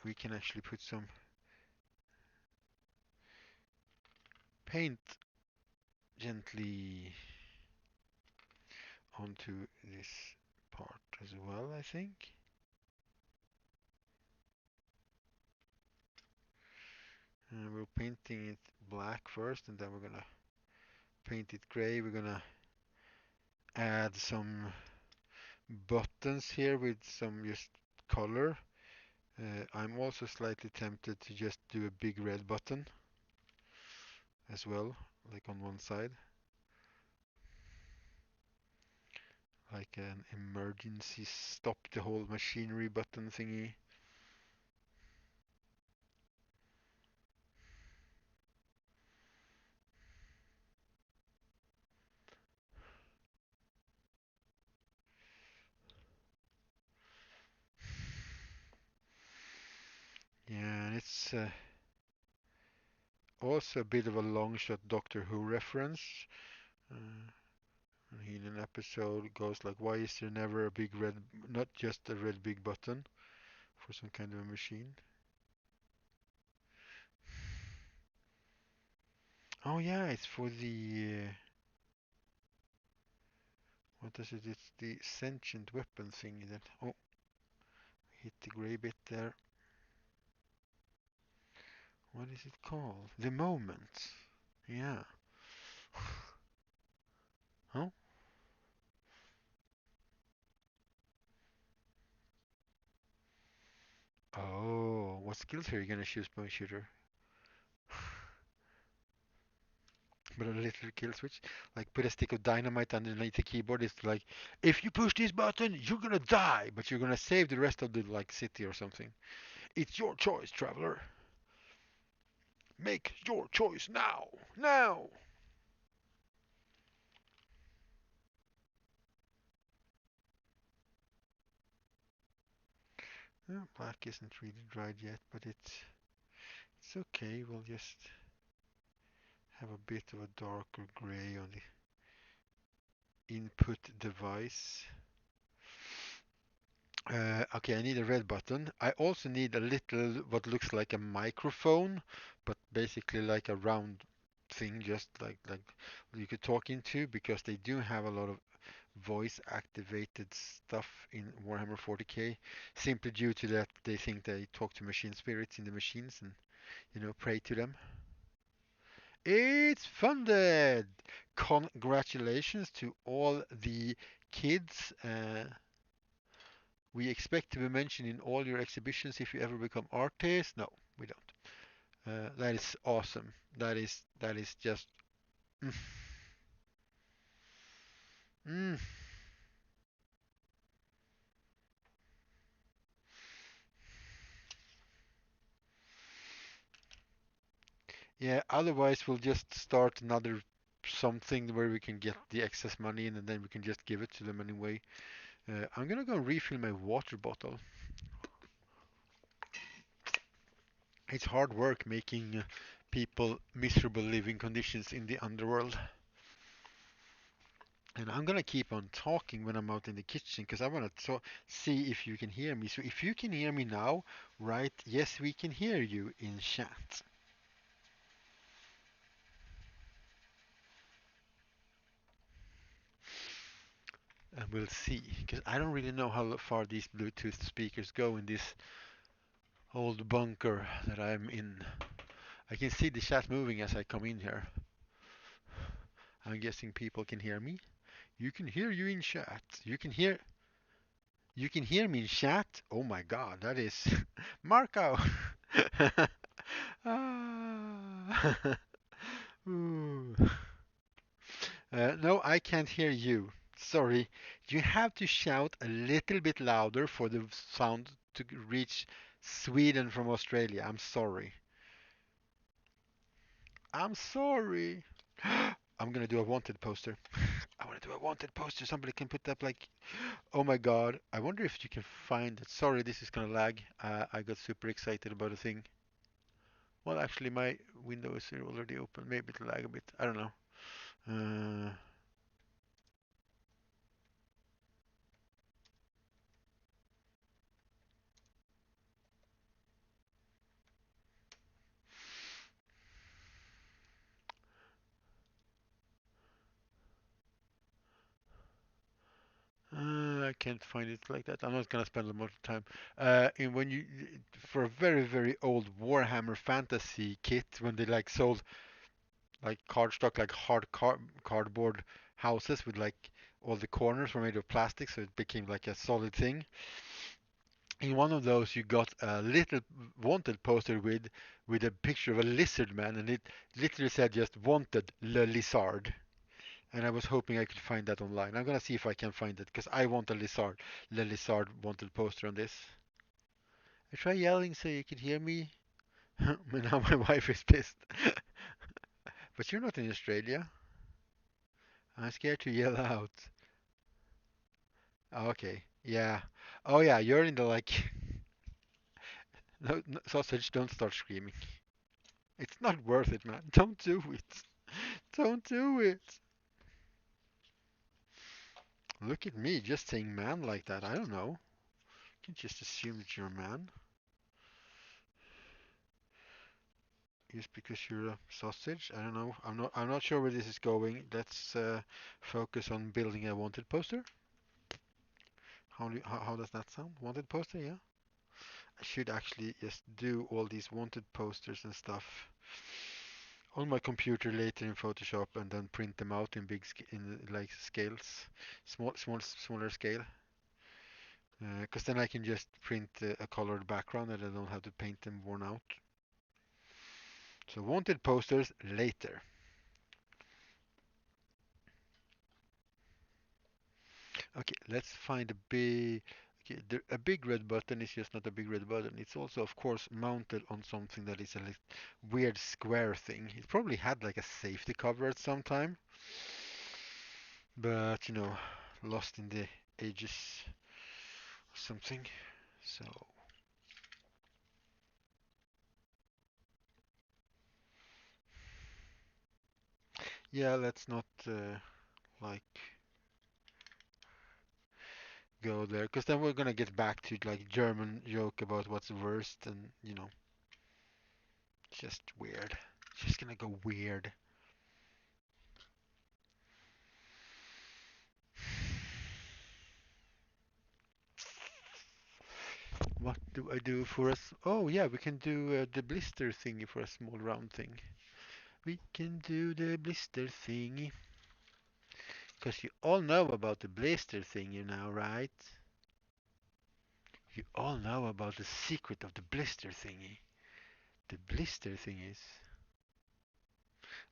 A: we can actually put some paint gently onto this part as well, I think. And we're painting it black first, and then we're gonna paint it gray. We're gonna add some buttons here with some just color. I'm also slightly tempted to just do a big red button as well, like on one side, like an emergency stop the whole machinery button thingy. Yeah, and it's also a bit of a long shot Doctor Who reference. Uh, he in an episode goes like, "Why is there never a big red, not just a red big button for some kind of a machine?" Oh yeah, it's for the what is it? It's the sentient weapon thingy that. Oh, hit the gray bit there. What is it called? The moment. Yeah. Oh. Oh, what skills are you gonna choose, bow shooter? But a little kill switch, like put a stick of dynamite underneath the keyboard. It's like, if you push this button, you're gonna die, but you're gonna save the rest of the like city or something. It's your choice, traveler. Make your choice now, now. Black isn't really dried yet, but it's okay. We'll just have a bit of a darker gray on the input device. Okay, I need a red button. I also need a little what looks like a microphone, but basically like a round thing, just like you could talk into, because they do have a lot of voice activated stuff in Warhammer 40K, simply due to that they think they talk to machine spirits in the machines and pray to them. It's funded! Congratulations to all the kids. We expect to be mentioned in all your exhibitions if you ever become artists. No, we don't. That is awesome. That is just. Mm, mm. Yeah. Otherwise, we'll just start another something where we can get the excess money in, and then we can just give it to them anyway. I'm gonna go refill my water bottle. It's hard work making people miserable living conditions in the underworld. And I'm gonna keep on talking when I'm out in the kitchen because I want to see if you can hear me. So if you can hear me now, right? Yes, we can hear you in chat. And we'll see because I don't really know how far these Bluetooth speakers go in this old bunker that I'm in. I can see the chat moving as I come in here. I'm guessing people can hear me. You can hear you in chat. You can hear me in chat. Oh my God, that is Marco. Ah. Ooh. No, I can't hear you. Sorry. You have to shout a little bit louder for the sound to reach Sweden from Australia. I'm sorry. I'm sorry. I'm gonna do a wanted poster. I want to do a wanted poster. Somebody can put up like, oh my God. I wonder if you can find it. Sorry, this is gonna lag. I got super excited about a thing. Well, actually, my window is already open. Maybe it'll lag a bit. I don't know. Uh, I can't find it like that. I'm not gonna spend a lot of time. And when you, for a very, very old Warhammer Fantasy kit, when they like sold like cardstock, like cardboard houses with like all the corners were made of plastic, so it became like a solid thing. In one of those, you got a little wanted poster with a picture of a lizard man, and it literally said just wanted le lizard. And I was hoping I could find that online. I'm gonna see if I can find it because I want a lizard, le lizard wanted poster on this. I try yelling so you can hear me. But now my wife is pissed. But you're not in Australia. I'm scared to yell out. Oh, okay. Yeah. Oh yeah, you're in the like. No, no, sausage, don't start screaming. It's not worth it, man. Don't do it. Don't do it. Look at me, just saying man like that. I don't know. You can just assume that you're a man just because you're a sausage. I don't know. I'm not sure where this is going. Let's focus on building a wanted poster. How does that sound? Wanted poster, yeah. I should actually just do all these wanted posters and stuff on my computer later in Photoshop and then print them out in in like scales, smaller scale. Because then I can just print a colored background and I don't have to paint them worn out. So wanted posters later. Okay, let's find a big. Okay, a big red button is just not a big red button. It's also, of course, mounted on something that is a weird square thing. It probably had like a safety cover at some time, but lost in the ages or something. So yeah, let's not like go there, because then we're gonna get back to like German joke about what's worst, and just weird. It's just gonna go weird. What do I do for us? Oh yeah, we can do the blister thingy for a small round thing. We can do the blister thingy. Because you all know about the blister thingy now, right? You all know about the secret of the blister thingy. The blister thingies.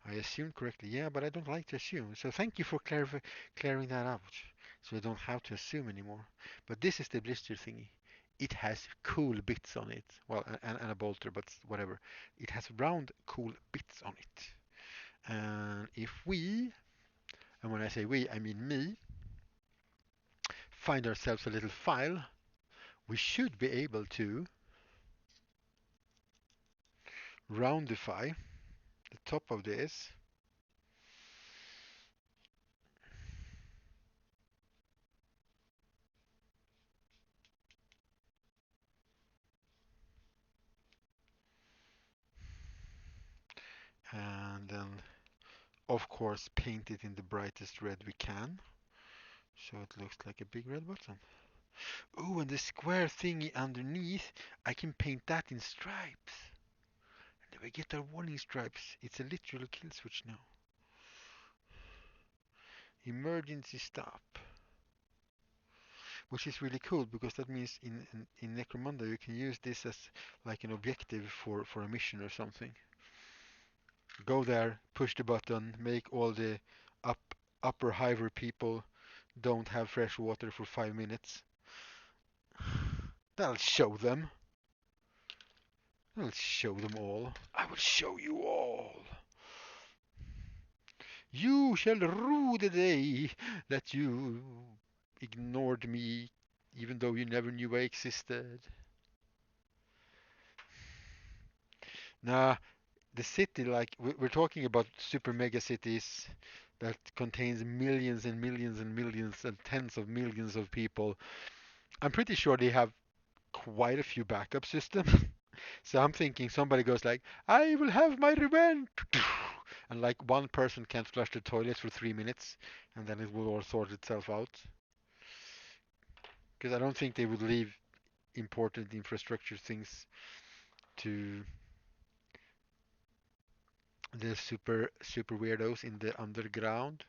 A: I assumed correctly, yeah, but I don't like to assume. So thank you for clearing that out. So I don't have to assume anymore. But this is the blister thingy. It has cool bits on it. Well, and a bolter, but whatever. It has round, cool bits on it. And if we, and when I say we, I mean me, find ourselves a little file, we should be able to roundify the top of this And then, of course, paint it in the brightest red we can, so it looks like a big red button. Oh, and the square thingy underneath, I can paint that in stripes. And then we get our warning stripes. It's a literal kill switch now. Emergency stop. Which is really cool because that means in Necromunda you can use this as like an objective for a mission or something. Go there, push the button, make all the up upper hiver people don't have fresh water for 5 minutes. That'll show them. I'll show them all. I will show you all. You shall rue the day that you ignored me, even though you never knew I existed. Nah, the city, like we're talking about super mega cities that contains millions and millions and millions and tens of millions of people. I'm pretty sure they have quite a few backup systems. So I'm thinking somebody goes like, I will have my revenge. And like one person can't flush the toilets for 3 minutes and then it will all sort itself out. Because I don't think they would leave important infrastructure things to the super weirdos in the underground.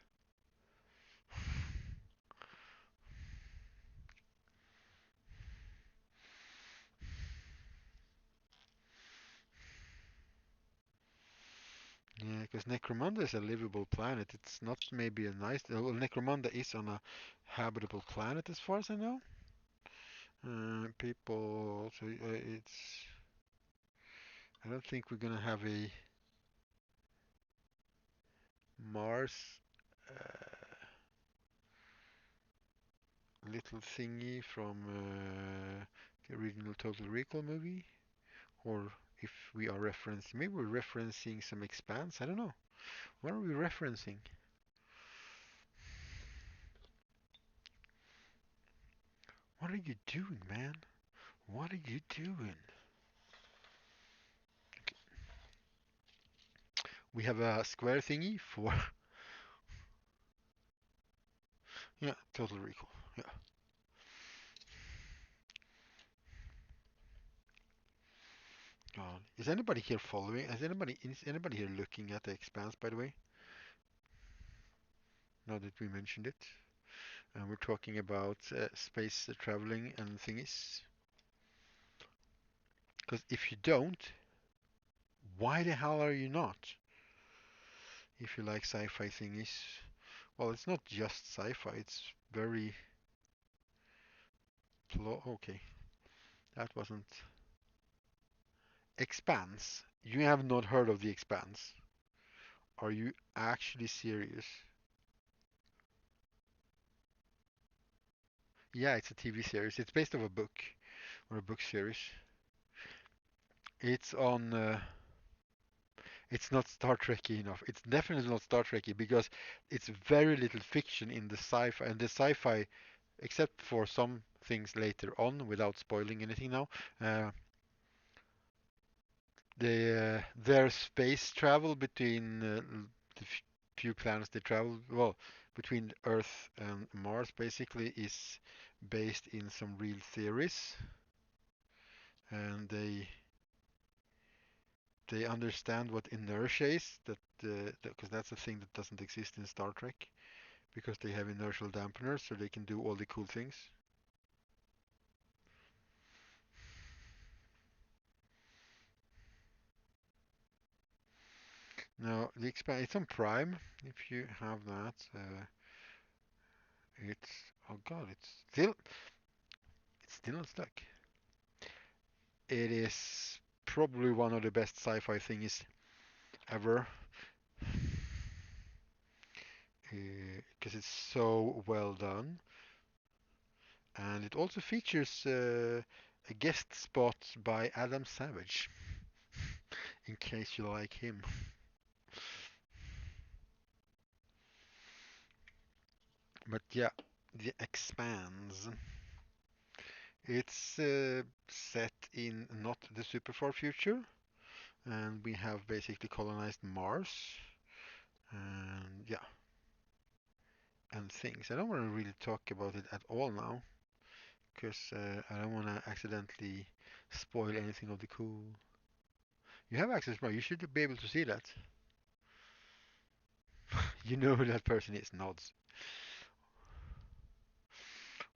A: Yeah, because Necromunda is a livable planet. It's not maybe a nice. Well, Necromunda is on a habitable planet as far as I know. People, so it's. I don't think we're gonna have a Mars little thingy from the original Total Recall movie, or if we are referencing, maybe we're referencing some Expanse. I don't know. What are we referencing? What are you doing, man? What are you doing? We have a square thingy for yeah, Total Recall. Yeah. Is anybody here following? Is anybody here looking at the Expanse, by the way? Now that we mentioned it, and we're talking about space traveling and thingies. Because if you don't, why the hell are you not? If you like sci-fi thingies, well, it's not just sci-fi. It's very okay. That wasn't Expanse. You have not heard of the Expanse. Are you actually serious? Yeah, it's a TV series. It's based off a book or a book series. It's on. It's not Star Trekky enough. It's definitely not Star Trekky because it's very little fiction in the sci-fi and the sci-fi, except for some things later on, without spoiling anything now. Uh, their space travel between the few planets they travel, well, between Earth and Mars, basically, is based in some real theories, and they understand what inertia is, that because that's a thing that doesn't exist in Star Trek, because they have inertial dampeners, so they can do all the cool things. Now, the expand it's on Prime. If you have that, it's oh god, it's still not stuck. It is probably one of the best sci-fi things ever, because it's so well done, and it also features a guest spot by Adam Savage, in case you like him. But yeah, The Expanse. It's set in not the super far future. and we have basically colonized Mars, and yeah, and things. I don't want to really talk about it at all now, because I don't want to accidentally spoil anything of the cool. You have access, bro. You should be able to see that. You know who that person is, nods.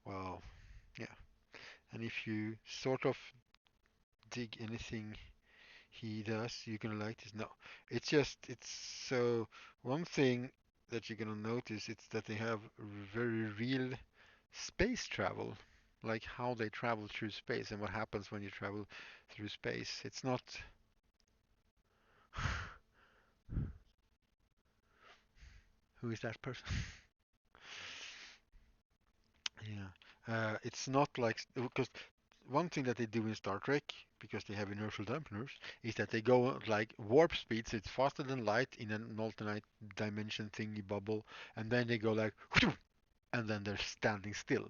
A: Well, yeah. And if you sort of dig anything he does, you're gonna like this. No, it's just it's so one thing that you're gonna notice it's that they have very real space travel, like how they travel through space and what happens when you travel through space. It's not. Who is that person? Yeah, it's not like because one thing that they do in Star Trek, because they have inertial dampeners, is that they go like warp speed, so it's faster than light in an alternate dimension thingy bubble, and then they go like, and then they're standing still.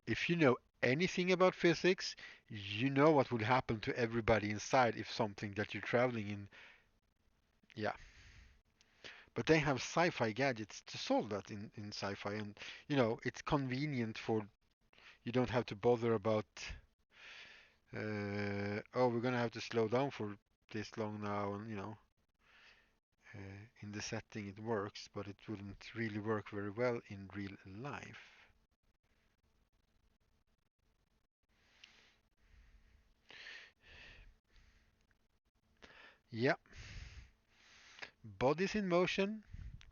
A: If you know anything about physics, you know what will happen to everybody inside if something that you're traveling in, yeah. But they have sci-fi gadgets to solve that in sci-fi, and it's convenient for you don't have to bother about oh, we're gonna have to slow down for this long now, and in the setting it works, but it wouldn't really work very well in real life. Yeah, bodies in motion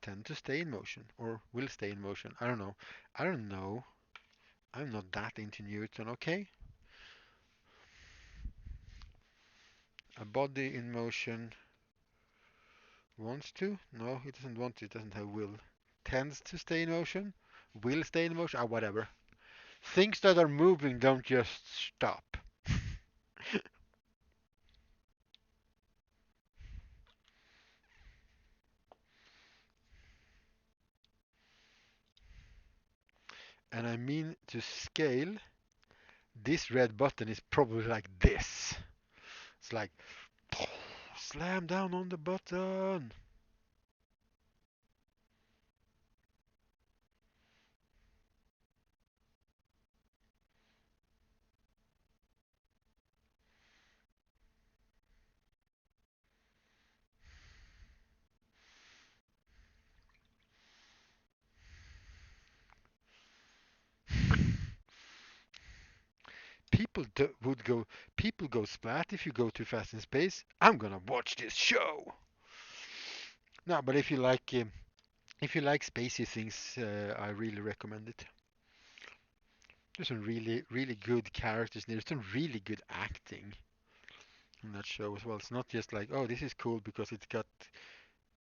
A: tend to stay in motion, or will stay in motion. I don't know. I don't know. I'm not that into Newton, okay? A body in motion wants to? No, it doesn't want to. It doesn't have will. Tends to stay in motion? Will stay in motion? Ah, whatever. Things that are moving don't just stop. And I mean to scale, this red button is probably like this. It's like slam down on the button. People do, would go. People go splat if you go too fast in space. I'm gonna watch this show. No, but if you like spacey things, I really recommend it. There's some really really good characters. There's some really good acting in that show as well. It's not just like, oh, this is cool because it's got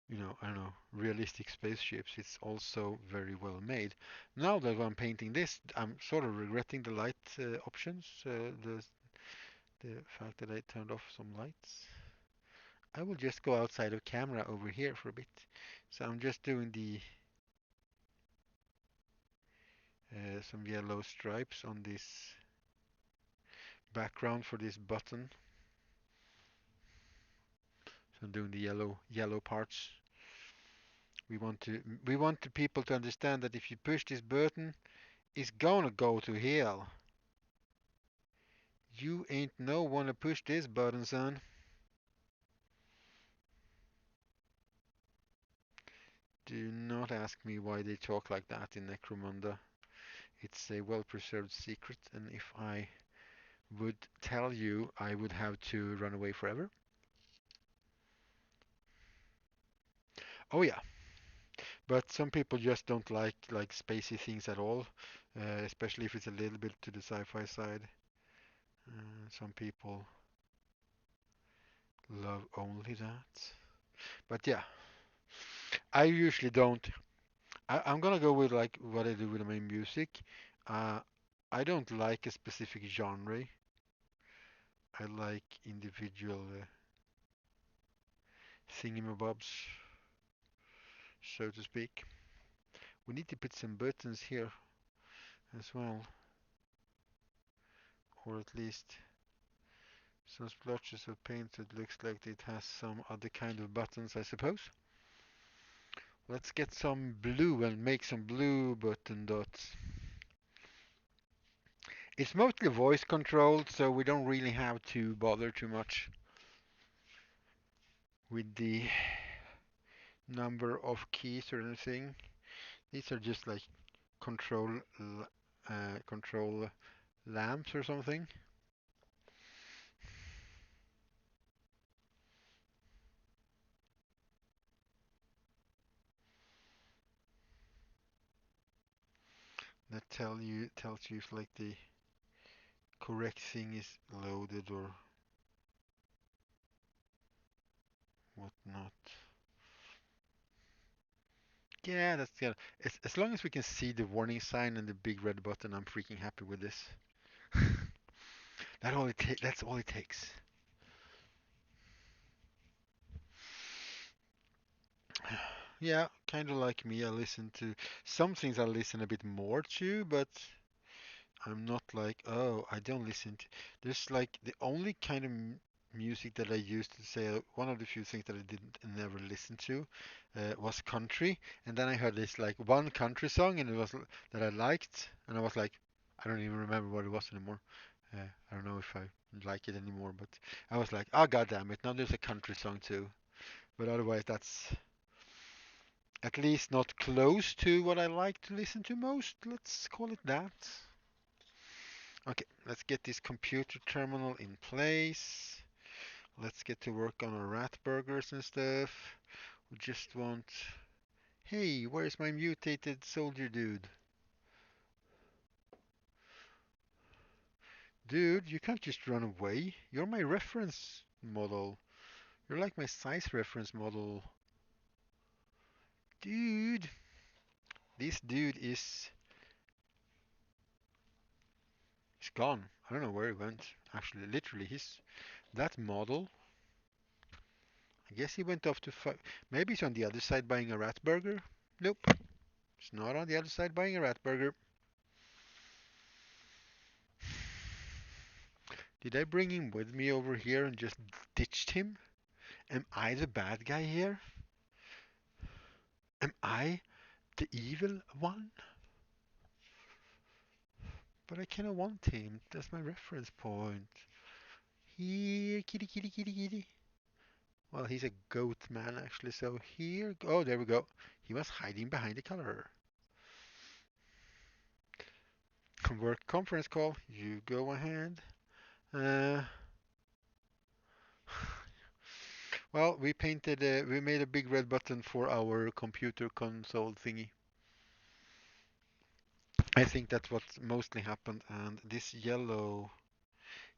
A: I don't know, realistic spaceships. It's also very well made. Now that I'm painting this, I'm sort of regretting the light options, the fact that I turned off some lights. I will just go outside of camera over here for a bit. So I'm just doing the some yellow stripes on this background for this button. So I'm doing the yellow parts. We want the people to understand that if you push this button, it's gonna go to hell. You ain't no wanna push this button, son. Do not ask me why they talk like that in Necromunda. It's a well-preserved secret, and if I would tell you, I would have to run away forever. Oh yeah, but some people just don't like spacey things at all, especially if it's a little bit to the sci-fi side. Some people love only that. But yeah, I usually don't. I'm gonna go with like what I do with my music. Uh, I don't like a specific genre. I like individual thingamabobs, so to speak. We need to put some buttons here as well, or at least Some splotches of paint that looks like it has some other kind of buttons, I suppose. Let's get some blue and make some blue button dots. It's mostly voice controlled, so we don't really have to bother too much with the number of keys or anything. These are just like control lamps or something. That tells you if like the correct thing is loaded or whatnot. Yeah, that's good. As long as we can see the warning sign and the big red button, I'm freaking happy with this. That's all it takes. Yeah, kind of like me. I listen to some things I listen a bit more to, but I'm not like, oh, I don't listen to. There's like the only kind of music that I used to say, one of the few things that I didn't never listen to was country. And then I heard this like one country song and it was that I liked, and I was like, I don't even remember what it was anymore. I don't know if I like it anymore, but I was like, oh, god damn it, now there's a country song too. But otherwise, that's at least not close to what I like to listen to most. Let's call it that. Okay, let's get this computer terminal in place. Let's get to work on our rat burgers and stuff. We just want... Hey, where's my mutated soldier dude? Dude, you can't just run away. You're my reference model. You're like my size reference model. Dude! This dude is... He's gone. I don't know where he went. Actually, literally, he's... That model... I guess he went off to... Maybe he's on the other side buying a rat burger? Nope. He's not on the other side buying a rat burger. Did I bring him with me over here and just ditched him? Am I the bad guy here? Am I the evil one? But I kind of want him. That's my reference point. Here, kitty, kitty, kitty, kitty. Well, he's a goat man actually, so here. Oh, there we go. He was hiding behind the color. Work conference call. You go ahead. Uh, well, we made a big red button for our computer console thingy. I think that's what mostly happened, and this yellow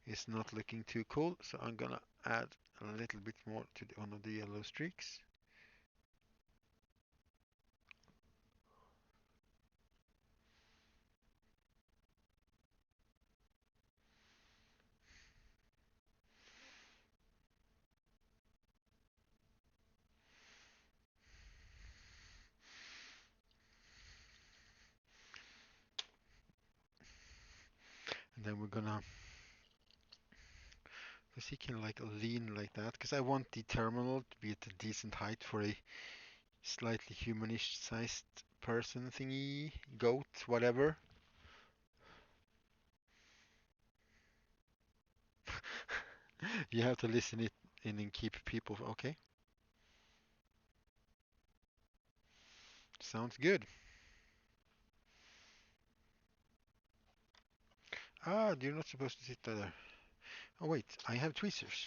A: is not looking too cool, so I'm gonna add a little bit more to one of the yellow streaks. And then we're gonna, because he can like lean like that, because I want the terminal to be at a decent height for a slightly humanish sized person thingy, goat, whatever. You have to listen it in and keep people, okay? Sounds good. Ah, you're not supposed to sit there. Oh wait, I have tweezers.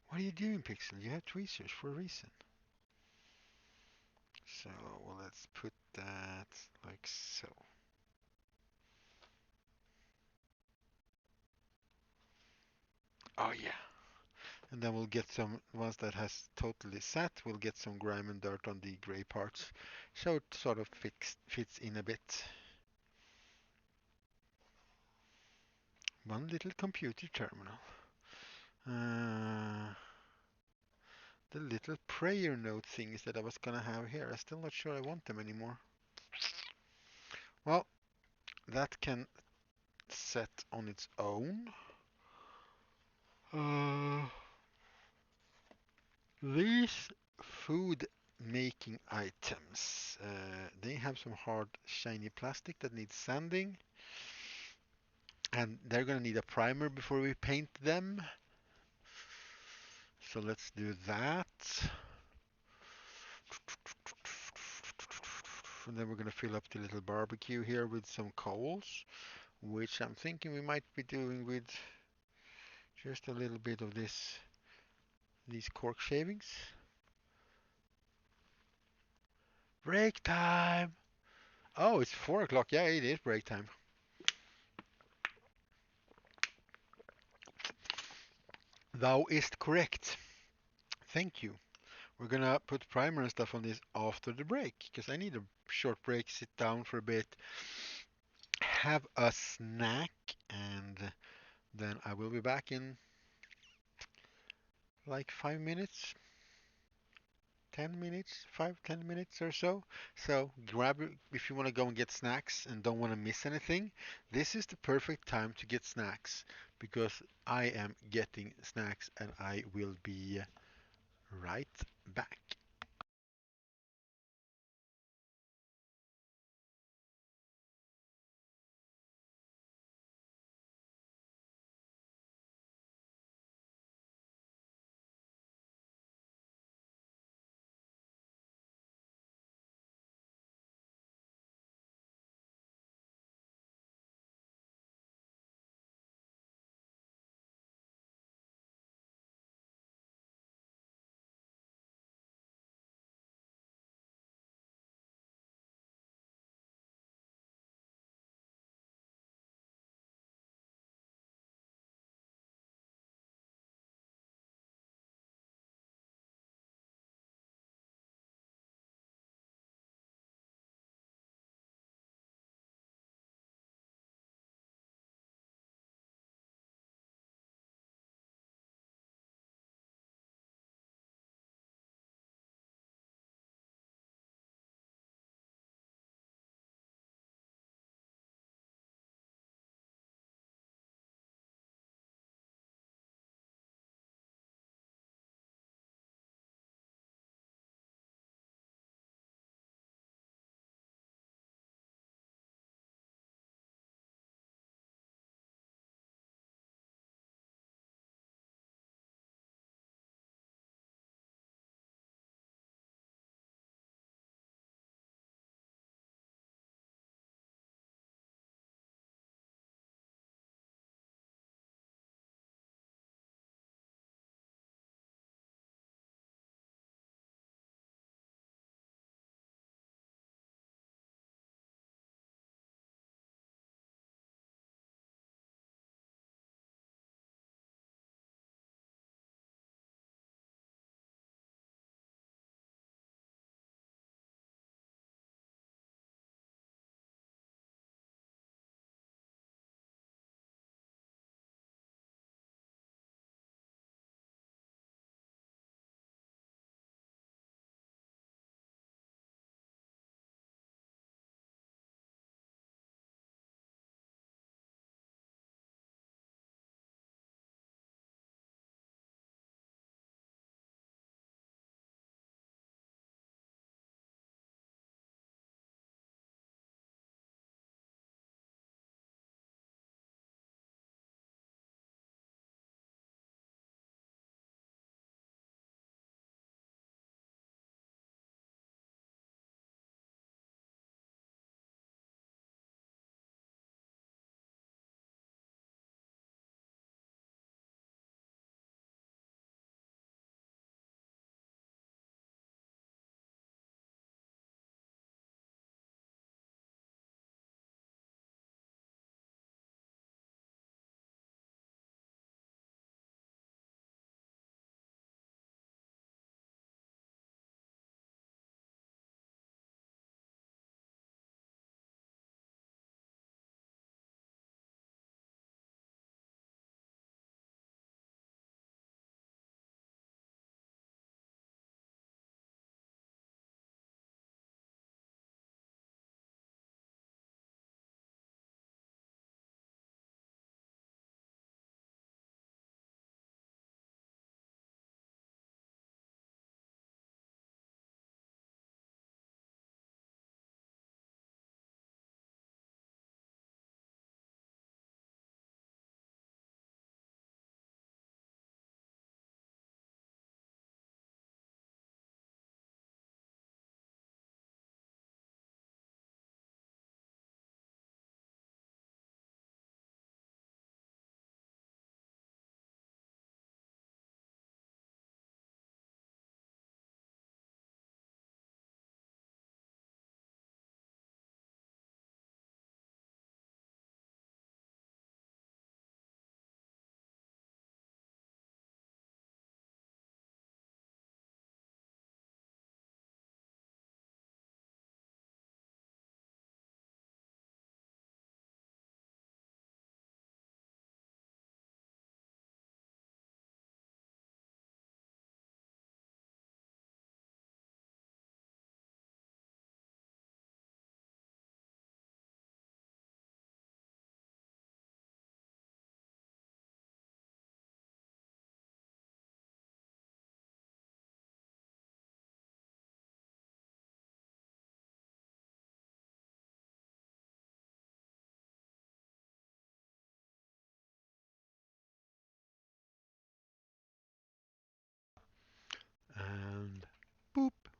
A: What are you doing, Pixel? You have tweezers for a reason. So well, let's put that like so. Oh yeah. And then we'll get some, once that has totally set, we'll get some grime and dirt on the gray parts. So it sort of fits in a bit. One little computer terminal. Uh, the little prayer note things that I was gonna have here. I'm still not sure I want them anymore. Well, that can set on its own. Uh, these food making items, they have some hard shiny plastic that needs sanding, and they're gonna need a primer before we paint them. So let's do that. And then we're gonna fill up the little barbecue here with some coals, which I'm thinking we might be doing with just a little bit of these cork shavings. Break time! Oh, it's 4 o'clock. Yeah, it is break time. Thou ist correct. Thank you. We're gonna put primer and stuff on this after the break, because I need a short break, sit down for a bit, have a snack, and then I will be back in like 5 minutes. 10 minutes, 5, 10 minutes or so. So grab it if you want to go and get snacks and don't want to miss anything. This is the perfect time to get snacks because I am getting snacks and I will be right back.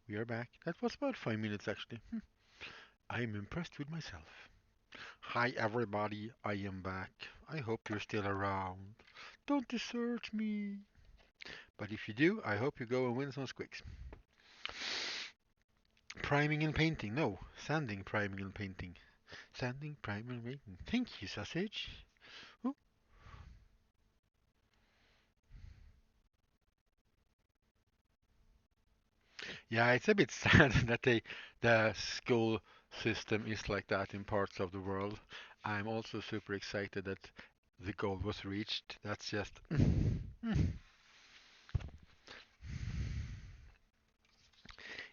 A: We are back. That was about 5 minutes actually. I'm impressed with myself. Hi everybody, I am back. I hope you're still around. Don't desert me. But if you do, I hope you go and win some squicks. Priming and painting. No, sanding, priming and painting. Sanding, priming and painting. Thank you, sausage. Ooh. Yeah, it's a bit sad that the school system is like that in parts of the world. I'm also super excited that the goal was reached. That's just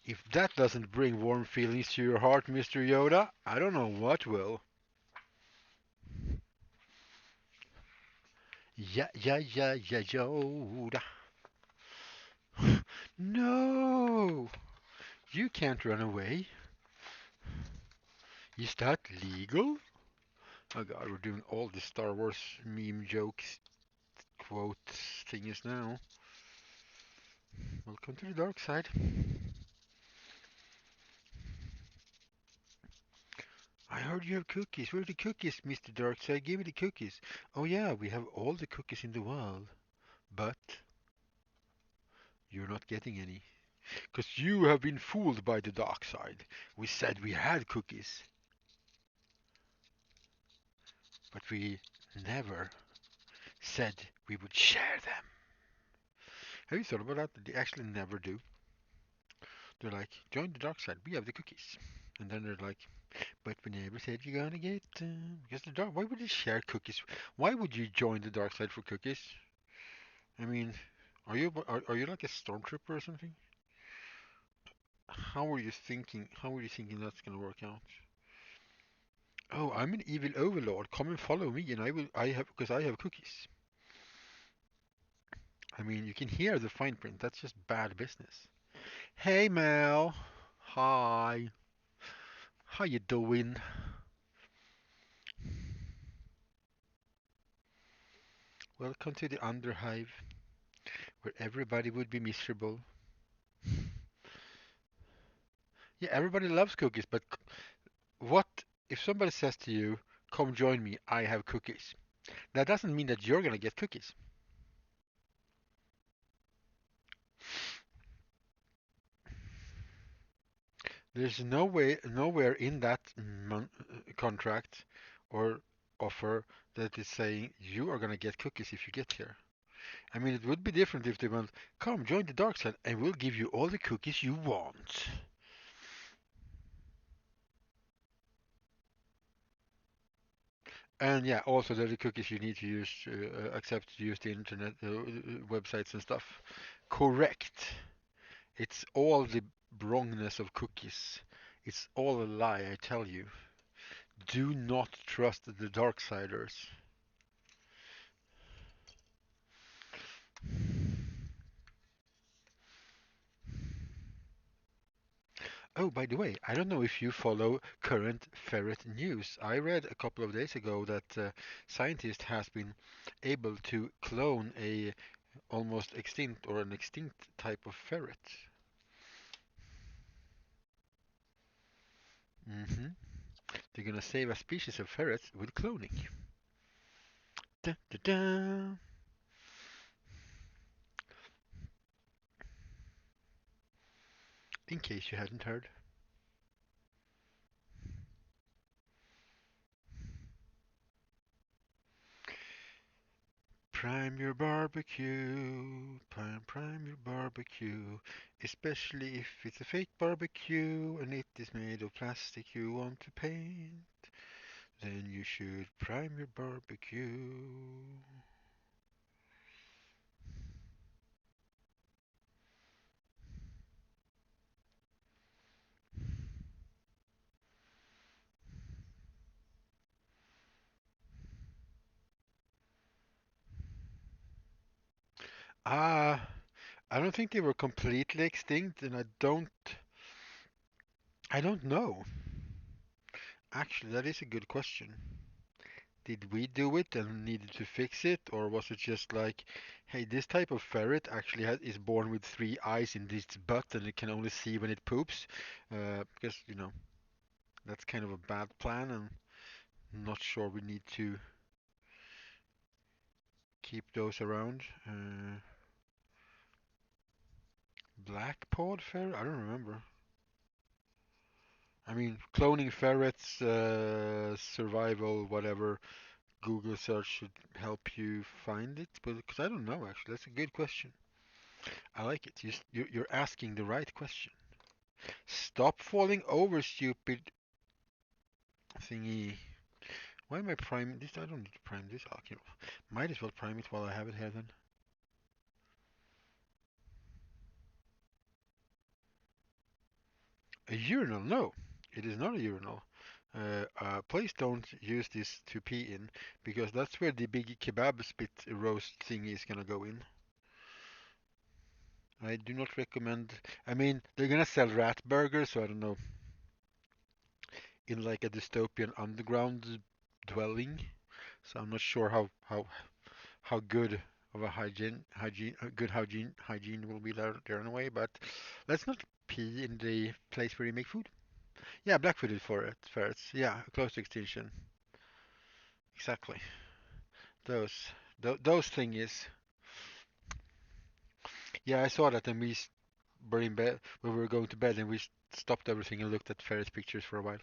A: if that doesn't bring warm feelings to your heart, Mr. Yoda, I don't know what will. Yeah, yeah, yeah, yeah, Yoda. No, you can't run away. Is that legal? Oh god, we're doing all the Star Wars meme jokes, quotes, things now. Welcome to the dark side. I heard you have cookies. Where are the cookies, Mr. Darkside? Give me the cookies. Oh yeah, we have all the cookies in the world. But you're not getting any. Because you have been fooled by the dark side. We said we had cookies, but we never said we would share them. Have you thought about that? They actually never do. They're like, join the dark side. We have the cookies. And then they're like, but we never said you're gonna get because the dark. Why would you share cookies? Why would you join the dark side for cookies? I mean, are you like a stormtrooper or something? How are you thinking? How are you thinking that's gonna work out? Oh, I'm an evil overlord. Come and follow me, and I will. I have because I have cookies. I mean, you can hear the fine print. That's just bad business. Hey, Mel. Hi. How you doing? Welcome to the Underhive, where everybody would be miserable. Yeah, everybody loves cookies, but what if somebody says to you, "Come join me. I have cookies." That doesn't mean that you're gonna get cookies. There's no way, nowhere in that contract or offer that is saying you are gonna get cookies if you get here. I mean, it would be different if they went, "Come, join the dark side, and we'll give you all the cookies you want." And yeah, also there are the cookies you need to use, accept to use the internet websites and stuff. Correct. It's all the wrongness of cookies. It's all a lie, I tell you. Do not trust the Darksiders. Oh, by the way, I don't know if you follow current ferret news. I read a couple of days ago that scientist has been able to clone a almost extinct or an extinct type of ferret. hmm They're gonna save a species of ferrets with cloning. Dun, dun, dun. In case you hadn't heard. Prime your barbecue, prime your barbecue, especially if it's a fake barbecue and it is made of plastic you want to paint. Then you should prime your barbecue. Ah, I don't think they were completely extinct, and I don't know. Actually, that is a good question. did we do it and needed to fix it, or was it just like, hey, this type of ferret actually is born with three eyes in its butt and it can only see when it poops? Because, that's kind of a bad plan, and not sure we need to keep those around. Black pawed ferret? I don't remember. I mean, cloning ferrets, survival, whatever. Google search should help you find it, but because I don't know actually. That's a good question. I like it. You're asking the right question. Stop falling over, stupid thingy. Why am I priming this? I don't need to prime this. Might as well prime it while I have it here then. A urinal? No, it is not a urinal. Please don't use this to pee in because that's where the big kebab spit roast thingy is gonna go in. I do not recommend. I mean, they're gonna sell rat burgers, so I don't know, in like a dystopian underground dwelling. So I'm not sure how good of a good hygiene will be there in a way. But let's not pee in the place where you make food. Yeah, black-footed ferrets. Yeah, close to extinction. Exactly. Those those thingies. Yeah, I saw that, and were in bed when we were going to bed, and we stopped everything and looked at ferret pictures for a while.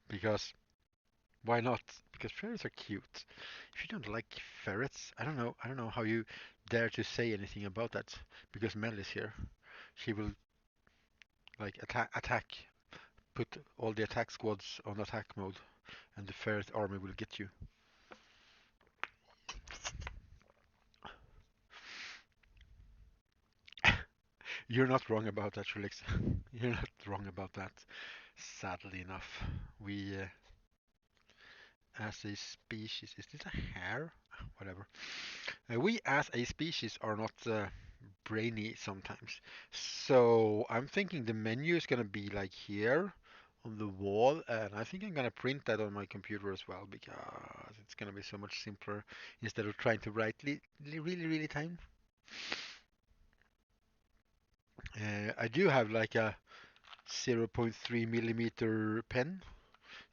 A: Because why not? Because ferrets are cute. If you don't like ferrets, I don't know how you dare to say anything about that. Because Mel is here. She will like attack, put all the attack squads on attack mode, and the ferret army will get you. You're not wrong about that, Felix. You're not wrong about that. Sadly enough, we as a species, is this a hare? Whatever. We as a species are not brainy sometimes. So I'm thinking the menu is gonna be like here on the wall, and I think I'm gonna print that on my computer as well because it's gonna be so much simpler instead of trying to write really, really tiny. I do have like a 0.3 millimeter pen,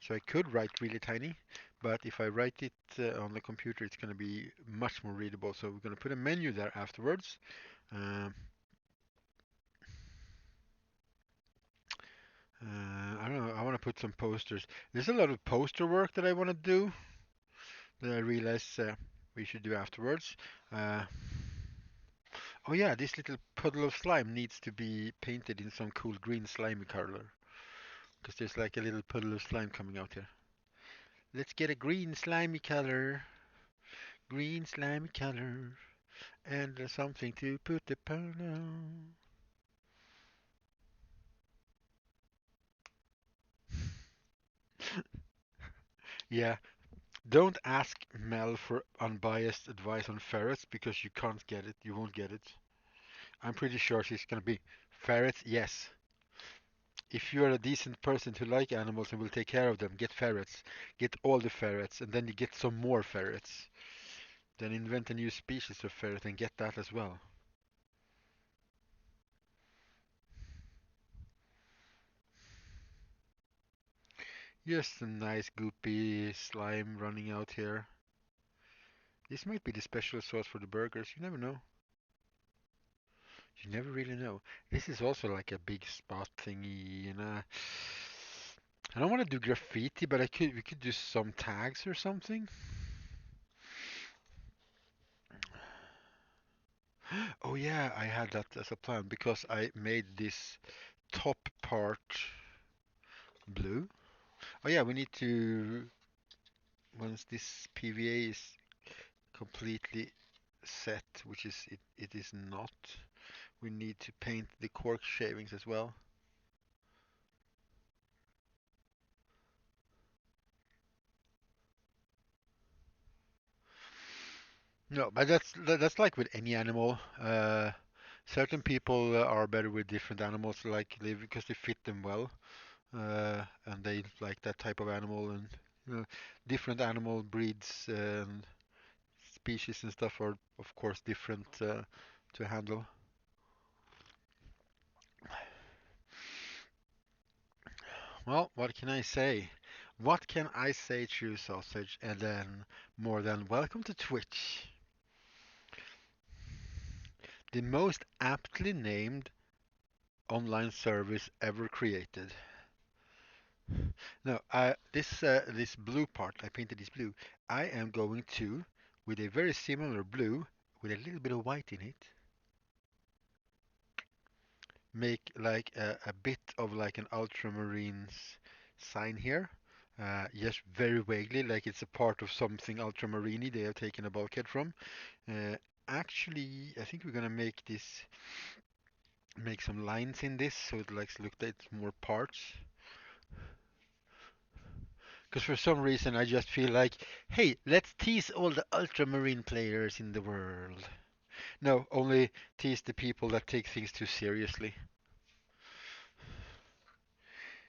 A: so I could write really tiny, but if I write it on the computer, it's gonna be much more readable. So we're gonna put a menu there afterwards. Um, I don't know. I want to put some posters. There's a lot of poster work that I want to do that I realize we should do afterwards. Uh, oh yeah, this little puddle of slime needs to be painted in some cool green slimy color because there's like a little puddle of slime coming out here. Let's get a green slimy color, and something to put the on. Yeah, don't ask Mel for unbiased advice on ferrets because you can't get it. You won't get it. I'm pretty sure she's gonna be ferrets. Yes. If you are a decent person who like animals and will take care of them, get ferrets. Get all the ferrets, and then you get some more ferrets. Then invent a new species of ferret and get that as well. Just a nice goopy slime running out here. This might be the special sauce for the burgers. You never know. You never really know. This is also like a big spot thingy, I don't want to do graffiti, but we could do some tags or something. Oh yeah, I had that as a plan because I made this top part blue. Oh yeah, we need to, once this PVA is completely set, which is it is not, we need to paint the cork shavings as well. No, but that's like with any animal. Certain people are better with different animals, like they because they fit them well, and they like that type of animal, and You know, different animal breeds and species and stuff are, of course, different to handle. Well, what can I say? What can I say, True Sausage? And then more than welcome to Twitch, the most aptly named online service ever created. No, this blue part, I painted this blue. I am going to, with a very similar blue, with a little bit of white in it, make like a bit of like an ultramarines sign here. Just very vaguely, like it's a part of something ultramarine they have taken a bulkhead from. Uh, Actually, I think we're gonna make some lines in this so it like look like it's more parts. Because for some reason I just feel like, hey, let's tease all the ultramarine players in the world. No, only tease the people that take things too seriously.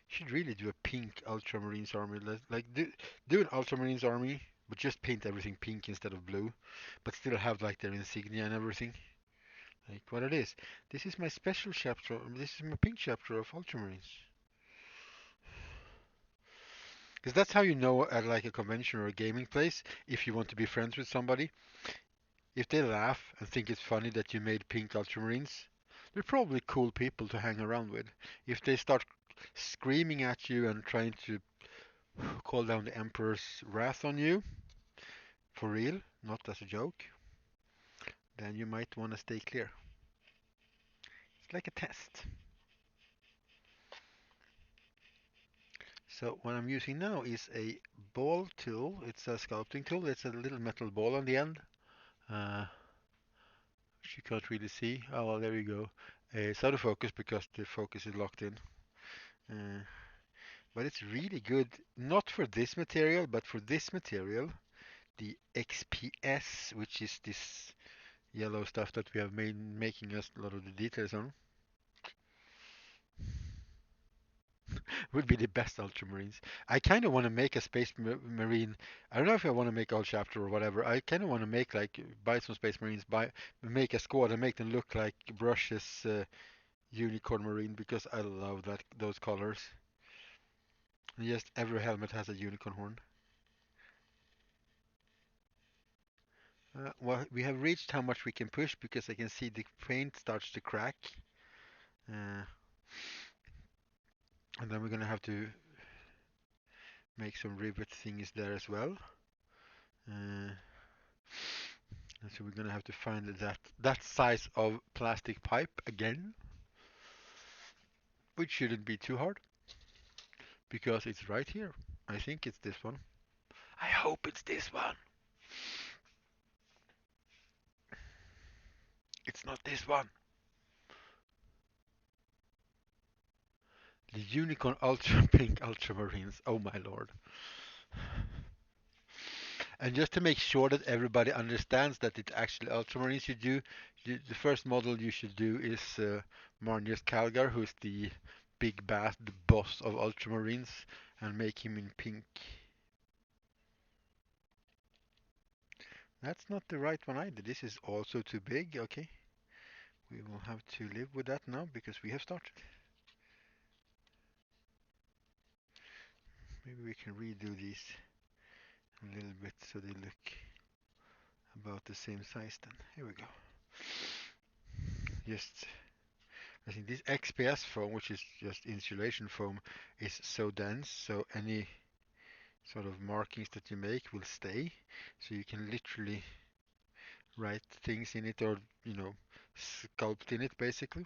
A: Should really do a pink Ultramarines army. Like do an Ultramarines army, but just paint everything pink instead of blue, but still have like their insignia and everything. Like what it is. This is my special chapter. This is my pink chapter of Ultramarines. Because that's how you know at like a convention or a gaming place if you want to be friends with somebody. If they laugh and think it's funny that you made pink Ultramarines, they're probably cool people to hang around with. If they start screaming at you and trying to call down the Emperor's wrath on you, for real, not as a joke, then you might want to stay clear. It's like a test. So what I'm using now is a ball tool. It's a sculpting tool. It's a little metal ball on the end. Uh, which you can't really see. Oh, well, there you go. It's out of focus because the focus is locked in. Uh, but it's really good, not for this material, but for this material, the XPS, which is this yellow stuff that we have made making us a lot of the details on. Would be the best Ultramarines. I kind of want to make a Space Marine. I don't know if I want to make all chapter or whatever. I kind of want to make like buy some Space Marines, make a squad and make them look like Brush's Unicorn Marine because I love those colors. And just every helmet has a unicorn horn. Well, we have reached how much we can push because I can see the paint starts to crack. Uh, and then we're gonna have to make some rivet things there as well. Uh, And so we're gonna have to find that size of plastic pipe again, which shouldn't be too hard because it's right here. I think it's this one. I hope it's this one. It's not this one. The Unicorn Ultra Pink Ultramarines. Oh my lord. And just to make sure that everybody understands that it's actually Ultramarines the first model you should do is Marnius Calgar, who's the big bad boss of Ultramarines, and make him in pink. That's not the right one either. This is also too big. Okay. We will have to live with that now because we have started. Maybe we can redo these a little bit so they look about the same size then. Here we go. Just, I think this XPS foam, which is just insulation foam, is so dense, so any sort of markings that you make will stay. So you can literally write things in it or, sculpt in it basically.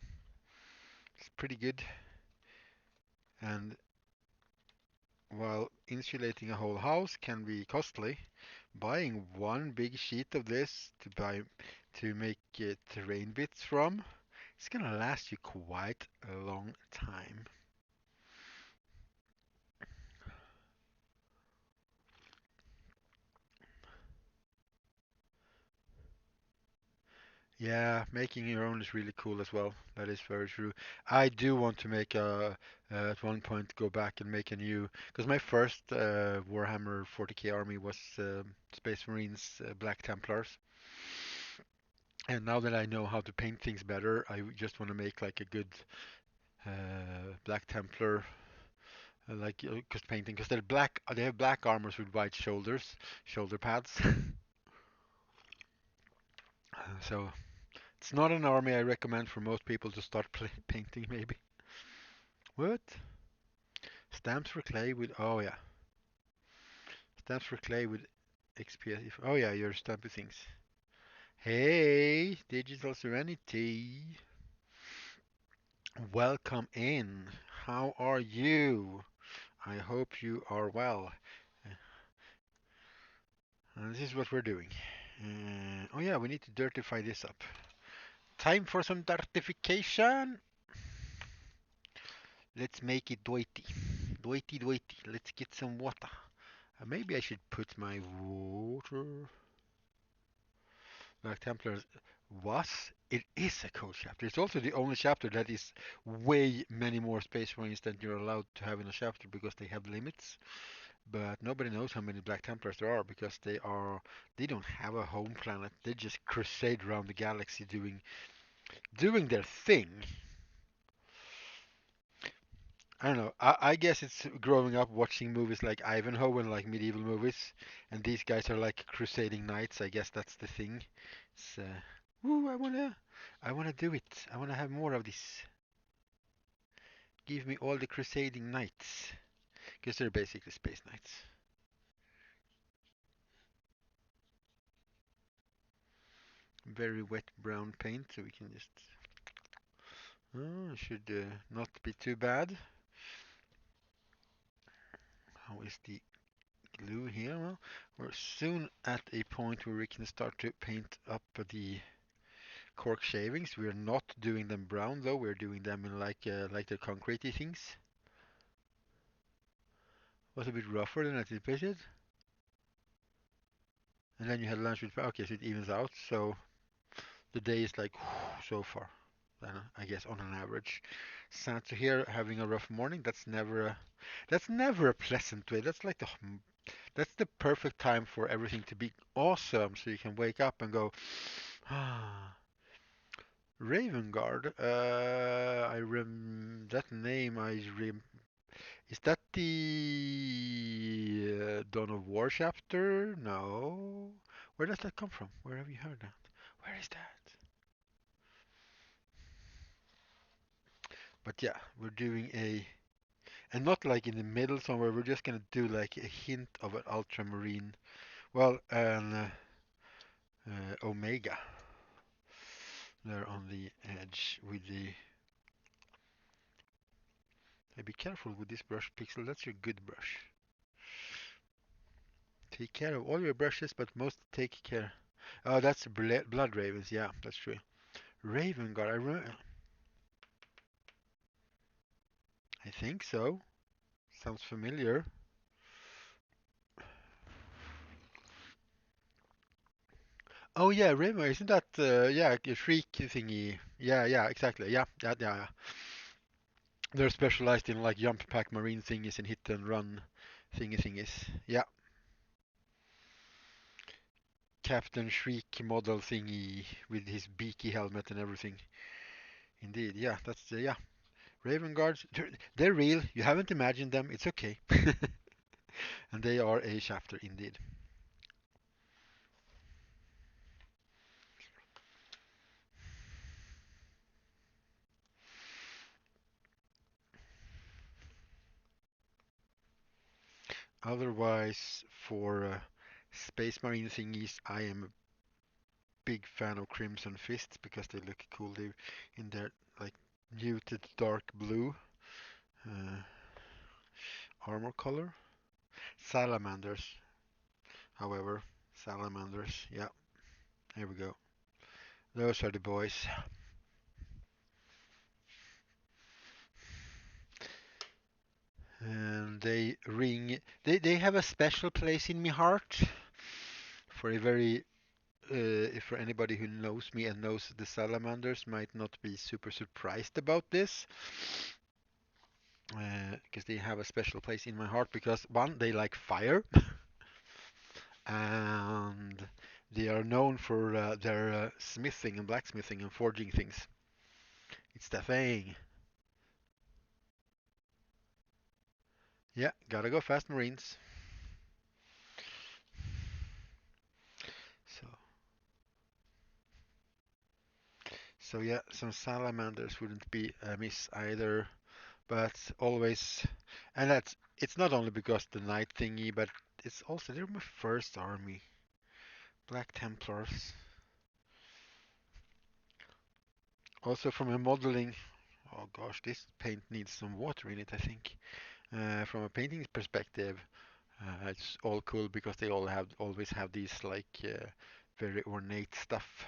A: It's pretty good. And while insulating a whole house can be costly, buying one big sheet of this to make terrain bits from, it's gonna last you quite a long time. Yeah, making your own is really cool as well. That is very true. I do want to make at one point go back and make a new, because my first Warhammer 40K army was Space Marines Black Templars, and now that I know how to paint things better, I just want to make like a good Black Templar, like because painting, because they're black, they have black armors with white shoulders, shoulder pads. So it's not an army I recommend for most people to start painting, maybe. What? Stamps for clay with, oh yeah, stamps for clay with XP. Oh yeah, you're stamping things. Hey, Digital Serenity, welcome in. How are you? I hope you are well. This is what we're doing. Oh yeah, we need to dirtify this up. Time for some dirtification. Let's make it doity. Doity, doity. Let's get some water. Maybe I should put my water. Black Templars it is a code chapter. It's also the only chapter that is way many more space marines than you're allowed to have in a chapter because they have limits. But nobody knows how many Black Templars there are because they don't have a home planet. They just crusade around the galaxy doing their thing. I don't know. I guess it's growing up watching movies like Ivanhoe and like medieval movies, and these guys are like crusading knights. I guess that's the thing. It's, woo, I wanna do it. I wanna have more of this. Give me all the crusading knights, because they're basically space knights. Very wet brown paint, so we can just. Oh, it should not be too bad. How is the glue here? Well, we're soon at a point where we can start to paint up the cork shavings. We're not doing them brown though. We're doing them in like the concretey things. Was a bit rougher than anticipated. And then you had lunch with. Okay, so it evens out. So the day is like so far. I guess on an average. Sad to hear having a rough morning. That's never a pleasant way. That's the perfect time for everything to be awesome. So you can wake up and go, ah, Raven Guard. That name I rem Is that the Dawn of War chapter? No. Where does that come from? Where have you heard that? Where is that? But yeah, we're doing and not like in the middle somewhere. We're just gonna do like a hint of an ultramarine. Well, an Omega there on the edge with the. Hey, be careful with this brush, Pixel. That's your good brush. Take care of all your brushes, but most take care. Oh, that's Blood Ravens. Yeah, that's true. Raven Guard. I think so. Sounds familiar. Oh yeah, Raven. Isn't that yeah a shriek thingy? Yeah, yeah, exactly. Yeah, yeah. They're specialized in like jump pack marine thingies and hit and run thingies. Yeah, Captain Shriek model thingy with his beaky helmet and everything. Indeed, yeah, that's yeah. Raven Guards, they're real. You haven't imagined them. It's okay. And they are a chapter indeed. Otherwise, for Space Marine thingies, I am a big fan of Crimson Fists because they look cool. They in their like muted dark blue uh, armor color. Salamanders, however, salamanders. Yeah, here we go. Those are the boys. And they ring. They have a special place in my heart for a very if for anybody who knows me and knows the salamanders might not be super surprised about this, because they have a special place in my heart. Because one, they like fire, and they are known for their smithing and blacksmithing and forging things. It's the thing. Yeah, gotta go fast, Marines. So, so yeah, some salamanders wouldn't be amiss either, but always, and that's it's not only because the night thingy, but it's also they're my first army, Black Templars. Also from a modeling, oh gosh, this paint needs some water in it, I think. From a painting perspective, it's all cool because they all have always have these like very ornate stuff.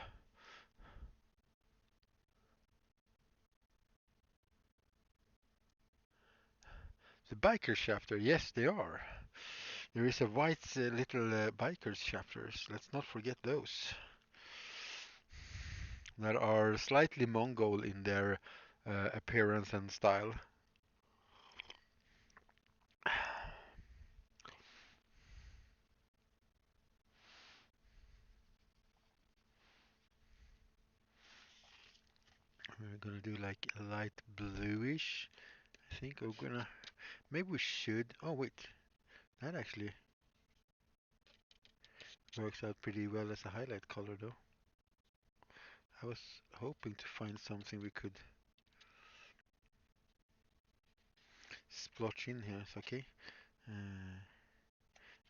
A: The bikers chapter, yes, they are. There is a white little bikers chapters. Let's not forget those that are slightly Mongol in their appearance and style. We're gonna do like a light bluish. I think we're gonna. Maybe we should. Oh wait, that actually works out pretty well as a highlight color though. I was hoping to find something we could splotch in here. It's okay. Uh,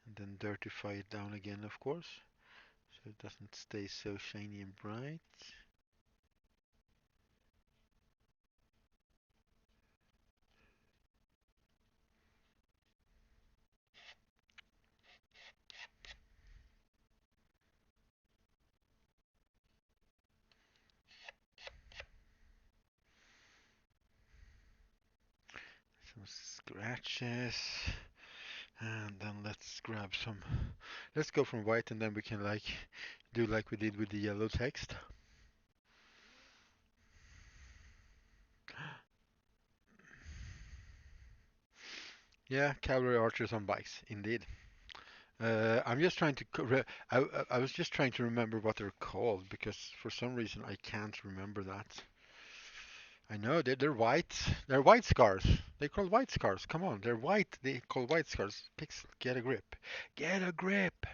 A: and then dirtify it down again, of course, so it doesn't stay so shiny and bright. Some scratches. And then let's grab some. Let's go from white and then we can like do like we did with the yellow text. Yeah, cavalry archers on bikes, indeed. I'm just trying to. I was just trying to remember what they're called because for some reason I can't remember that. I know they're white. They're white scars. They call white scars. Come on, they're white. They call white scars. Pixel, get a grip. Get a grip.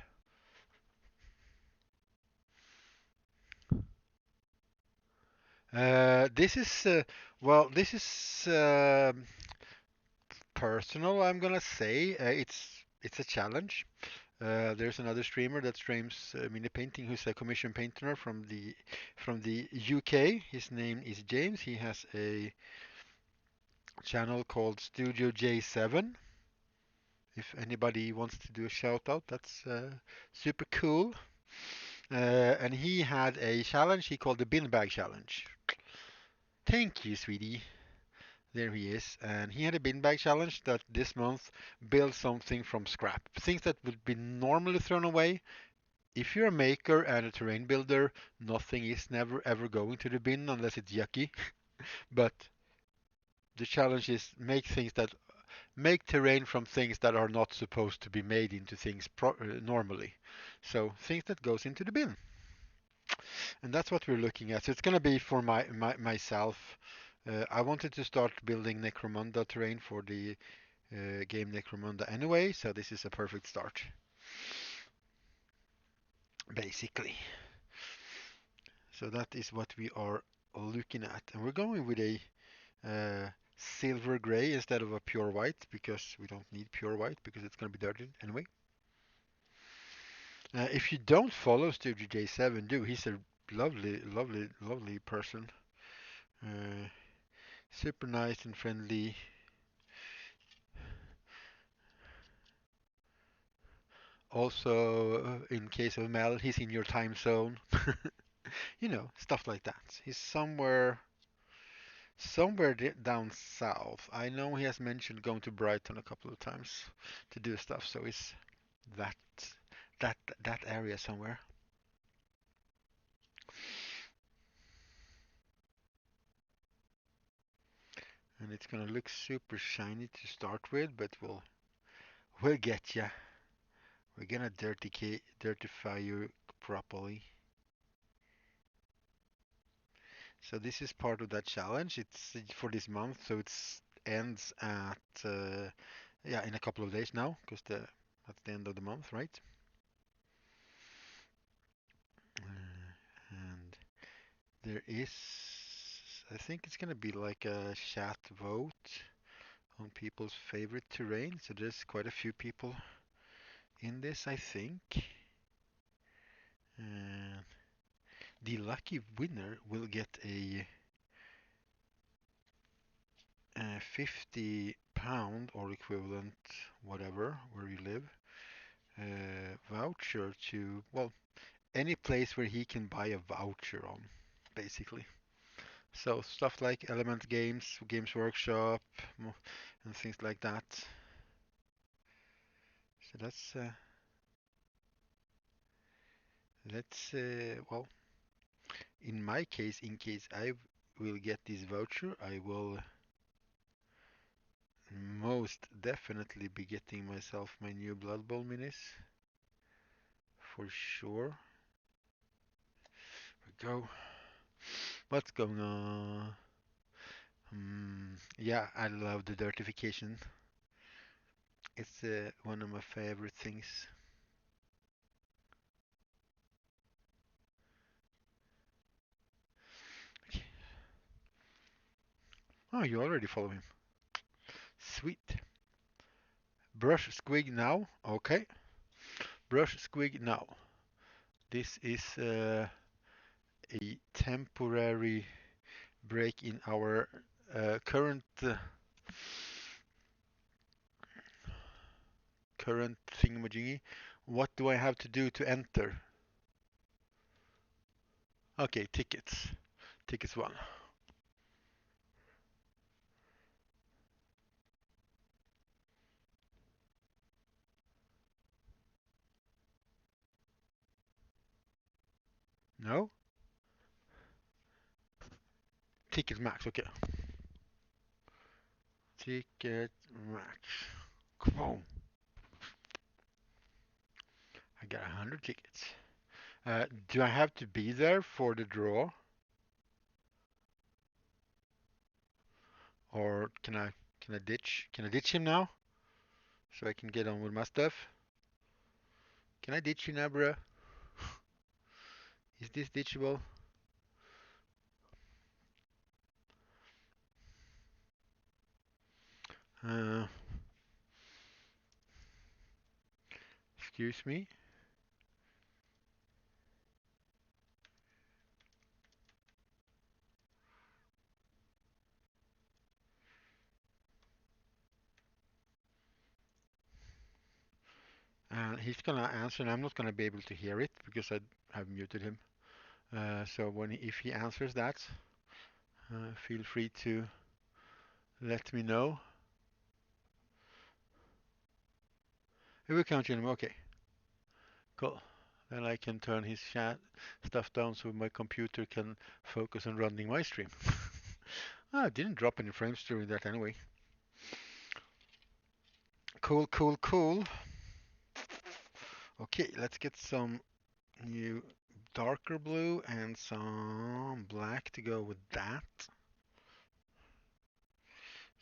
A: This is this is personal. I'm gonna say it's a challenge. There's another streamer that streams mini painting who's a commission painter from the UK. His name is James. He has a channel called Studio J7. If anybody wants to do a shout out, that's super cool. And he had a challenge he called the bin bag challenge. Thank you, sweetie. There he is. And he had a bin bag challenge that this month build something from scrap. Things that would be normally thrown away. If you're a maker and a terrain builder, nothing is never ever going to the bin unless it's yucky. But the challenge is make terrain from things that are not supposed to be made into things normally. So things that goes into the bin. And that's what we're looking at. So it's going to be for myself. I wanted to start building Necromunda terrain for the game Necromunda anyway, so this is a perfect start, basically. So that is what we are looking at. And we're going with a silver gray instead of a pure white because we don't need pure white because it's going to be dirty anyway. If you don't follow Studio J7, do. He's a lovely, lovely, lovely person. Uh, super nice and friendly. Also, in case of Mel, he's in your time zone. You know, stuff like that. He's somewhere down south. I know he has mentioned going to Brighton a couple of times to do stuff, so it's that that area somewhere. And it's gonna look super shiny to start with, but we'll get ya. We're gonna dirtify you properly. So this is part of that challenge. It's for this month, so it ends at yeah, in a couple of days now, because that's the end of the month, right? And there is, I think it's gonna be like a chat vote on people's favorite terrain. So there's quite a few people in this, I think. And the lucky winner will get a £50 or equivalent, whatever, where you live, voucher to, well, any place where he can buy a voucher on, basically. So stuff like Element Games, Games Workshop, and things like that. So well, in my case, in case I will get this voucher, I will most definitely be getting myself my new Blood Bowl minis for sure. We go. What's going on? Yeah, I love the dirtification. It's one of my favorite things. Okay. Oh, you already follow him. Sweet. Brush squig now. Okay. Brush squig now. This is a temporary break in our current thingamajiggy. What do I have to do to enter? Okay, tickets. Tickets one. No? Ticket max, okay. Ticket max. Boom. I got 100 tickets. Do I have to be there for the draw? Or can I ditch him now? So I can get on with my stuff? Can I ditch you now, bruh? Is this ditchable? Uh, excuse me? And he's gonna answer, and I'm not gonna be able to hear it because I have muted him. So if he answers that, feel free to let me know. He will count him. Okay, cool. Then I can turn his chat stuff down so my computer can focus on running my stream. I didn't drop any frames during that anyway. Cool, cool, cool. Okay, let's get some new darker blue and some black to go with that.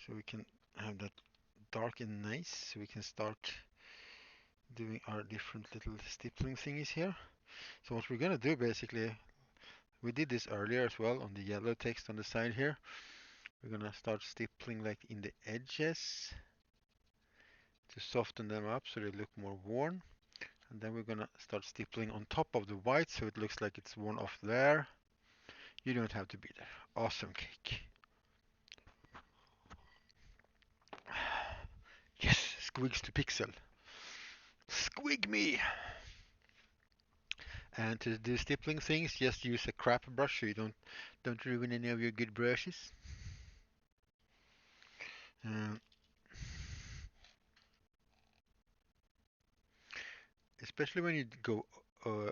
A: So we can have that dark and nice. So we can start doing our different little stippling thingies here. So what we're gonna do basically, we did this earlier as well on the yellow text on the side here. We're gonna start stippling like in the edges to soften them up so they look more worn. And then we're gonna start stippling on top of the white so it looks like it's worn off there. You don't have to be there. Awesome cake. Yes, squigs to pixel. Squig me! And to do stippling things, just use a crap brush so you don't ruin any of your good brushes. Um, Especially when you go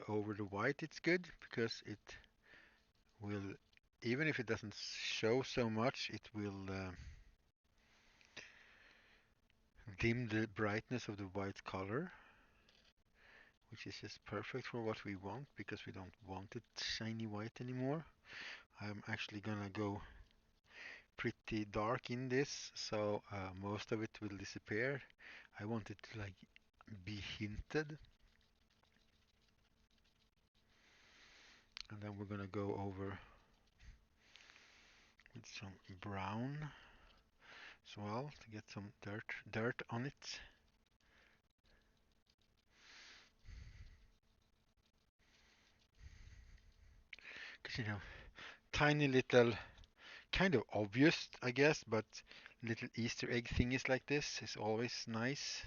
A: over the white, it's good because it will, even if it doesn't show so much, it will dim the brightness of the white color, which is just perfect for what we want because we don't want it shiny white anymore. I'm actually gonna go pretty dark in this, so most of it will disappear. I want it to like be hinted, and then we're gonna go over with some brown as well to get some dirt on it. Because tiny little, kind of obvious, I guess, but little Easter egg thingies like this is always nice.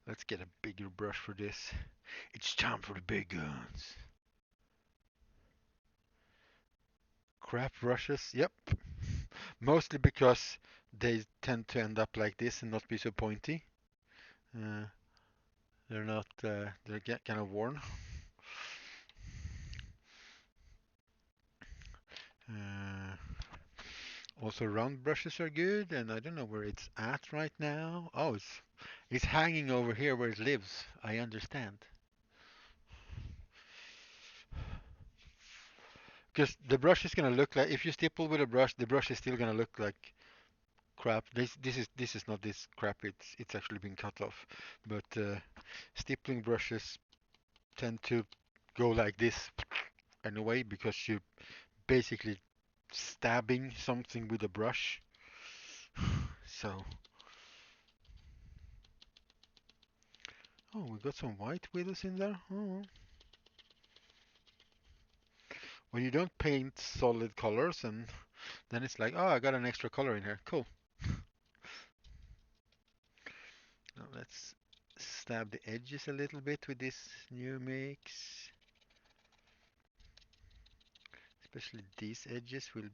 A: Let's get a bigger brush for this. It's time for the big guns. Crap brushes, yep. Mostly because they tend to end up like this and not be so pointy. Uh, they're not, they're kind of worn. Uh, Also round brushes are good, and I don't know where it's at right now. Oh, it's hanging over here where it lives. I understand. Because the brush is gonna look like, if you stipple with a brush, the brush is still gonna look like crap. This is not this crap. It's actually been cut off. But stippling brushes tend to go like this anyway because you're basically stabbing something with a brush. So, oh, we got some white with us in there. Oh. When you don't paint solid colors, and then it's like, oh, I got an extra color in here. Cool. Now let's stab the edges a little bit with this new mix. Especially these edges will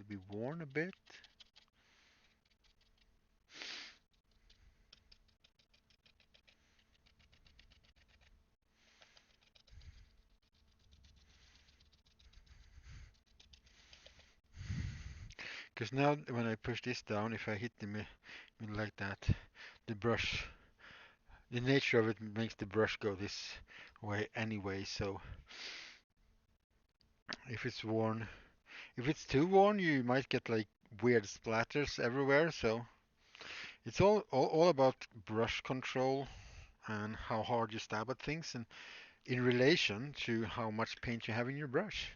A: be worn a bit. Because now when I push this down, if I hit the middle like that, the brush, the nature of it makes the brush go this way anyway. So if it's worn, if it's too worn, you might get like weird splatters everywhere. So it's all about brush control and how hard you stab at things, and in relation to how much paint you have in your brush.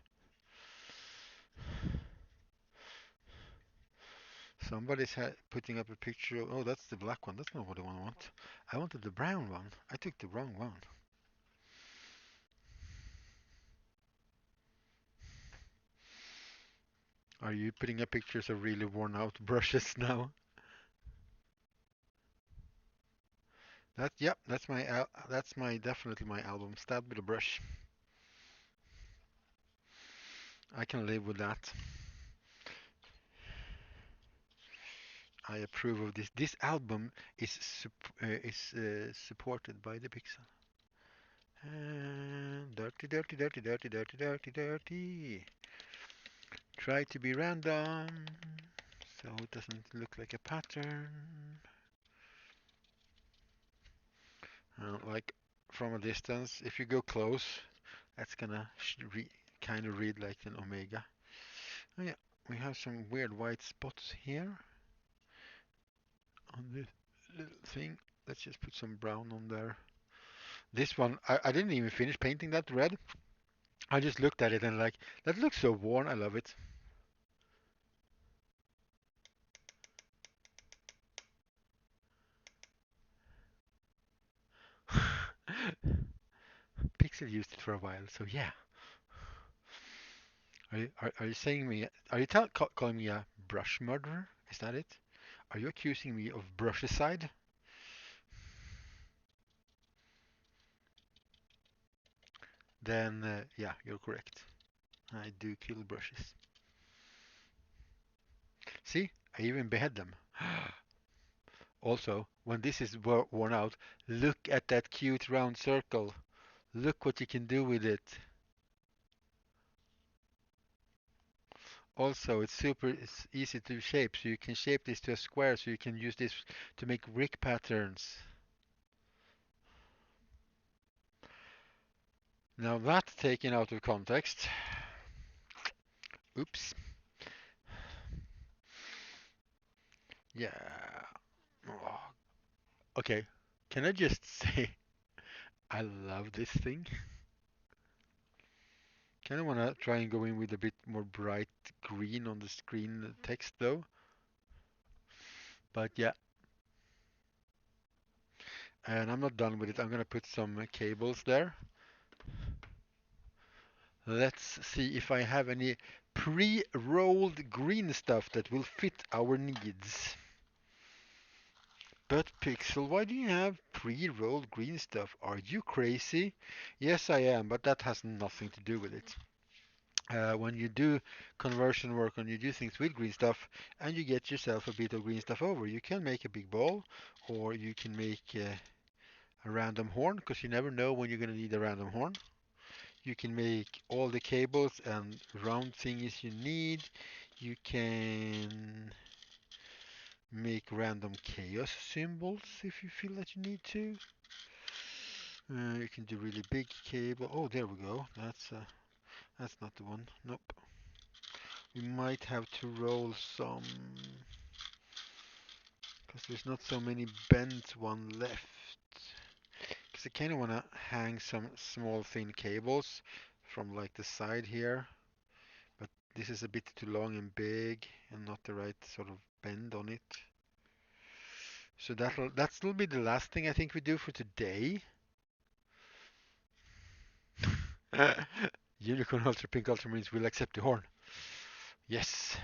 A: Somebody's putting up a picture of, oh, that's the black one. That's not what I want. I wanted the brown one. I took the wrong one. Are you putting up pictures of really worn out brushes now? Yep, that's my definitely my album. Stabbed with a brush. I can live with that. I approve of this. This album is supported by the Pixel. And dirty, dirty, dirty, dirty, dirty, dirty, dirty. Try to be random so it doesn't look like a pattern. Like from a distance, if you go close, that's gonna kind of read like an omega. Oh yeah, we have some weird white spots here on this little thing. Let's just put some brown on there. This one, I didn't even finish painting that red. I just looked at it and like, that looks so worn. I love it. Pixel used it for a while, so yeah. Are you saying me? Are you calling me a brush murderer? Is that it? Are you accusing me of brushicide? Then yeah, you're correct. I do kill brushes. See, I even behead them. Also, when this is worn out, look at that cute round circle. Look what you can do with it. Also, it's easy to shape, so you can shape this to a square, so you can use this to make brick patterns. Now that taken out of context, oops, yeah. Oh, okay, can I just say I love this thing? Kind of want to try and go in with a bit more bright green on the screen text though. But yeah, and I'm not done with it. I'm gonna put some cables there. Let's see if I have any pre-rolled green stuff that will fit our needs. But Pixel, why do you have pre-rolled green stuff? Are you crazy? Yes, I am, but that has nothing to do with it. When you do conversion work and you do things with green stuff and you get yourself a bit of green stuff over, you can make a big ball or you can make a random horn because you never know when you're going to need a random horn. You can make all the cables and round thingies you need. You can make random chaos symbols if you feel that you need to. You can do really big cable. Oh, there we go. That's not the one. Nope. We might have to roll some because there's not so many bent one left. Because I kind of want to hang some small thin cables from like the side here. But this is a bit too long and big and not the right sort of bend on it. So that'll be the last thing I think we do for today. Unicorn Ultra Pink Ultramarines will accept the horn. Yes.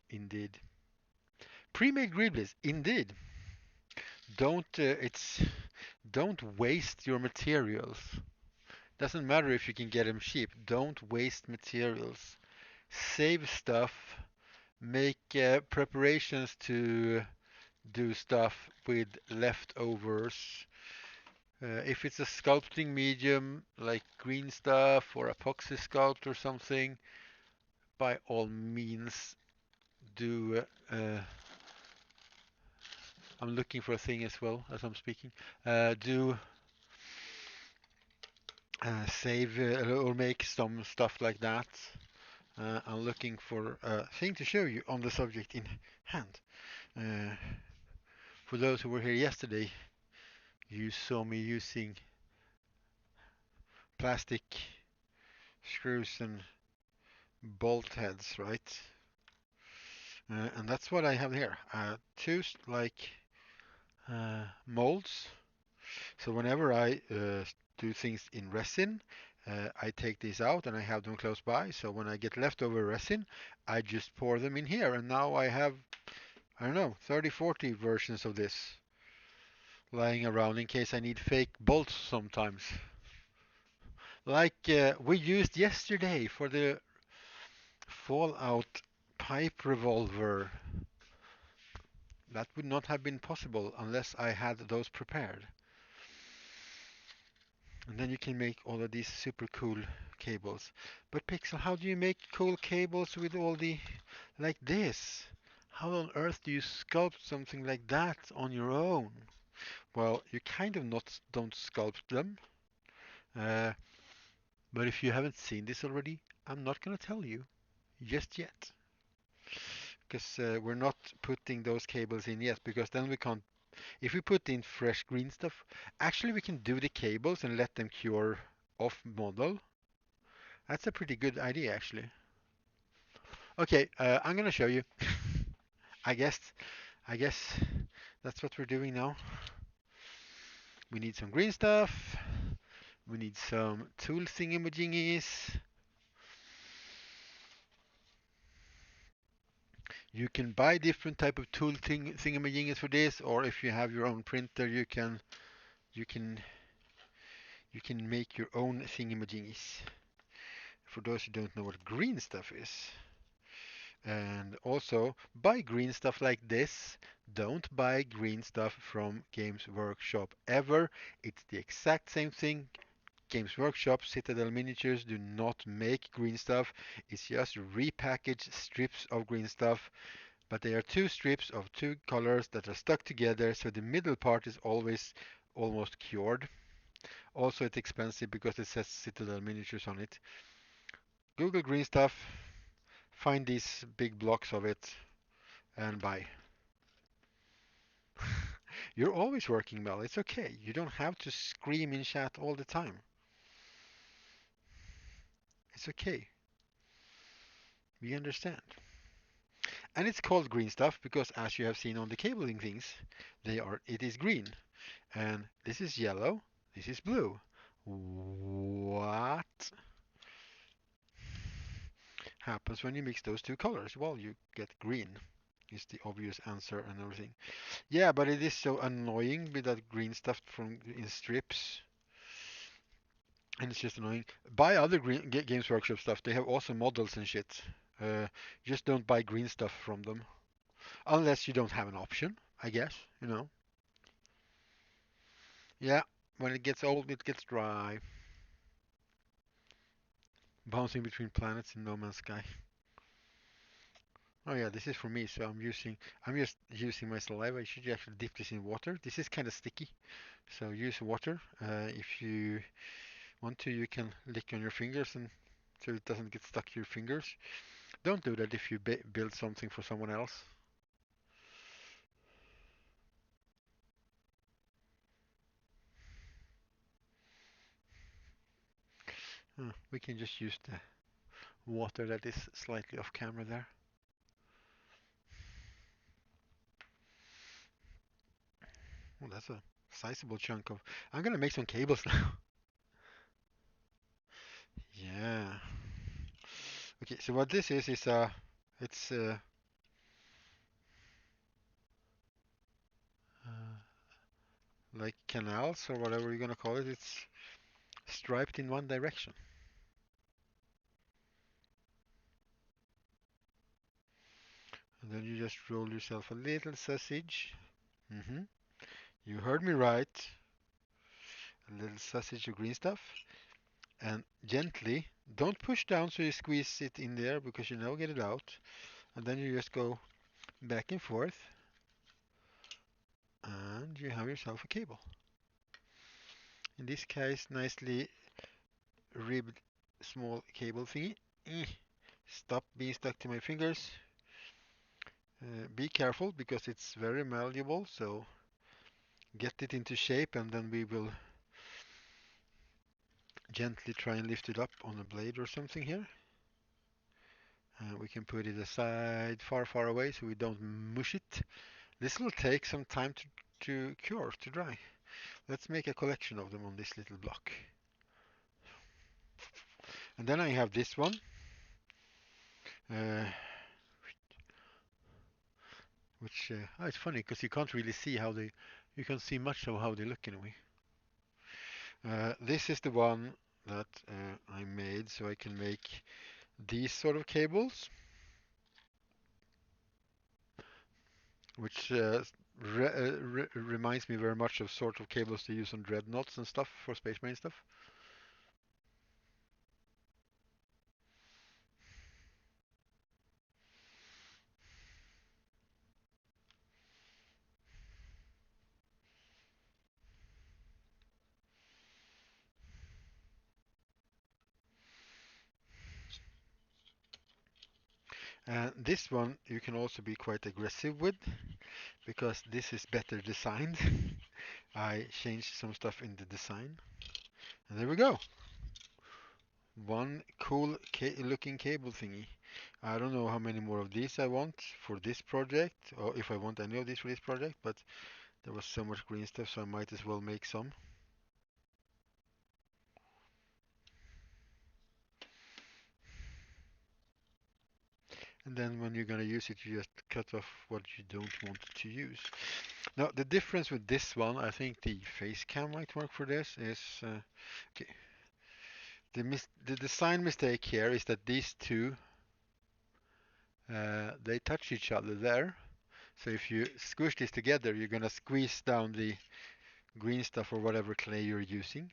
A: Indeed. Pre-made grid blades. Indeed. Don't waste your materials. Doesn't matter if you can get them cheap. Don't waste materials. Save stuff. Make preparations to do stuff with leftovers. If it's a sculpting medium like green stuff or epoxy sculpt or something, by all means do. I'm looking for a thing as well as I'm speaking. Do save or make some stuff like that. I'm looking for a thing to show you on the subject in hand. Uh, for those who were here yesterday, you saw me using plastic screws and bolt heads, right? And that's what I have here. Two like molds. So whenever I do things in resin, I take these out and I have them close by. So when I get leftover resin, I just pour them in here. And now I have, I don't know, 30, 40 versions of this lying around in case I need fake bolts sometimes. Like we used yesterday for the Fallout pipe revolver. That would not have been possible unless I had those prepared. And then you can make all of these super cool cables. But Pixel, how do you make cool cables with all the like this? How on earth do you sculpt something like that on your own? Well, you kind of not don't sculpt them. Uh, but if you haven't seen this already, I'm not gonna tell you just yet. Because we're not putting those cables in yet, because then we can't. If we put in fresh green stuff, actually we can do the cables and let them cure off model. That's a pretty good idea, actually. Okay, I'm gonna show you. I guess, I guess that's what we're doing now. We need some green stuff. We need some tool thingamajiggies. You can buy different type of tool thingamajiggies for this, or if you have your own printer, you can you can make your own thingamajiggies. For those who don't know what green stuff is. And also, buy green stuff like this. Don't buy green stuff from Games Workshop ever. It's the exact same thing. Games Workshop, Citadel Miniatures do not make green stuff. It's just repackaged strips of green stuff, but they are two strips of two colors that are stuck together, so the middle part is always almost cured. Also, it's expensive because it says Citadel Miniatures on it. Google green stuff, find these big blocks of it, and buy. You're always working, Mel. It's okay. You don't have to scream in chat all the time. It's okay. We understand. And it's called green stuff because, as you have seen on the cabling things, it is green. And this is yellow. This is blue. What happens when you mix those two colors? Well, you get green. Is the obvious answer and everything. Yeah, but it is so annoying with that green stuff from in strips. And it's just annoying. Buy other Games Workshop stuff. They have awesome models and shit. Just don't buy green stuff from them. Unless you don't have an option, I guess, you know. Yeah, when it gets old, it gets dry. Bouncing between planets in No Man's Sky. Oh yeah, this is for me, so I'm just using my saliva. You should actually dip this in water. This is kind of sticky, so use water. If you want to, you can lick on your fingers and so it doesn't get stuck to your fingers. Don't do that if you build something for someone else. We can just use the water that is slightly off camera there. Well, that's a sizable chunk of. I'm gonna make some cables now. Yeah. Okay, so what this is it's uh, like canals or whatever you're gonna call it. It's striped in one direction. And then you just roll yourself a little sausage. Mm-hmm. You heard me right. A little sausage of green stuff. And gently, don't push down so you squeeze it in there because you now get it out. And then you just go back and forth. And you have yourself a cable. In this case, nicely ribbed small cable thingy. Stop being stuck to my fingers. Be careful because it's very malleable, so get it into shape and then we will gently try and lift it up on a blade or something here. We can put it aside far away so we don't mush it. This will take some time to cure, to dry. Let's make a collection of them on this little block. And then I have this one. Uh, it's funny because you can't really see you can see much of how they look in a way. This is the one that I made so I can make these sort of cables, which reminds me very much of sort of cables they use on dreadnoughts and stuff for Space Marine stuff. And this one you can also be quite aggressive with because this is better designed. I changed some stuff in the design. And there we go. One cool looking cable thingy. I don't know how many more of these I want for this project, or if I want any of these for this project, but there was so much green stuff, so I might as well make some. And then when you're going to use it, you just cut off what you don't want to use. Now, the difference with this one, I think the face cam might work for this, is okay. The design mistake here is that these two, they touch each other there. So if you squish this together, you're going to squeeze down the green stuff or whatever clay you're using.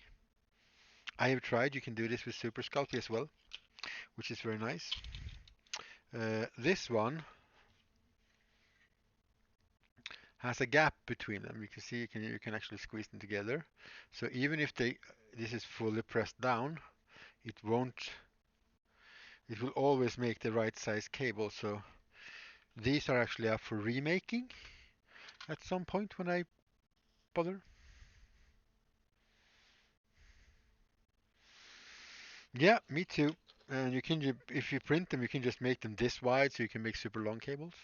A: I have tried. You can do this with Super Sculpey as well, which is very nice. This one has a gap between them. You can see you can actually squeeze them together. So even if this is fully pressed down, it won't. It will always make the right size cable. So these are actually up for remaking at some point when I bother. Yeah, me too. And you can, if you print them, you can just make them this wide, so you can make super long cables.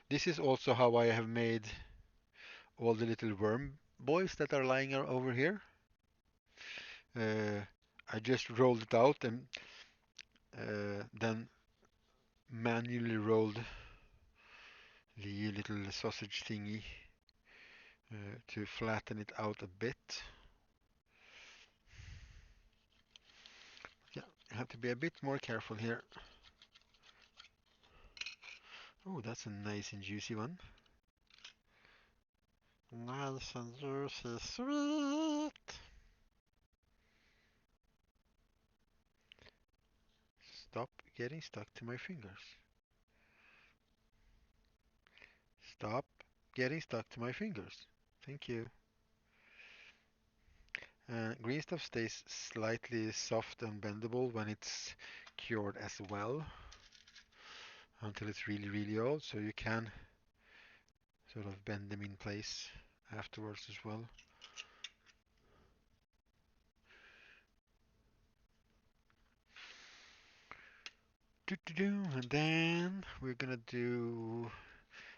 A: This is also how I have made all the little worm boys that are lying over here. Uh, I just rolled it out and then manually rolled the little sausage thingy to flatten it out a bit. Yeah, you have to be a bit more careful here. Oh, that's a nice and juicy one. Nice and juicy, sweet. Stop getting stuck to my fingers. Stop getting stuck to my fingers. Thank you. Green stuff stays slightly soft and bendable when it's cured as well, until it's really, really old, so you can sort of bend them in place afterwards as well. And then we're gonna do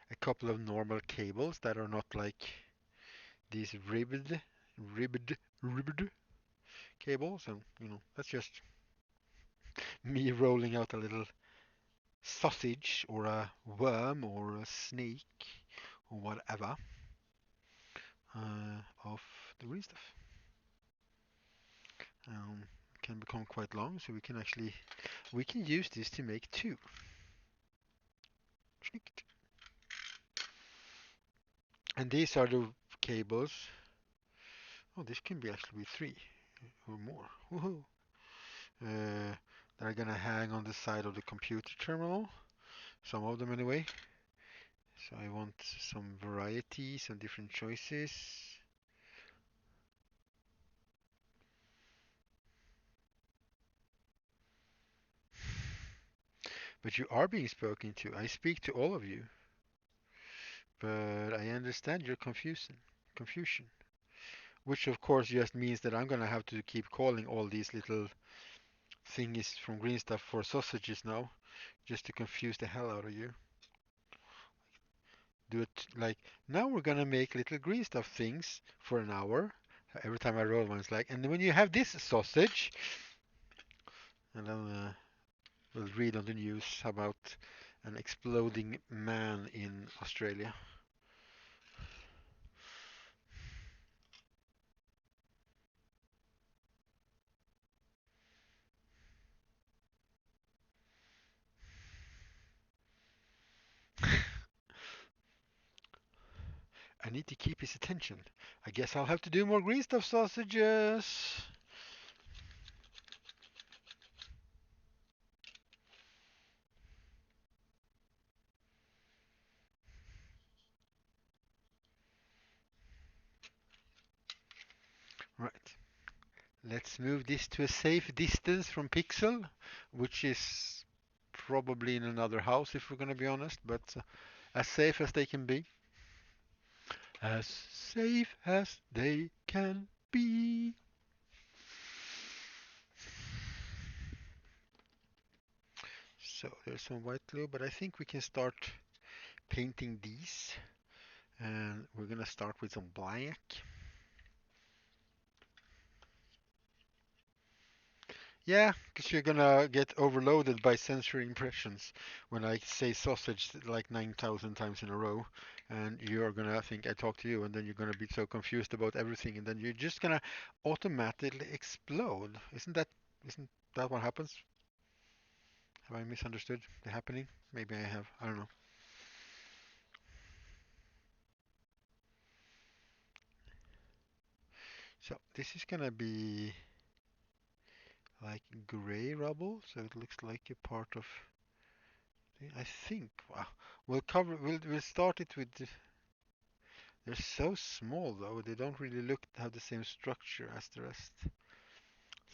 A: a couple of normal cables that are not like these ribbed cables, and that's just me rolling out a little sausage or a worm or a snake or whatever of the green stuff. Um, can become quite long, so we can use this to make two. And these are the cables. Oh, this can be actually three or more. Woohoo! They're gonna hang on the side of the computer terminal. Some of them anyway. So I want some variety, some different choices. But you are being spoken to. I speak to all of you. But I understand your confusion. Which of course just means that I'm gonna have to keep calling all these little thingies from green stuff for sausages now, just to confuse the hell out of you. Do it like now we're gonna make little green stuff things for an hour. Every time I roll one, it's like, and when you have this sausage, and then we'll read on the news about an exploding man in Australia. I need to keep his attention. I guess I'll have to do more green stuff sausages. Right. Let's move this to a safe distance from Pixel, which is probably in another house if we're going to be honest, but as safe as they can be. As safe as they can be. So there's some white glue, but I think we can start painting these. And we're going to start with some black. Yeah, because you're gonna get overloaded by sensory impressions when I say sausage like 9,000 times in a row, and you're gonna think I talk to you, and then you're gonna be so confused about everything, and then you're just gonna automatically explode. Isn't that what happens? Have I misunderstood the happening? Maybe I have. I don't know. So this is gonna be like gray rubble, so it looks like a part of. I think. Wow. We'll cover. We'll start it with. They're so small though. They don't really look have the same structure as the rest.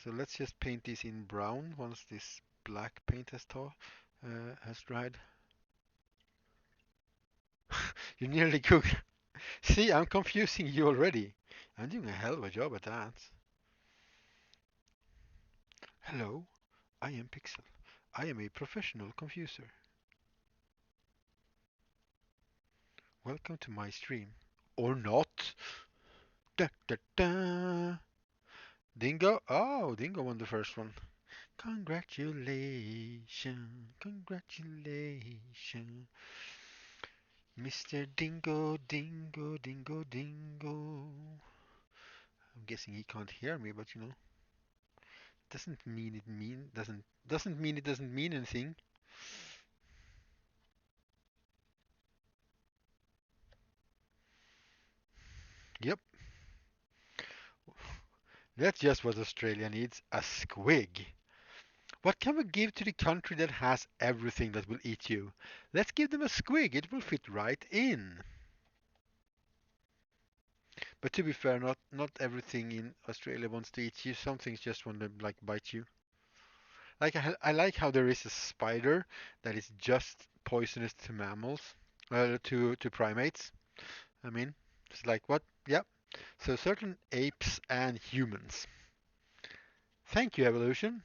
A: So let's just paint this in brown once this black paint has dried. You nearly cooked. See, I'm confusing you already. I'm doing a hell of a job at that. Hello, I am Pixel. I am a professional confuser. Welcome to my stream. Or not. Da, da, da. Dingo? Oh, Dingo won the first one. Congratulations, congratulations. Mr. Dingo, Dingo, Dingo, Dingo. I'm guessing he can't hear me, but doesn't mean it doesn't mean anything. Yep, that's just what Australia needs, a squig. What can we give to the country that has everything that will eat you? Let's give them a squig, it will fit right in. But to be fair, not everything in Australia wants to eat you. Some things just want to like bite you. Like I like how there is a spider that is just poisonous to mammals, to primates. I mean, it's like what? Yep. So certain apes and humans. Thank you, evolution.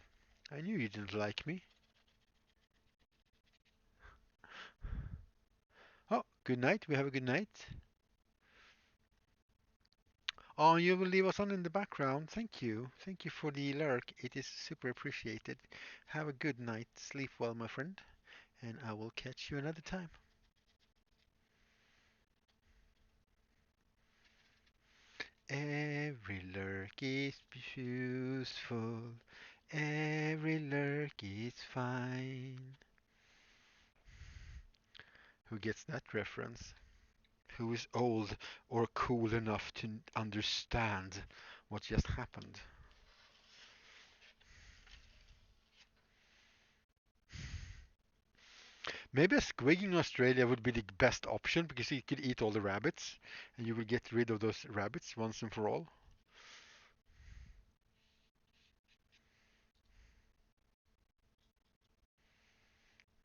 A: I knew you didn't like me. Oh, good night. We have a good night. Oh, you will leave us on in the background. Thank you. Thank you for the lurk. It is super appreciated. Have a good night. Sleep well, my friend. And I will catch you another time. Every lurk is useful. Every lurk is fine. Who gets that reference? Who is old or cool enough to understand what just happened? Maybe a squig in Australia would be the best option because it could eat all the rabbits and you would get rid of those rabbits once and for all.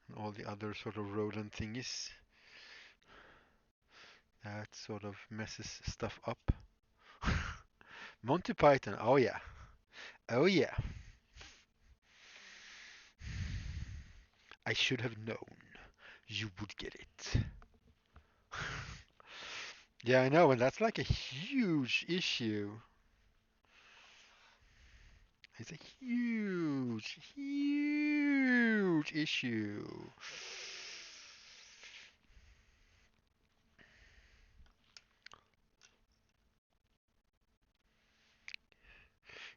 A: And all the other sort of rodent thingies that sort of messes stuff up. Monty Python, oh yeah. Oh yeah. I should have known you would get it. Yeah, I know, and that's like a huge issue. It's a huge, huge issue.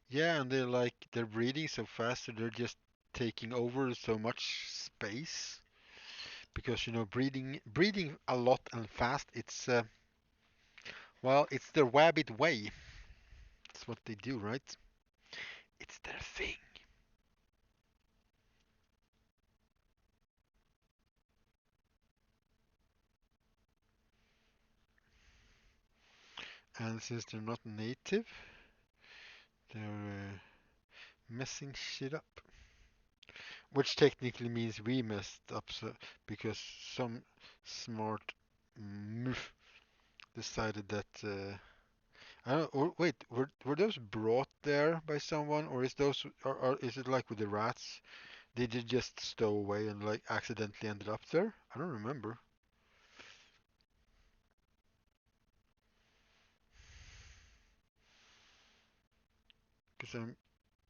A: Yeah, and they're breeding so fast, so they're just taking over so much space. Because breeding a lot and fast, it's their wabbit way. It's what they do, right? It's their thing. And since they're not native, they're messing shit up. Which technically means we messed up, so, because some smart moof decided that. I don't. Or, wait, were those brought there by someone, or or is it like with the rats? Did they just stow away and like accidentally ended up there? I don't remember. Because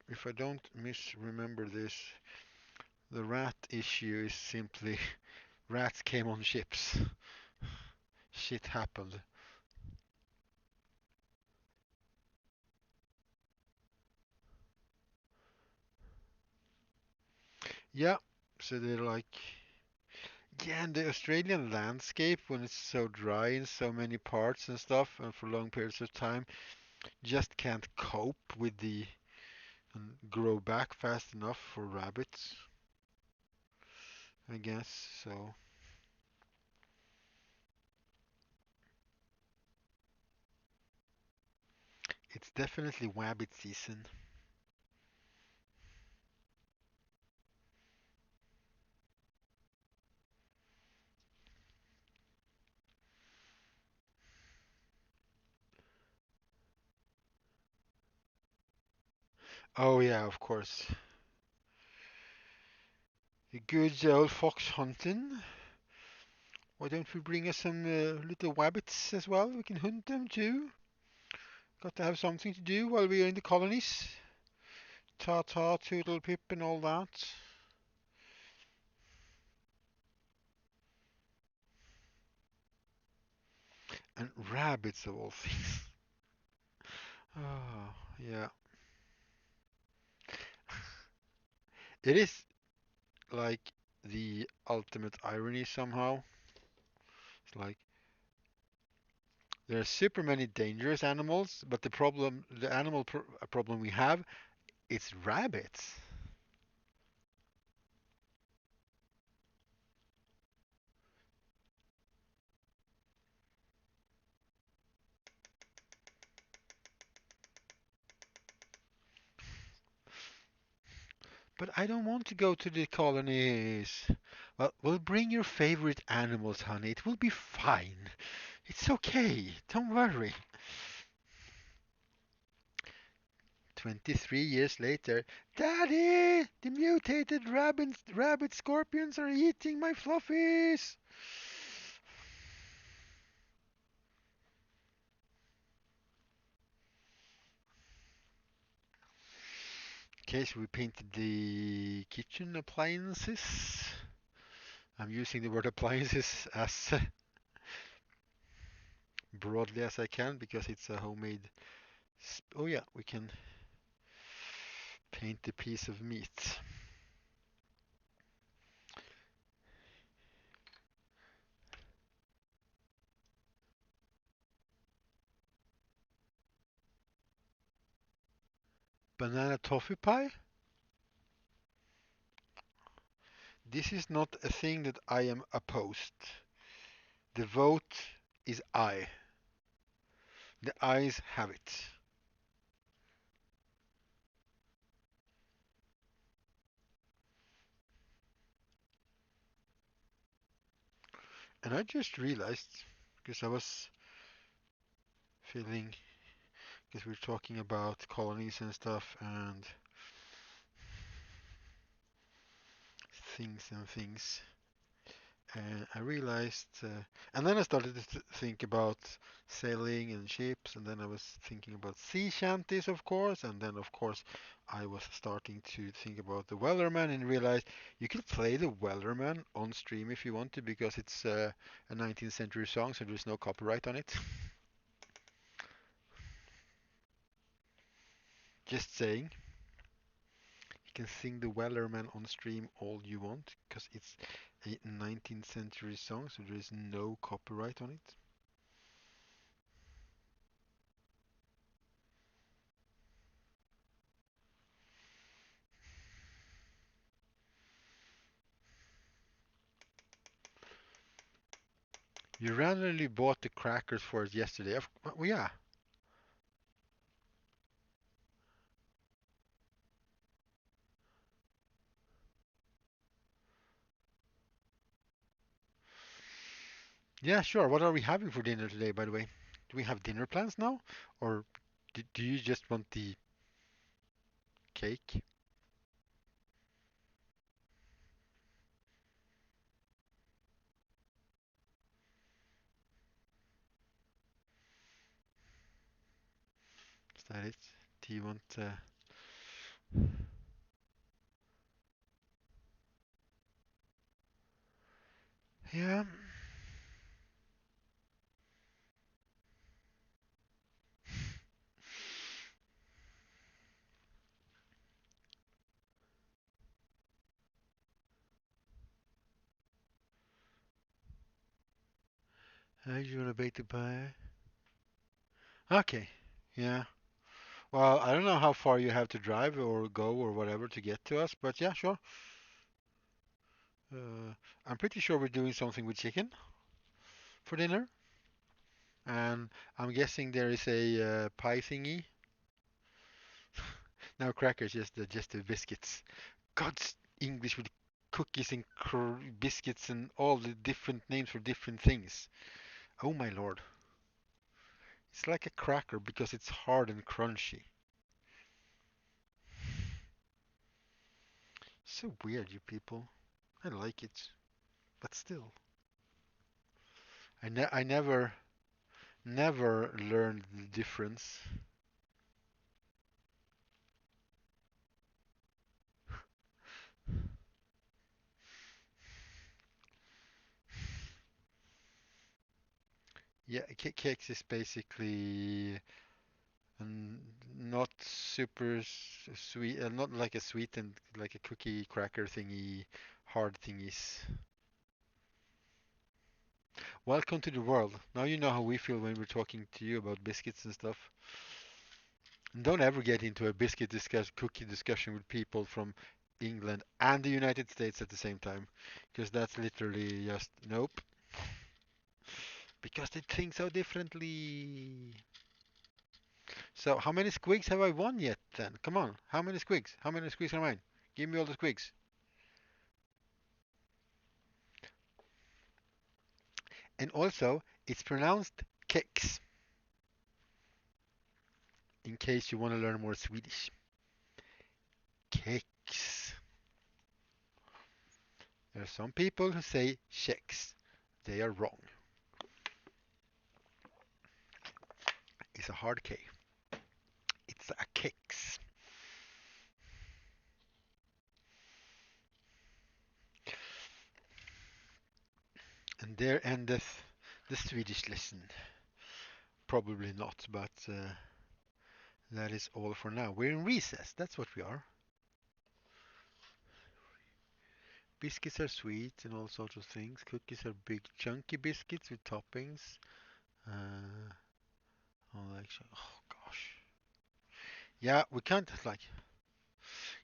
A: if I don't misremember this, the rat issue is simply rats came on ships. Shit happened. Yeah, so they're like, yeah, and the Australian landscape, when it's so dry in so many parts and stuff, and for long periods of time, just can't cope with the and grow back fast enough for rabbits, I guess. So it's definitely wabbit season. Oh yeah, of course. A good old fox hunting. Why don't we bring us some little wabbits as well? We can hunt them too. Got to have something to do while we are in the colonies. Ta ta, toodle pip, and all that. And rabbits of all things. Oh, yeah. It is like the ultimate irony somehow. It's like there are super many dangerous animals, but the animal problem we have, it's rabbits. But I don't want to go to the colonies. Well, bring your favorite animals, honey. It will be fine. It's okay. Don't worry. 23 years later, Daddy! The mutated rabbit scorpions are eating my fluffies! Okay, so we painted the kitchen appliances. I'm using the word appliances as broadly as I can because it's a homemade. Oh, yeah, we can paint the piece of meat. Banana toffee pie? This is not a thing that I am opposed. The vote is aye. The ayes have it. And I just realized, because I was feeling, because we're talking about colonies and stuff and things. And I realized, and then I started to think about sailing and ships, and then I was thinking about sea shanties, of course, and then, of course, I was starting to think about the Wellerman and realized you could play the Wellerman on stream if you want to, because it's a 19th century song, so there's no copyright on it. Just saying. You can sing the Wellerman on stream all you want, because it's a 19th century song, so there is no copyright on it. You randomly bought the crackers for it yesterday. Well, yeah. Yeah, sure. What are we having for dinner today, by the way? Do we have dinner plans now? Or do you just want the cake? Is that it? Do you want, yeah. You want to bake the pie? Okay. Yeah. Well, I don't know how far you have to drive or go or whatever to get to us, but yeah, sure. Uh, I'm pretty sure we're doing something with chicken for dinner, and I'm guessing there is a pie thingy. No crackers, just the biscuits. God's English with cookies and biscuits and all the different names for different things. Oh my lord. It's like a cracker because it's hard and crunchy. So weird, you people. I like it, but still. I never learned the difference. Yeah, cakes is basically n- not super sweet, not like a sweetened, like a cookie cracker thingy, hard thingies. Welcome to the world. Now you know how we feel when we're talking to you about biscuits and stuff. And don't ever get into a cookie discussion with people from England and the United States at the same time, because that's literally just nope. Because they think so differently. So how many squigs have I won yet then? Come on, how many squigs? How many squigs are mine? Give me all the squigs. And also, it's pronounced kex, in case you want to learn more Swedish. Kex. There are some people who say kex. They are wrong. It's a hard K. It's a kex. And there endeth the Swedish lesson. Probably not, but that is all for now. We're in recess. That's what we are. Biscuits are sweet and all sorts of things. Cookies are big, chunky biscuits with toppings. Uh, oh gosh. Yeah, we can't like.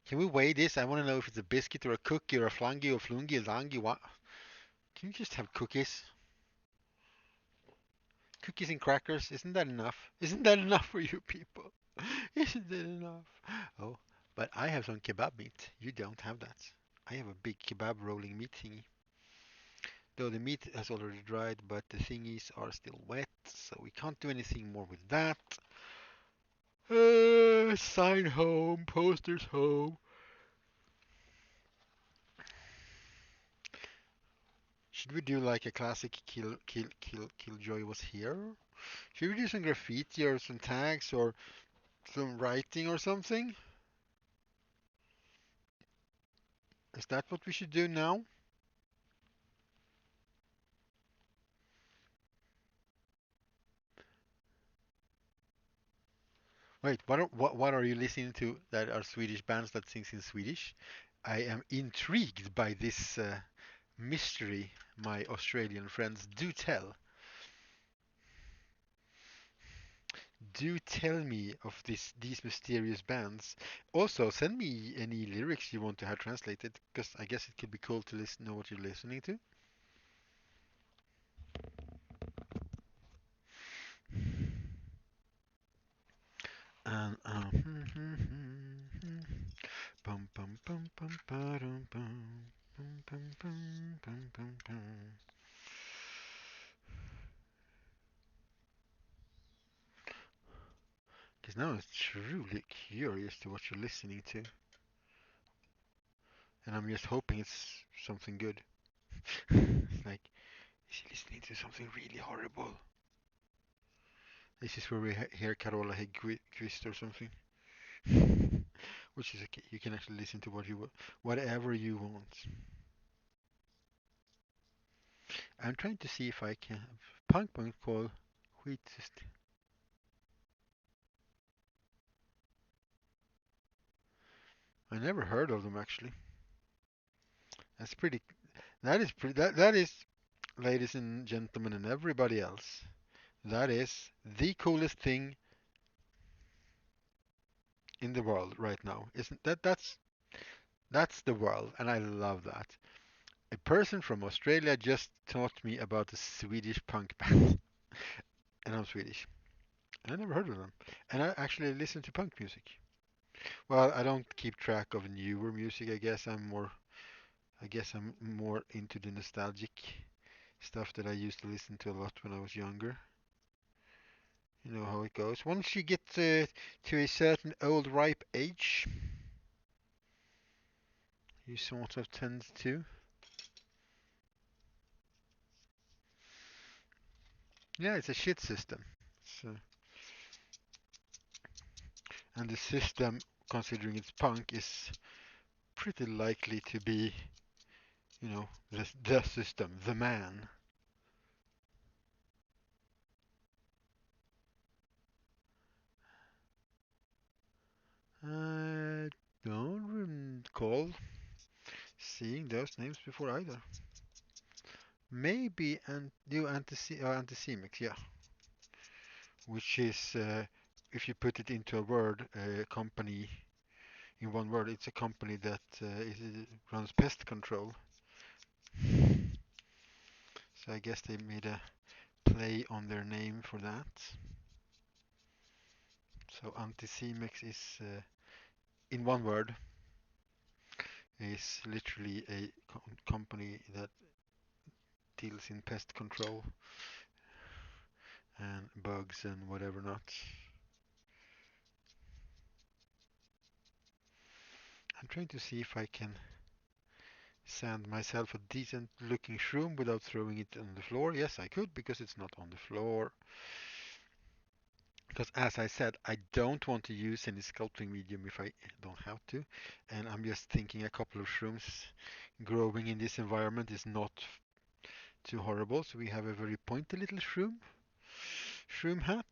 A: Can we weigh this? I want to know if it's a biscuit or a cookie or a flangy or flungy, langy. What? Can you just have cookies? Cookies and crackers? Isn't that enough? Isn't that enough for you people? Isn't that enough? Oh, but I have some kebab meat. You don't have that. I have a big kebab rolling meat thingy. Though the meat has already dried, but the thingies are still wet, so we can't do anything more with that. Sign home, posters home. Should we do like a classic Killjoy was here? Should we do some graffiti or some tags or some writing or something? Is that what we should do now? Wait, what are you listening to that are Swedish bands that sings in Swedish? I am intrigued by this mystery, my Australian friends. Do tell me of these mysterious bands. Also, send me any lyrics you want to have translated, because I guess it could be cool to listen know what you're listening to. And bum bum bum bum ba-dum bum bum bum bum bum bum bum. Because now I'm truly curious to what you're listening to, and I'm just hoping it's something good. It's like, is he listening to something really horrible? This is where we hear Carola Häggkvist or something. Which is okay. You can actually listen to whatever you want. I'm trying to see if I can. Punk band called Wheat System. I never heard of them actually. That's pretty. That is pretty. That is, ladies and gentlemen, and everybody else. That is the coolest thing in the world right now. Isn't that's the world, and I love that. A person from Australia just taught me about a Swedish punk band, and I'm Swedish. And I never heard of them. And I actually listen to punk music. Well, I don't keep track of newer music. I guess I'm more into the nostalgic stuff that I used to listen to a lot when I was younger. You know how it goes. Once you get to a certain old ripe age, you sort of tend to. Yeah, it's a shit system. So, and the system, considering it's punk, is pretty likely to be, the system, the man. I don't recall seeing those names before either. Maybe Anticimex, yeah, which is, if you put it into a word, a company in one word, it's a company that runs pest control. So I guess they made a play on their name for that. So Anticimex is, in one word, is literally a company that deals in pest control and bugs and whatever not. I'm trying to see if I can sand myself a decent looking shroom without throwing it on the floor. Yes, I could because it's not on the floor. Because as I said, I don't want to use any sculpting medium if I don't have to. And I'm just thinking a couple of shrooms growing in this environment is not too horrible. So we have a very pointy little shroom hat.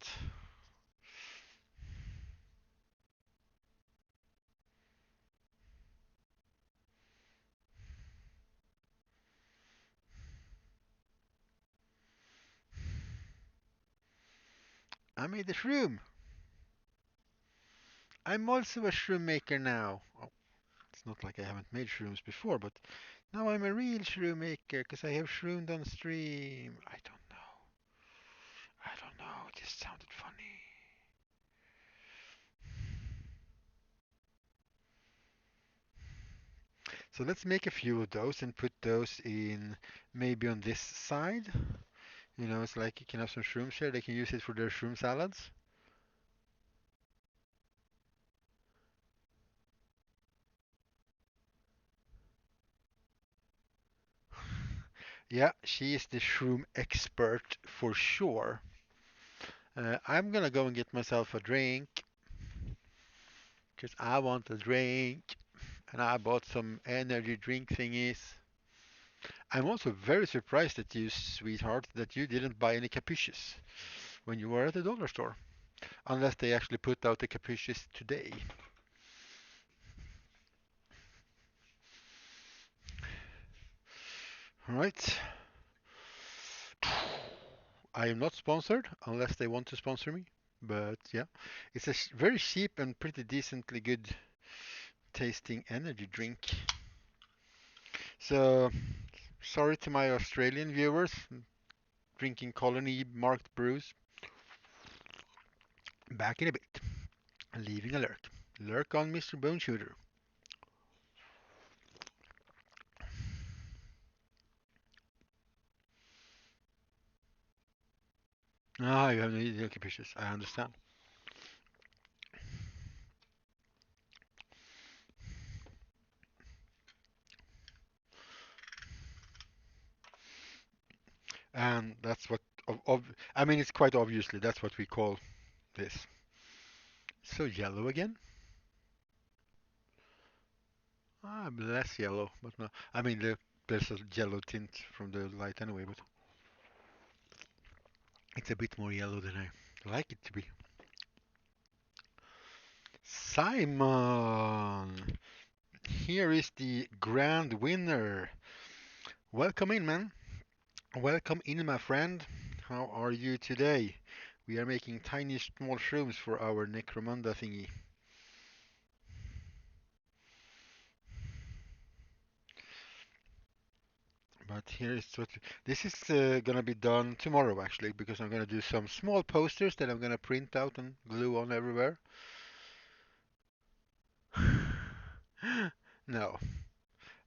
A: I made a shroom. I'm also a shroom maker now. Oh, it's not like I haven't made shrooms before, but now I'm a real shroom maker because I have shroomed on stream. I don't know. I don't know. It just sounded funny. So let's make a few of those and put those in maybe on this side. It's like you can have some shrooms here. They can use it for their shroom salads. Yeah, she is the shroom expert for sure. I'm gonna go and get myself a drink because I want a drink and I bought some energy drink thingies. I'm also very surprised at you, sweetheart, that you didn't buy any capuches when you were at the dollar store. Unless they actually put out the capuches today. All right. I am not sponsored unless they want to sponsor me. But yeah, it's a very cheap and pretty decently good tasting energy drink. So sorry to my Australian viewers drinking colony marked brews. Back in a bit. Leaving a lurk. Lurk on Mr. Bone Shooter. Ah, you have no capricious. I understand. And that's what, I mean, it's quite obviously that's what we call this. So yellow again? Ah, less yellow, but no. I mean, there's a yellow tint from the light anyway, but it's a bit more yellow than I like it to be. Simon! Here is the grand winner. Welcome in, man. Welcome in, my friend. How are you today? We are making tiny small shrooms for our Necromunda thingy. But here is what this is gonna be done tomorrow actually, because I'm gonna do some small posters that I'm gonna print out and glue on everywhere. No,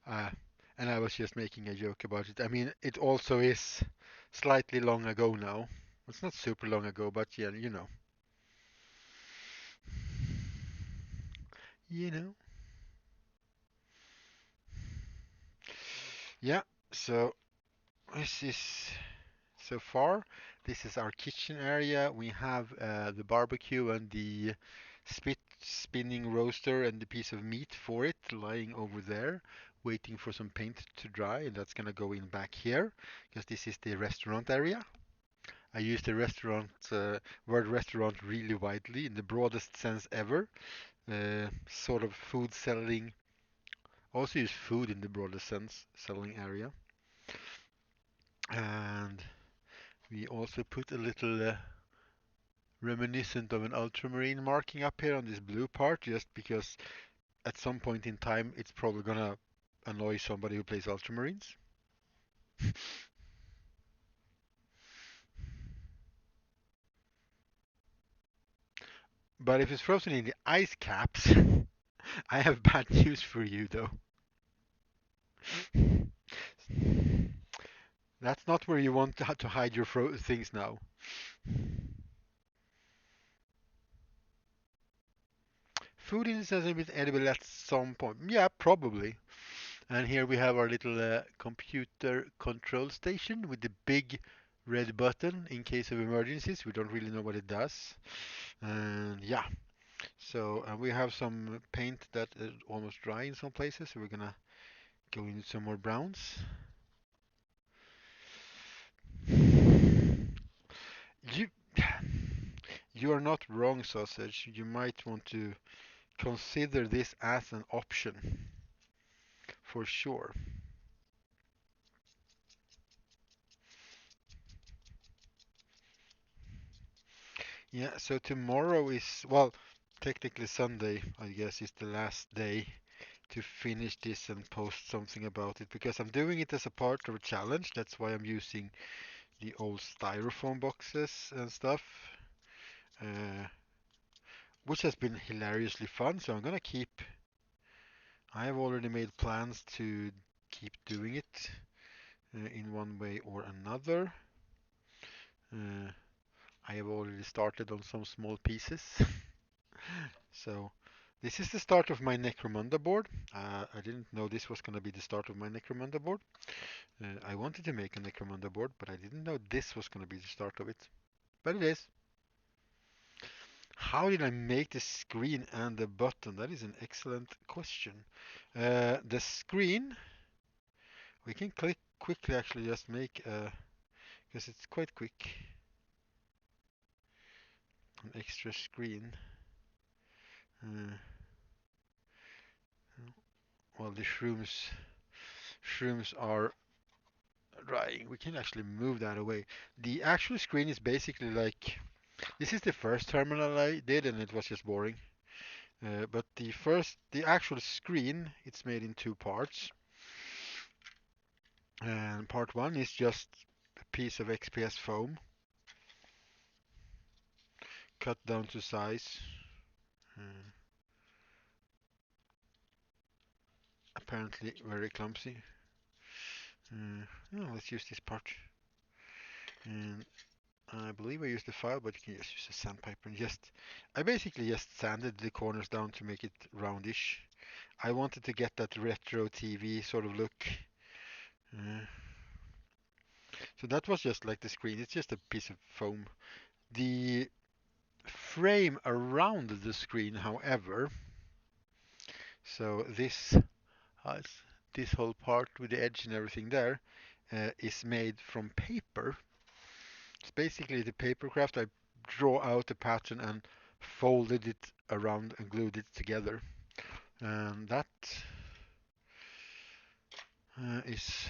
A: uh, and I was just making a joke about it. I mean, it also is slightly long ago now. It's not super long ago, but yeah, you know. You know. Yeah, so this is so far. This is our kitchen area. We have the barbecue and the spinning roaster and the piece of meat for it lying over there, waiting for some paint to dry, and that's gonna go in back here because this is the restaurant area. I use the word restaurant really widely in the broadest sense ever. Sort of food selling. Also use food in the broadest sense, selling area. And we also put a little reminiscent of an ultramarine marking up here on this blue part, just because at some point in time it's probably gonna annoy somebody who plays ultramarines. But if it's frozen in the ice caps, I have bad news for you though. That's not where you want to hide your things now. Food is a bit edible at some point. Yeah, probably. And here we have our little computer control station with the big red button in case of emergencies. We don't really know what it does. And yeah, so we have some paint that is almost dry in some places. So we're gonna go in some more browns. You, you are not wrong, sausage. You might want to consider this as an option for sure. Yeah, so tomorrow is, well, technically Sunday, I guess, is the last day to finish this and post something about it because I'm doing it as a part of a challenge. That's why I'm using the old styrofoam boxes and stuff, uh, which has been hilariously fun. So I'm gonna keep. I have already made plans to keep doing it in one way or another. Uh, I have already started on some small pieces. So this is the start of my Necromunda board. I didn't know this was going to be the start of my Necromunda board. I wanted to make a Necromunda board, but I didn't know this was going to be the start of it. But it is. How did I make the screen and the button? That is an excellent question. The screen, we can click quickly actually just make, because it's quite quick, an extra screen. Uh, while the shrooms are drying, we can actually move that away. The actual screen is basically like, this is the first terminal I did and it was just boring. But the actual screen, it's made in two parts. And part one is just a piece of XPS foam cut down to size. Uh, Apparently very clumsy. No, let's use this part. And I believe I used the file, but you can just use a sandpaper and I basically just sanded the corners down to make it roundish. I wanted to get that retro TV sort of look. Uh, so that was just like the screen. It's just a piece of foam. The frame around the screen, however, so uh, this whole part with the edge and everything there is made from paper. It's basically the paper craft. I draw out a pattern and folded it around and glued it together. And that is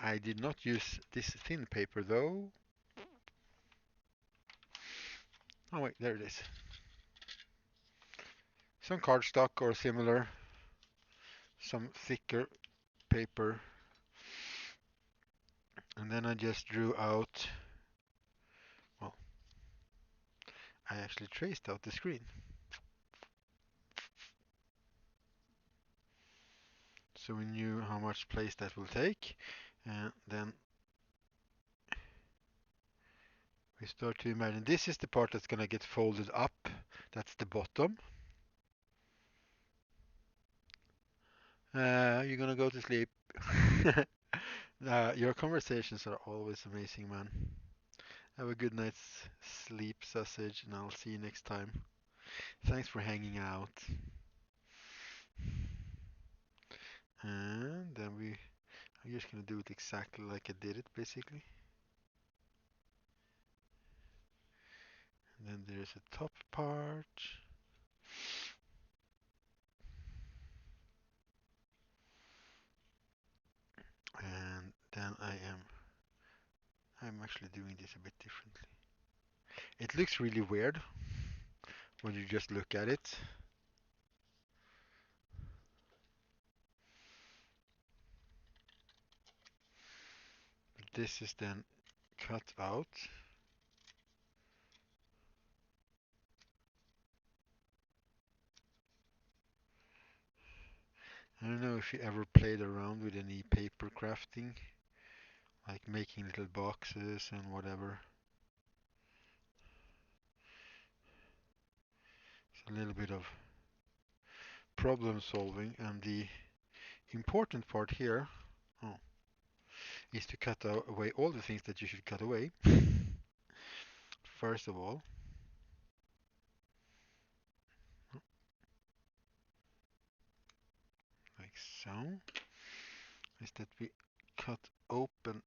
A: I did not use this thin paper though. Oh wait, there it is. Some cardstock or similar, some thicker. paper, and then I just drew out, well, I actually traced out the screen. So we knew how much place that will take, and then we start to imagine this is the part that's going to get folded up. That's the bottom. You're going to go to sleep. Your conversations are always amazing, man. Have a good night's sleep, sausage, and I'll see you next time. Thanks for hanging out. And then I'm just going to do it exactly like I did it, basically. And then there's a top part. And then I'm actually doing this a bit differently. It looks really weird when you just look at it. But this is then cut out. I don't know if you ever played around with any paper crafting, like making little boxes and whatever. It's a little bit of problem solving, and the important part here, oh, is to cut away all the things that you should cut away. First of all, like so, is that we cut open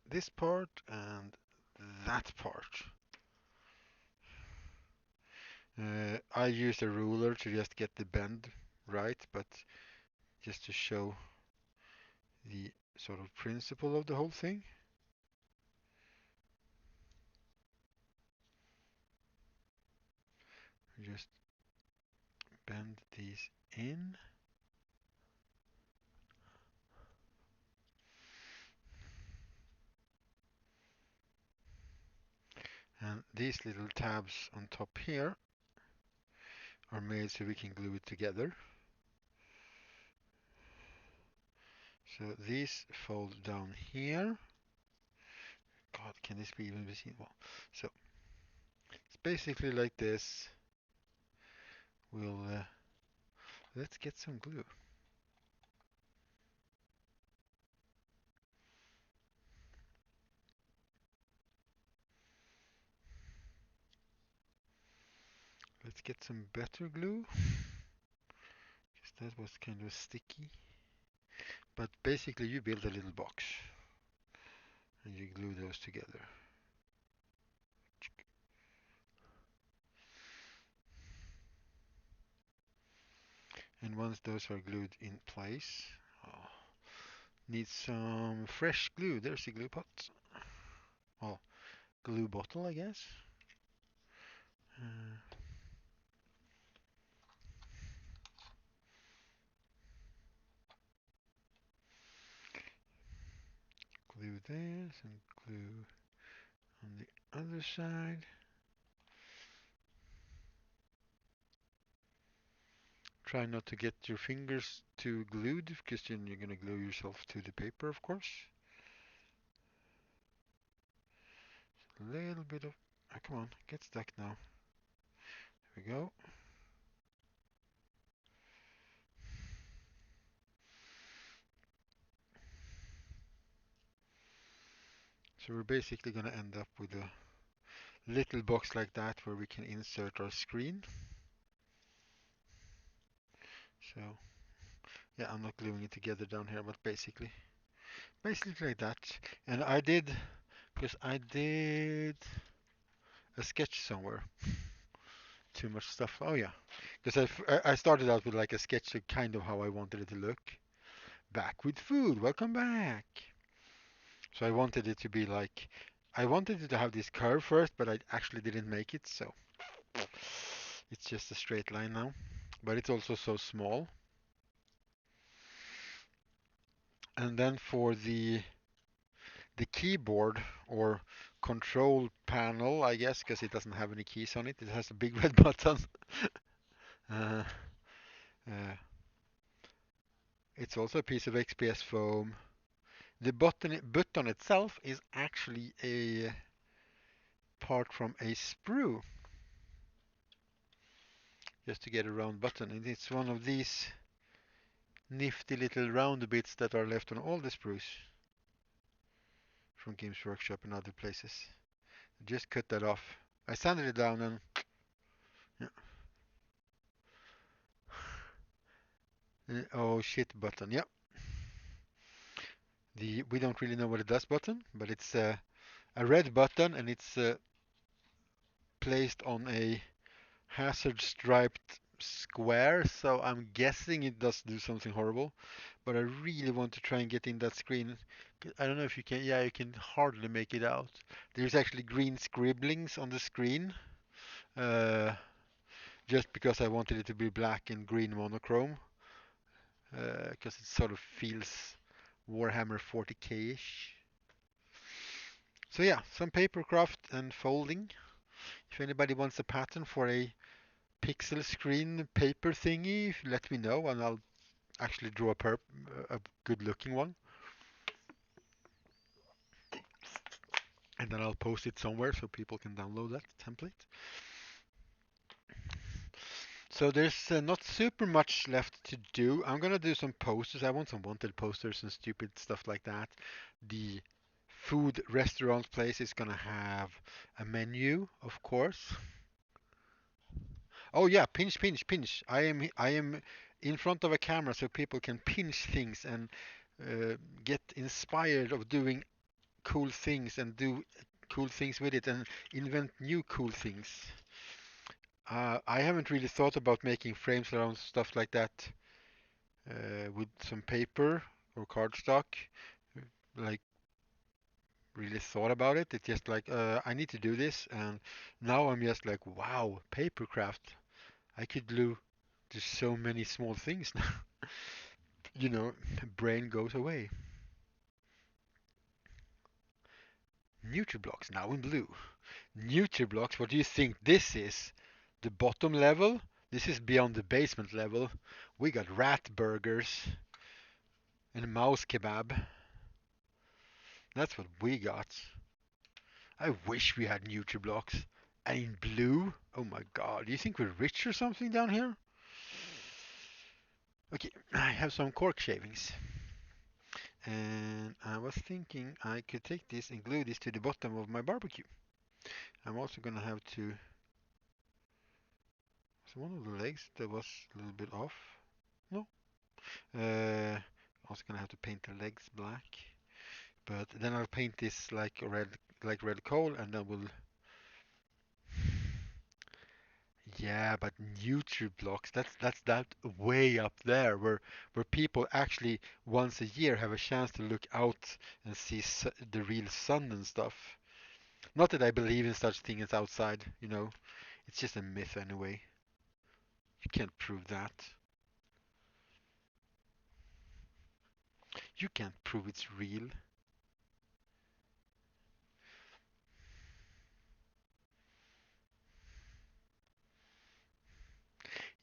A: this part and that part. I use a ruler to just get the bend right, but just to show the sort of principle of the whole thing. Just bend these in. And these little tabs on top here are made so we can glue it together. So these fold down here. God, can this be even be seen? Well, so it's basically like this. We'll let's get some glue. Let's get some better glue, because that was kind of sticky. But basically you build a little box and you glue those together. And once those are glued in place, oh, need some fresh glue. There's the glue pot. Well, glue bottle, I guess. Uh, glue this and glue on the other side. Try not to get your fingers too glued, because then you're going to glue yourself to the paper, of course. A little bit of... Oh, come on, get stuck now. There we go. So we're basically going to end up with a little box like that where we can insert our screen. So, yeah, I'm not gluing it together down here, but basically like that. And I did, because I did a sketch somewhere. Too much stuff. Oh yeah, because I started out with like a sketch of kind of how I wanted it to look. Back with food. Welcome back. So I wanted it to be like, I wanted it to have this curve first, but I actually didn't make it, so it's just a straight line now. But it's also so small. And then for the keyboard or control panel, I guess, because it doesn't have any keys on it. It has a big red button. Uh, uh, it's also a piece of XPS foam. The button itself is actually a part from a sprue, just to get a round button. And it's one of these nifty little round bits that are left on all the sprues from Games Workshop and other places. Just cut that off. I sanded it down and yeah. Oh shit button. Yep. The we don't really know what it does button, but it's a red button and it's placed on a hazard striped square, so I'm guessing it does do something horrible. But I really want to try and get in that screen. I don't know if you can. Yeah, you can hardly make it out. There's actually green scribblings on the screen, uh, just because I wanted it to be black and green monochrome, because it sort of feels Warhammer 40k-ish. So yeah, some papercraft and folding. If anybody wants a pattern for a pixel screen paper thingy, let me know and I'll actually draw a good looking one. And then I'll post it somewhere so people can download that template. So there's not super much left to do. I'm gonna do some posters. I want some wanted posters and stupid stuff like that. The food restaurant place is gonna have a menu, of course. Oh yeah, pinch, pinch, pinch. I am in front of a camera so people can pinch things and get inspired of doing cool things and do cool things with it and invent new cool things. I haven't really thought about making frames around stuff like that with some paper or cardstock. Like really thought about it. It's just like I need to do this, and now I'm just like, wow, papercraft. I could do just so many small things now. You know, brain goes away. Nutriblocks now in blue. Nutriblocks, what do you think this is? The bottom level? This is beyond the basement level. We got rat burgers and mouse kebab. That's what we got. I wish we had Nutriblocks. And in blue? Oh my god. Do you think we're rich or something down here? Okay, I have some cork shavings. And I was thinking I could take this and glue this to the bottom of my barbecue. I'm also gonna have to. So one of the legs that was a little bit off. No. Also gonna have to paint the legs black. But then I'll paint this like red coal, and then we'll. Yeah, but Nutriblocks, that's that way up there where people actually once a year have a chance to look out and see the real sun and stuff. Not that I believe in such thing as outside, you know. It's just a myth anyway. You can't prove that. You can't prove it's real.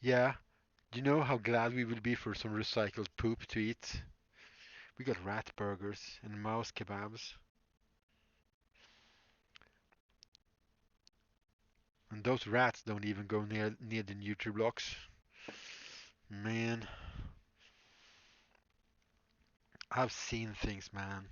A: Yeah, do you know how glad we will be for some recycled poop to eat? We got rat burgers and mouse kebabs. And those rats don't even go near the Nutriblocks. Man, I've seen things, man.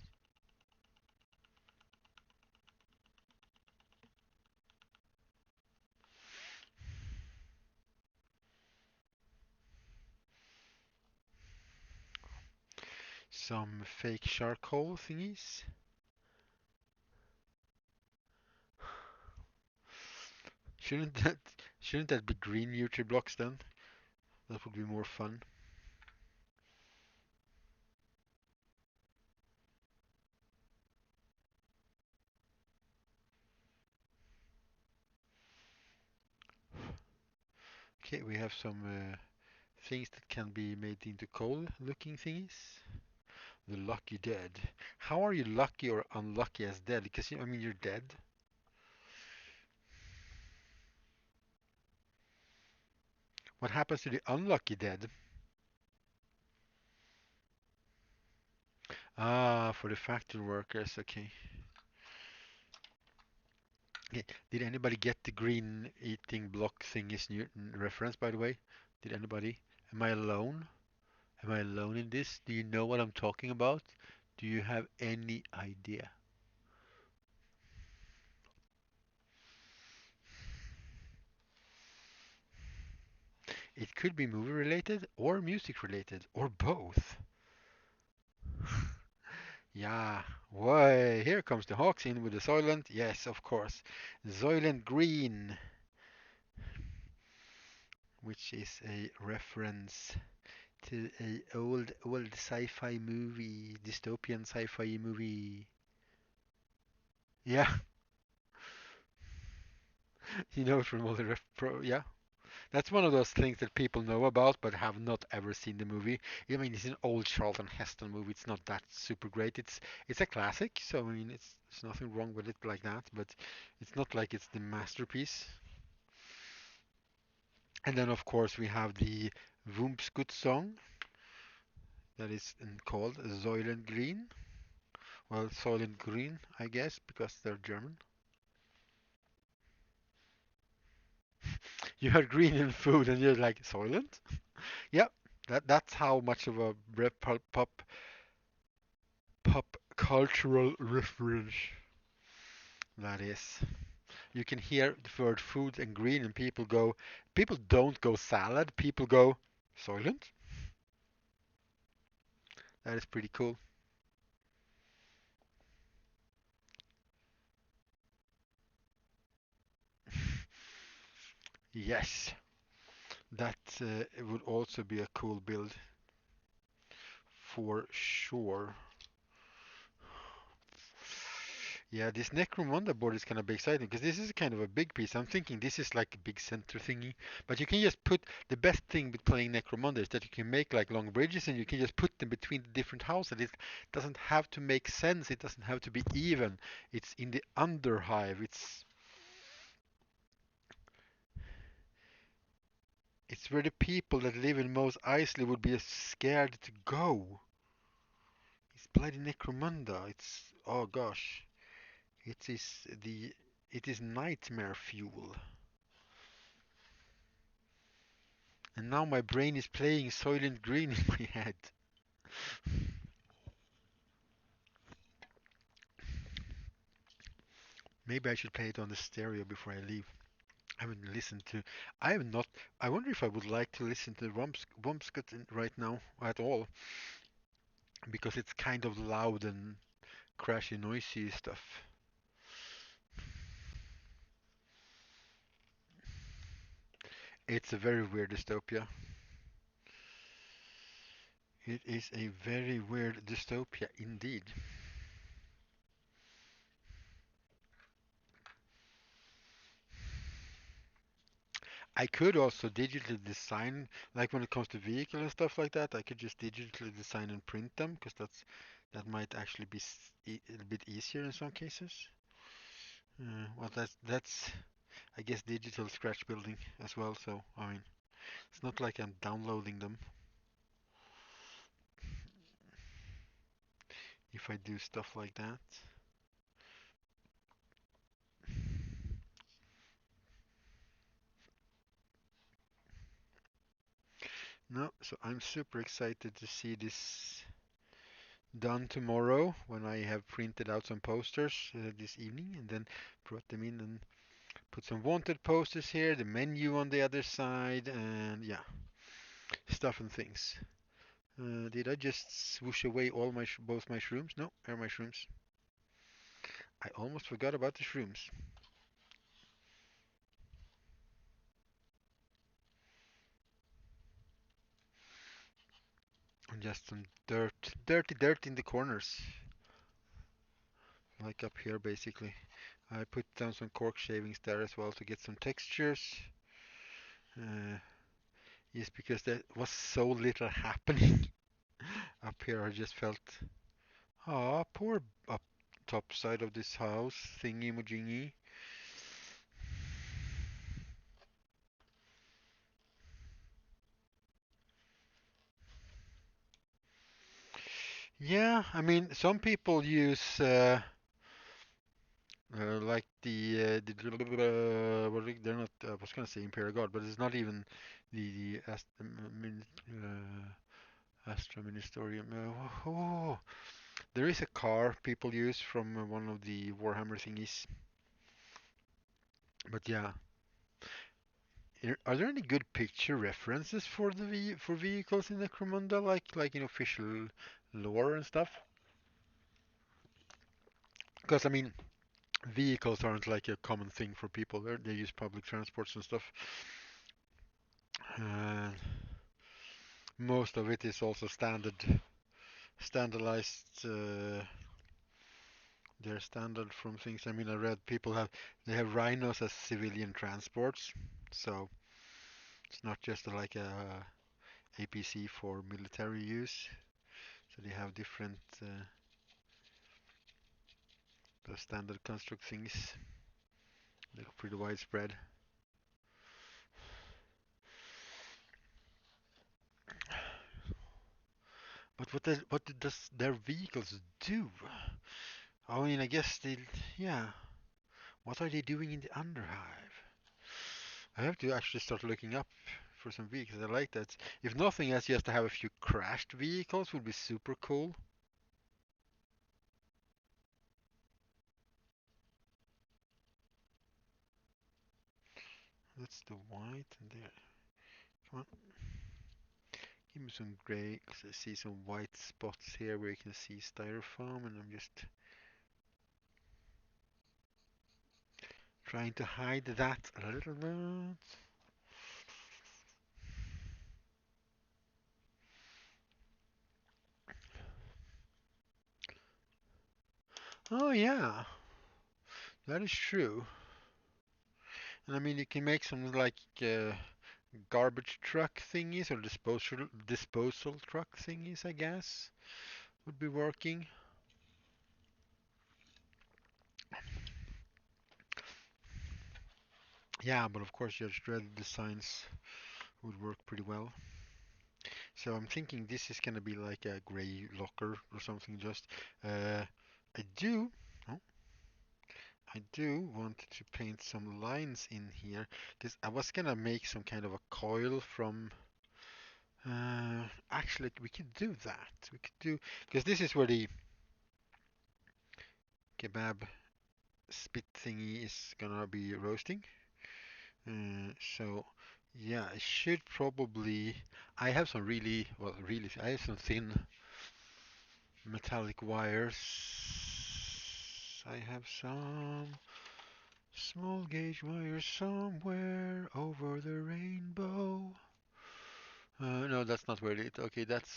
A: Some fake charcoal thingies. Shouldn't that shouldn't that be green Nutriblocks then? That would be more fun. Okay, we have some things that can be made into coal looking thingies. The lucky dead. How are you lucky or unlucky as dead? Because I mean you're dead. What happens to the unlucky dead? Ah, for the factory workers. Okay. Okay. Did anybody get the green eating block thing is Newton reference, by the way? Did anybody? Am I alone? Am I alone in this? Do you know what I'm talking about? Do you have any idea? It could be movie related or music related or both. Yeah, why? Here comes the Hawks in with the Soylent. Yes, of course. Soylent Green, which is a reference to a old sci-fi movie, dystopian sci-fi movie. Yeah, you know from all the yeah. That's one of those things that people know about but have not ever seen the movie. I mean, it's an old Charlton Heston movie. It's not that super great. It's a classic, so I mean, there's nothing wrong with it like that. But it's not like it's the masterpiece. And then of course we have the Wumpscut song that is called Soylent Green. Well, Soylent Green, I guess, because they're German. You heard green in food and you're like Soylent? Yep, that's how much of a pop cultural reference that is. You can hear the word food and green, and people don't go salad, people go Soylent. That is pretty cool. Yes, that it would also be a cool build for sure. Yeah, this Necromunda board is kind of exciting because this is kind of a big piece. I'm thinking this is like a big center thingy, but you can just put the best thing with playing Necromunda is that you can make like long bridges and you can just put them between the different houses. It doesn't have to make sense. It doesn't have to be even. It's in the underhive. It's where the people that live in Mos Eisley would be scared to go. It's bloody Necromunda. It's oh gosh. It is the it is nightmare fuel. And now my brain is playing Soylent Green in my head. Maybe I should play it on the stereo before I leave. I haven't listened to. I have not. I wonder if I would like to listen to Wumpscut right now at all, because it's kind of loud and crashy, noisy stuff. It's a very weird dystopia. It is a very weird dystopia indeed. I could also digitally design, like when it comes to vehicle and stuff like that, I could just digitally design and print them because that might actually be a bit easier in some cases. Well, that's I guess digital scratch building as well. So I mean, it's not like I'm downloading them if I do stuff like that. No, so I'm super excited to see this done tomorrow when I have printed out some posters this evening and then brought them in and put some wanted posters here, the menu on the other side, and yeah, stuff and things. Did I just swoosh away all my both my shrooms? No, they're my shrooms. I almost forgot about the shrooms. And just some dirt in the corners, like up here basically. I put down some cork shavings there as well to get some textures. Uh, yes, because there was so little happening. Up here I just felt, ah, poor up top side of this house, thingy majingy. Yeah, I mean, some people use like they're not. I was gonna say Imperial Guard, but it's not even the Astra Ministerium. There is a car people use from one of the Warhammer thingies. But yeah, are there any good picture references for for vehicles in Necromunda, like in official lore and stuff? Because I mean, vehicles aren't like a common thing for people. They use public transports and stuff. And most of it is also standardized. They're standard from things. I mean, I read people have rhinos as civilian transports, so it's not just like a APC for military use. So they have different the standard construct things. They're pretty widespread. But does their vehicles do? I mean, I guess yeah. What are they doing in the Underhive? I have to actually start looking up for some vehicles. I like that. If nothing else, just to have a few crashed vehicles would be super cool. That's the white and there. Come on, give me some gray. 'Cause I see some white spots here where you can see styrofoam, and I'm just trying to hide that a little bit. Oh yeah, that is true. And I mean, you can make some like garbage truck thingies or disposal truck thingies, I guess, would be working. Yeah, but of course, Judge Dredd designs would work pretty well. So I'm thinking this is gonna be like a gray locker or something. Just I do. Oh, I do want to paint some lines in here because I was gonna make some kind of a coil from. Actually, we could do that. We could do because this is where the kebab spit thingy is gonna be roasting. So yeah, I should probably. I have some really well, really. I have some thin metallic wires. I have some small gauge wires somewhere over the rainbow. No, that's not where it. Okay, that's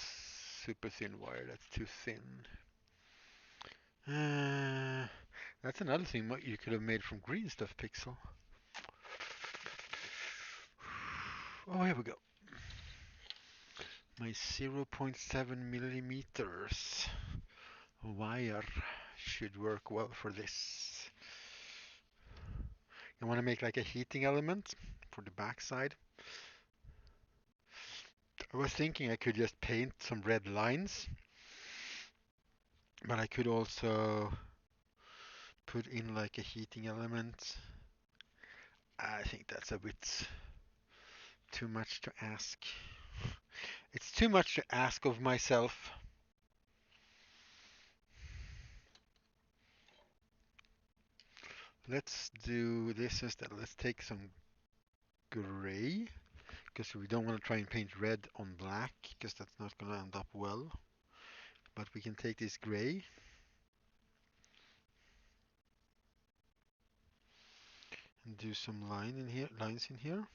A: super thin wire. That's too thin. Uh, that's another thing you could have made from green stuff, Pixel. Oh, here we go. My 0.7 millimeters wire should work well for this. You want to make like a heating element for the backside. I was thinking I could just paint some red lines, but I could also put in like a heating element. I think that's a bit too much to ask. It's too much to ask of myself. Let's do this instead. Let's take some gray because we don't want to try and paint red on black because that's not going to end up well. But we can take this gray and do some lines in here.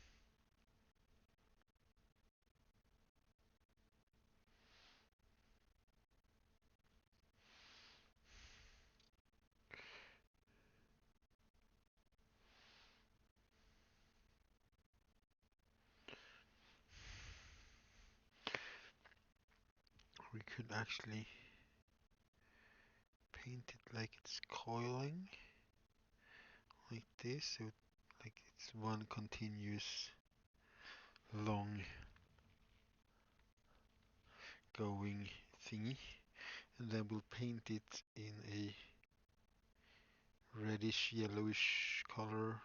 A: could actually paint it like it's coiling, like this, so like it's one continuous long going thingy, and then we'll paint it in a reddish yellowish color.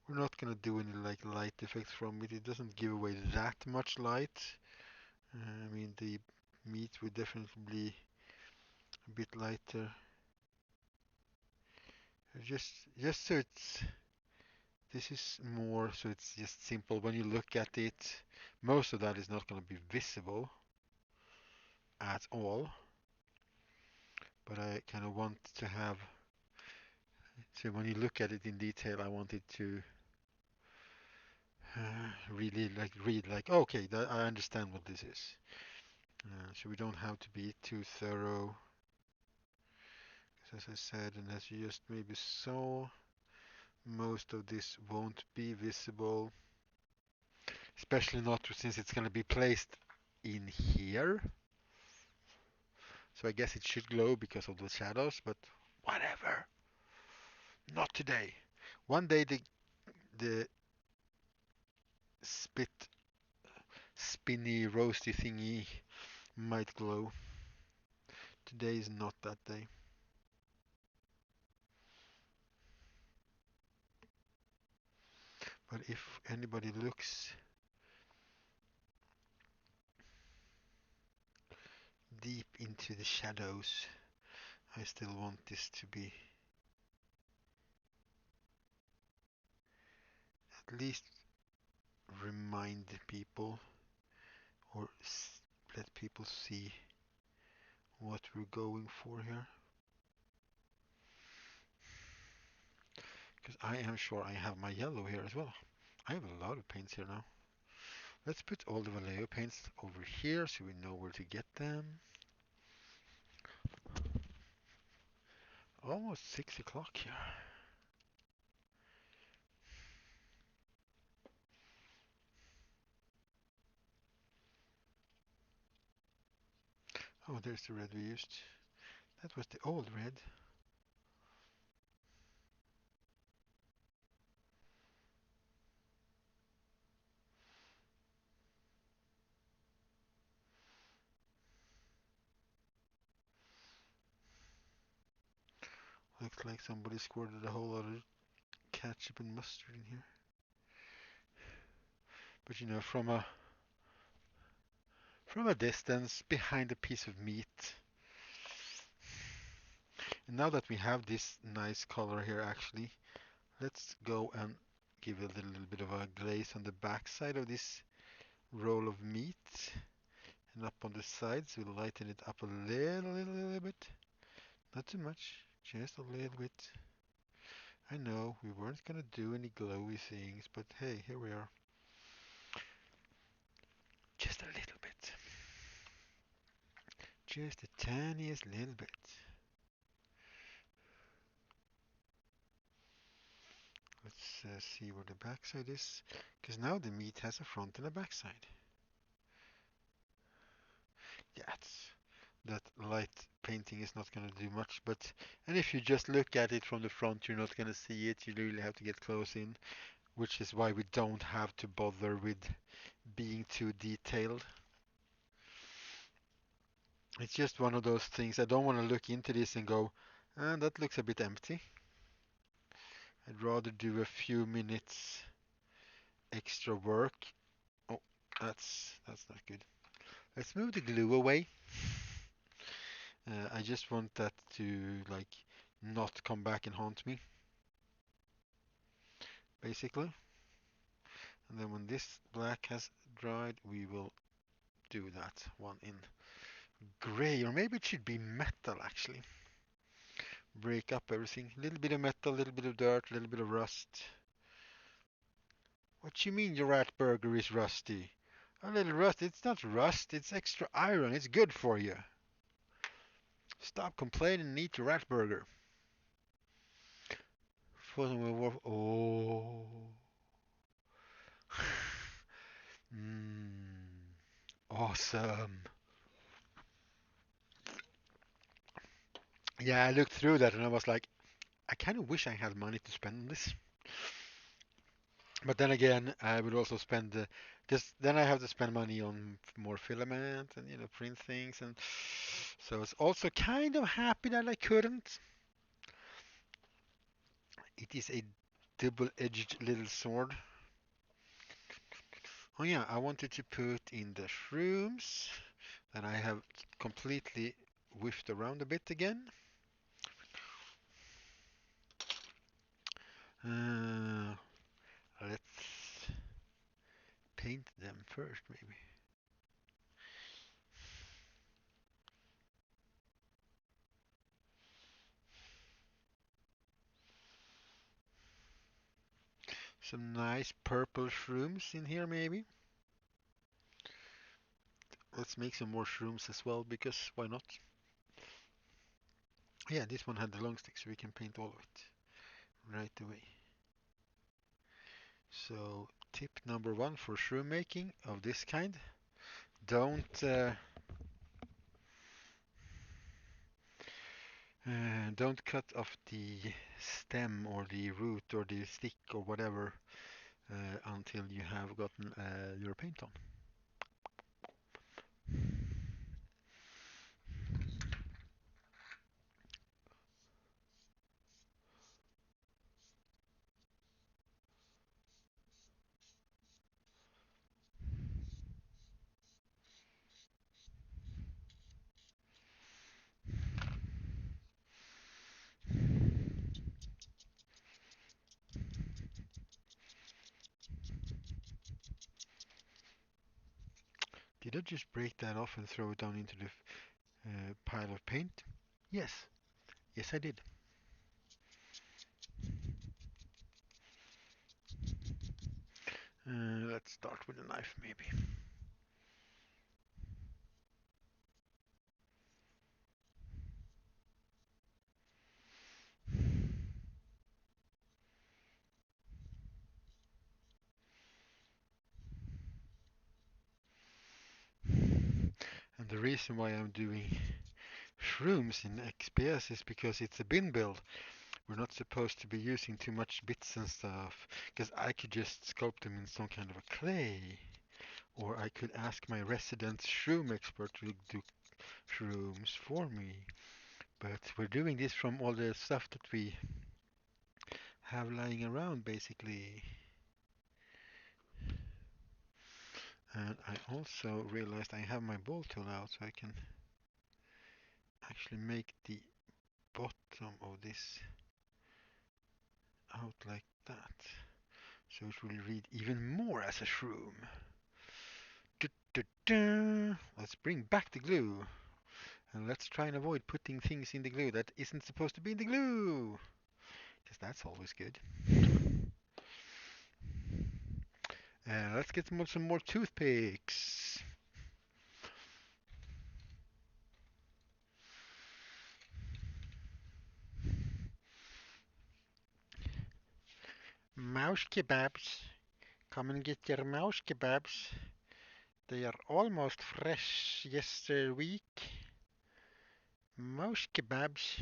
A: We're not gonna do any like light effects from it. It doesn't give away that much light. I mean the meat would definitely be a bit lighter. Just just so it's this is more so it's just simple when you look at it. Most of that is not gonna be visible at all. But I kind of want to have so when you look at it in detail, I want it to really like read like okay, I understand what this is. So we don't have to be too thorough. As I said, and as you just maybe saw, most of this won't be visible, especially not since it's going to be placed in here. So I guess it should glow because of the shadows, but whatever. Not today. One day the spit spinny roasty thingy might glow. Today is not that day. But if anybody looks deep into the shadows, I still want this to be at least remind people or let people see what we're going for here. Because I am sure I have my yellow here as well. I have a lot of paints here now. Let's put all the Vallejo paints over here so we know where to get them. Almost 6 o'clock here. Oh, there's the red we used. That was the old red. Looks like somebody squirted a whole lot of ketchup and mustard in here. But you know, from a distance, behind a piece of meat. And now that we have this nice color here actually, let's go and give it a little bit of a glaze on the back side of this roll of meat. And up on the sides, we'll lighten it up a little bit. Not too much, just a little bit. I know we weren't gonna do any glowy things, but hey, here we are. Just a little bit. Just the tiniest little bit. Let's see where the backside is, because now the meat has a front and a backside. Yeah, that light painting is not going to do much, but and if you just look at it from the front, you're not going to see it. You really have to get close in, which is why we don't have to bother with being too detailed. It's just one of those things. I don't want to look into this and go, that looks a bit empty. I'd rather do a few minutes extra work. Oh, that's not good. Let's move the glue away. I just want that to like not come back and haunt me, basically. And then when this black has dried, we will do that one in gray, or maybe it should be metal actually. Break up everything. A little bit of metal, a little bit of dirt, a little bit of rust. What you mean your rat burger is rusty? A little rust. It's not rust, it's extra iron. It's good for you. Stop complaining and eat your rat burger. Oh. Awesome. Yeah, I looked through that and I was like, I kind of wish I had money to spend on this. But then again, I would also spend the, because then I have to spend money on more filament and print things, and so it's also kind of happy that I couldn't. It is a double-edged little sword. Oh yeah, I wanted to put in the shrooms that I have completely whiffed around a bit again. Uh, let's paint them first, maybe. Some nice purple shrooms in here, maybe. Let's make some more shrooms as well, because why not? Yeah, this one had the long stick, so we can paint all of it right away. So, tip number one for shroom making of this kind: don't don't cut off the stem or the root or the stick or whatever until you have gotten your paint on. Did I just break that off and throw it down into the pile of paint? Yes, yes I did. Let's start with a knife, maybe. And the reason why I'm doing shrooms in XPS is because it's a bin build. We're not supposed to be using too much bits and stuff, because I could just sculpt them in some kind of a clay, or I could ask my resident shroom expert to do shrooms for me. But we're doing this from all the stuff that we have lying around, basically. And I also realized I have my ball tool out, so I can actually make the bottom of this out like that. So it will read even more as a shroom. Let's bring back the glue. And let's try and avoid putting things in the glue that isn't supposed to be in the glue. Because that's always good. Let's get some more toothpicks. Mouse kebabs. Come and get your mouse kebabs. They are almost fresh week. Mouse kebabs.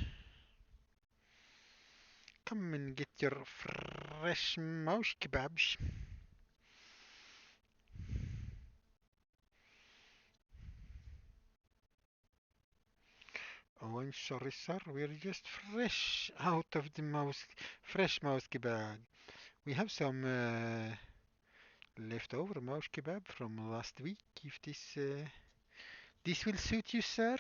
A: Come and get your fresh mouse kebabs. Oh, I'm sorry, sir. We're just fresh out of the fresh mouse kebab. We have some leftover mouse kebab from last week. If this will suit you, sir.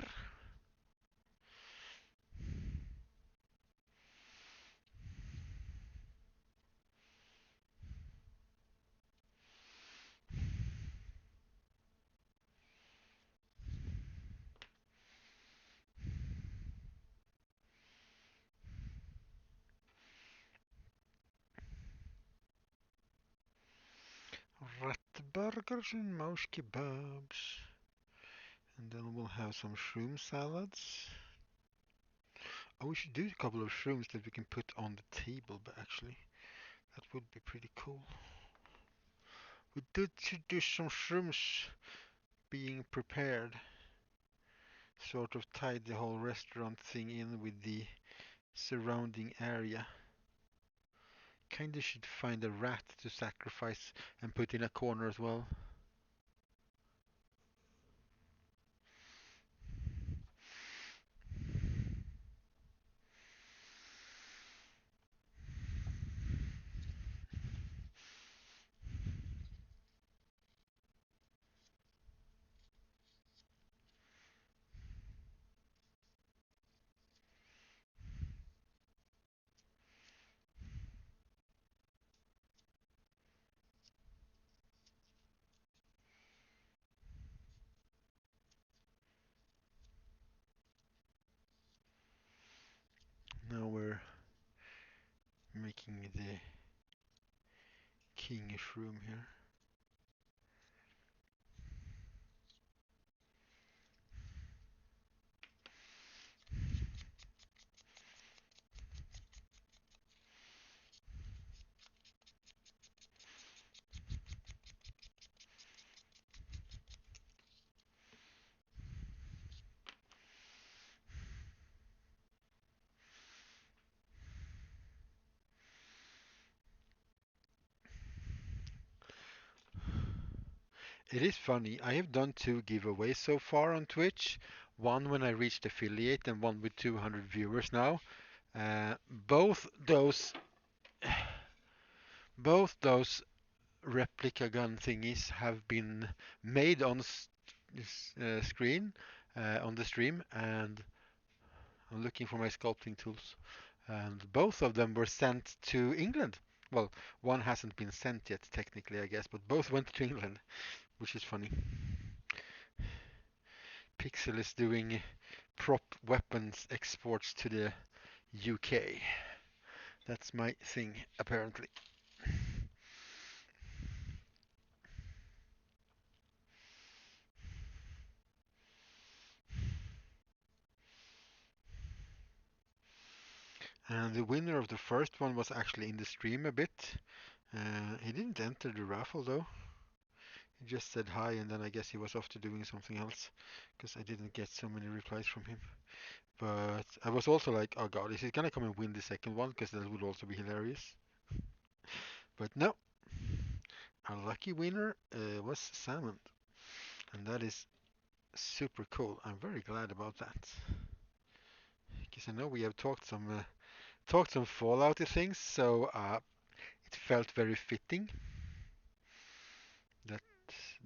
A: Rat burgers and mouse kebabs. And then we'll have some shroom salads. Oh, we should do a couple of shrooms that we can put on the table, but actually, that would be pretty cool. We should do some shrooms being prepared. Sort of tied the whole restaurant thing in with the surrounding area. Kinda should find a rat to sacrifice and put in a corner as well. Now we're making the kingish room here. It is funny. I have done two giveaways so far on Twitch. One when I reached affiliate and one with 200 viewers now. Both those replica gun thingies have been made on screen on the stream, and I'm looking for my sculpting tools. And both of them were sent to England. Well, one hasn't been sent yet, technically, I guess, but both went to England, which is funny. Pixel is doing prop weapons exports to the UK. That's my thing, apparently. And the winner of the first one was actually in the stream a bit. He didn't enter the raffle though. He just said hi, and then I guess he was off to doing something else because I didn't get so many replies from him. But I was also like, oh god, is he gonna come and win the second one? Because that would also be hilarious. But no, our lucky winner was Salmon, and that is super cool. I'm very glad about that because I know we have talked some Fallouty things, so it felt very fitting that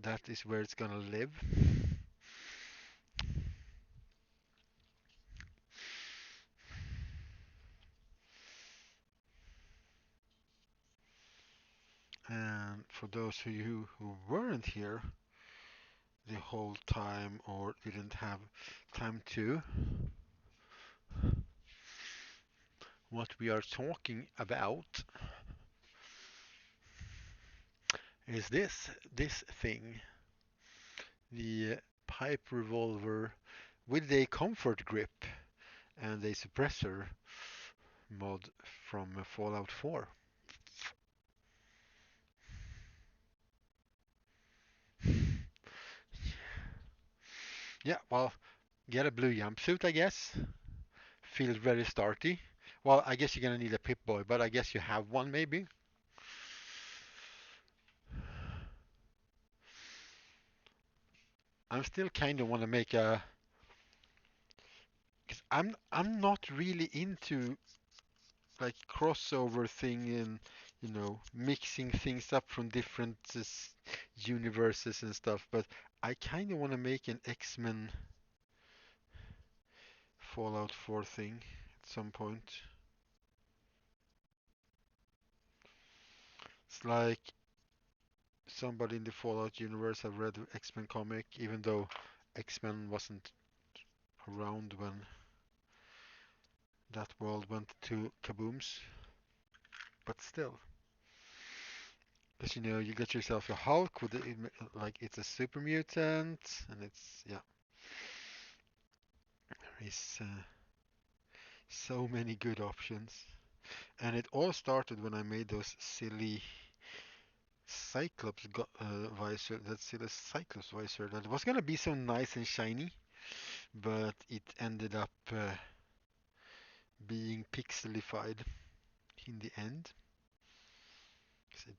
A: that is where it's gonna live. And for those of you who weren't here the whole time or didn't have time to, what we are talking about is this thing, the pipe revolver with a comfort grip and a suppressor mod from Fallout 4. Yeah, well, get a blue jumpsuit, I guess. Feels very starty. Well, I guess you're gonna need a Pip-Boy, but I guess you have one maybe. I'm still kind of want to make a, because I'm not really into like crossover thing and mixing things up from different universes and stuff, but I kind of want to make an X-Men Fallout 4 thing at some point. It's like somebody in the Fallout universe have read the X-Men comic, even though X-Men wasn't around when that world went to kabooms, but still. Because you get yourself a Hulk with like it's a super mutant, and it's yeah, there is so many good options. And it all started when I made those silly Cyclops visor. Let's see the Cyclops visor. That was gonna be so nice and shiny, but it ended up being pixelified in the end. 'Cause I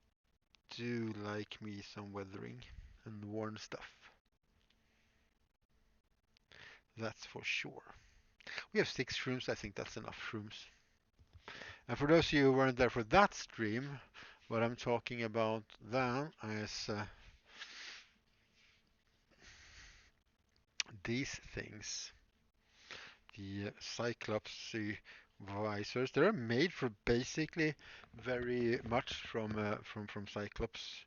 A: do like me some weathering and worn stuff. That's for sure. We have 6 shrooms. I think that's enough shrooms. And for those of you who weren't there for that stream, what I'm talking about then is these things. The Cyclops visors. They're made for basically very much from Cyclops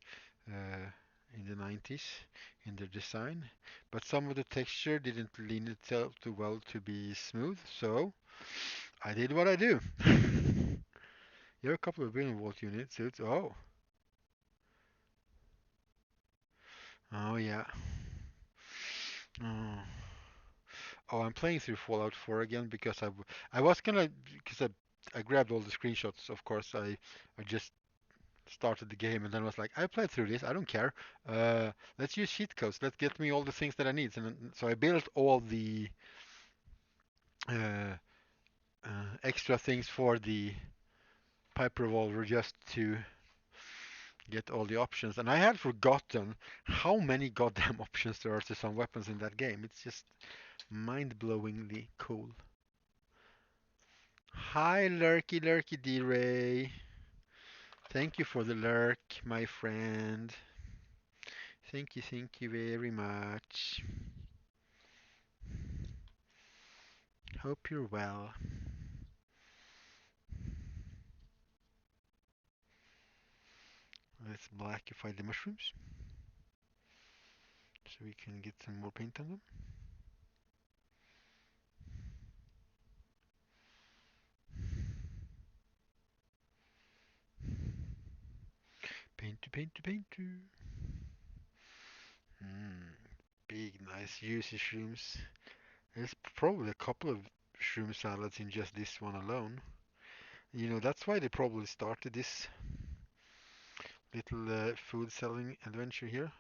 A: in the 90s in their design, but some of the texture didn't lean itself too well to be smooth, so I did what I do. You have a couple of billion volt units. It's oh yeah. Oh. Oh, I'm playing through Fallout 4 again because I was gonna because I grabbed all the screenshots. Of course, I just started the game and then was like, I played through this. I don't care. Let's use cheat codes. Let's get me all the things that I need. And so I built all the uh, extra things for the pipe revolver just to get all the options. And I had forgotten how many goddamn options there are to some weapons in that game. It's just mind-blowingly cool. Hi, Lurky Lurky D-Ray. Thank you for the lurk, my friend. Thank you very much. Hope you're well. Let's blackify the mushrooms so we can get some more paint on them. Paint to paint to paint to. Mm, big, nice, juicy shrooms. There's probably a couple of shroom salads in just this one alone. You know, that's why they probably started this little food selling adventure here.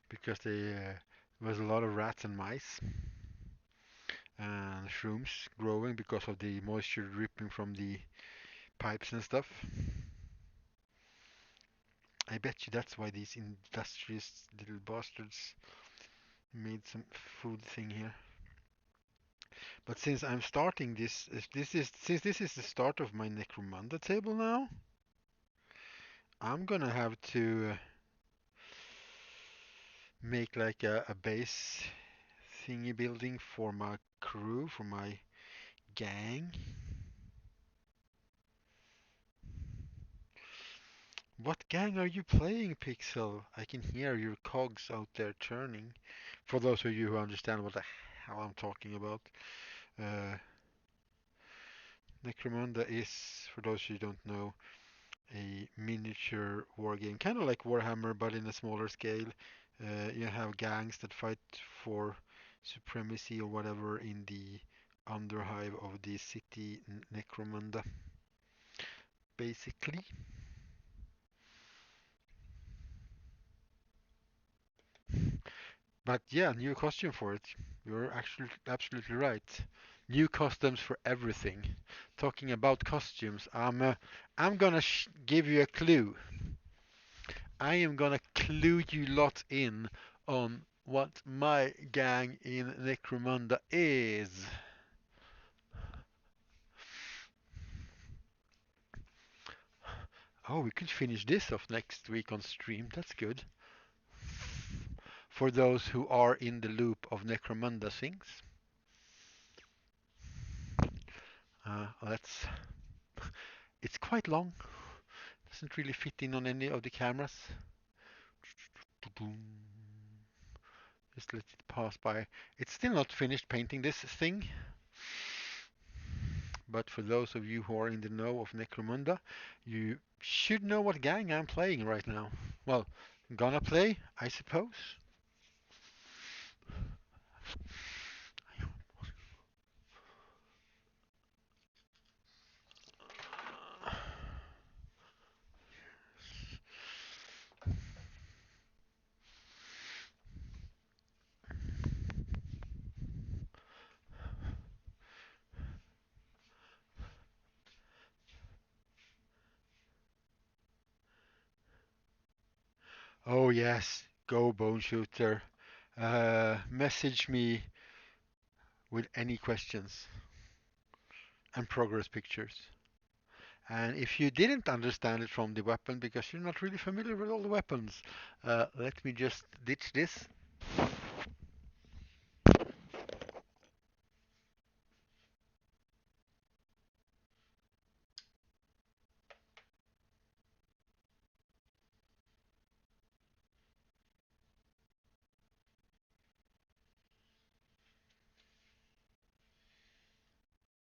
A: Because there was a lot of rats and mice and shrooms growing because of the moisture dripping from the pipes and stuff. I bet you that's why these industrious little bastards made some food thing here. But since I'm starting this, if this is since this is the start of my Necromunda table now, I'm gonna have to make like a base thingy building for my crew, for my gang. What gang are you playing, Pixel? I can hear your cogs out there turning. For those of you who understand what the hell I'm talking about, uh, Necromunda is, for those who don't know, a miniature war game, kind of like Warhammer, but in a smaller scale. You have gangs that fight for supremacy or whatever in the underhive of the city Necromunda, basically. But yeah, new costume for it. You're actually absolutely right. New customs for everything. Talking about costumes, I'm gonna give you a clue. I am gonna clue you lot in on what my gang in Necromunda is. Oh, we could finish this off next week on stream. That's good. For those who are in the loop of Necromunda things. Let's. It's quite long. Doesn't really fit in on any of the cameras. Just let it pass by. It's still not finished painting this thing. But for those of you who are in the know of Necromunda, you should know what gang I'm playing right now. Well, gonna play, I suppose. Oh yes, go Bone Shooter. Message me with any questions and progress pictures. And if you didn't understand it from the weapon because you're not really familiar with all the weapons, let me just ditch this.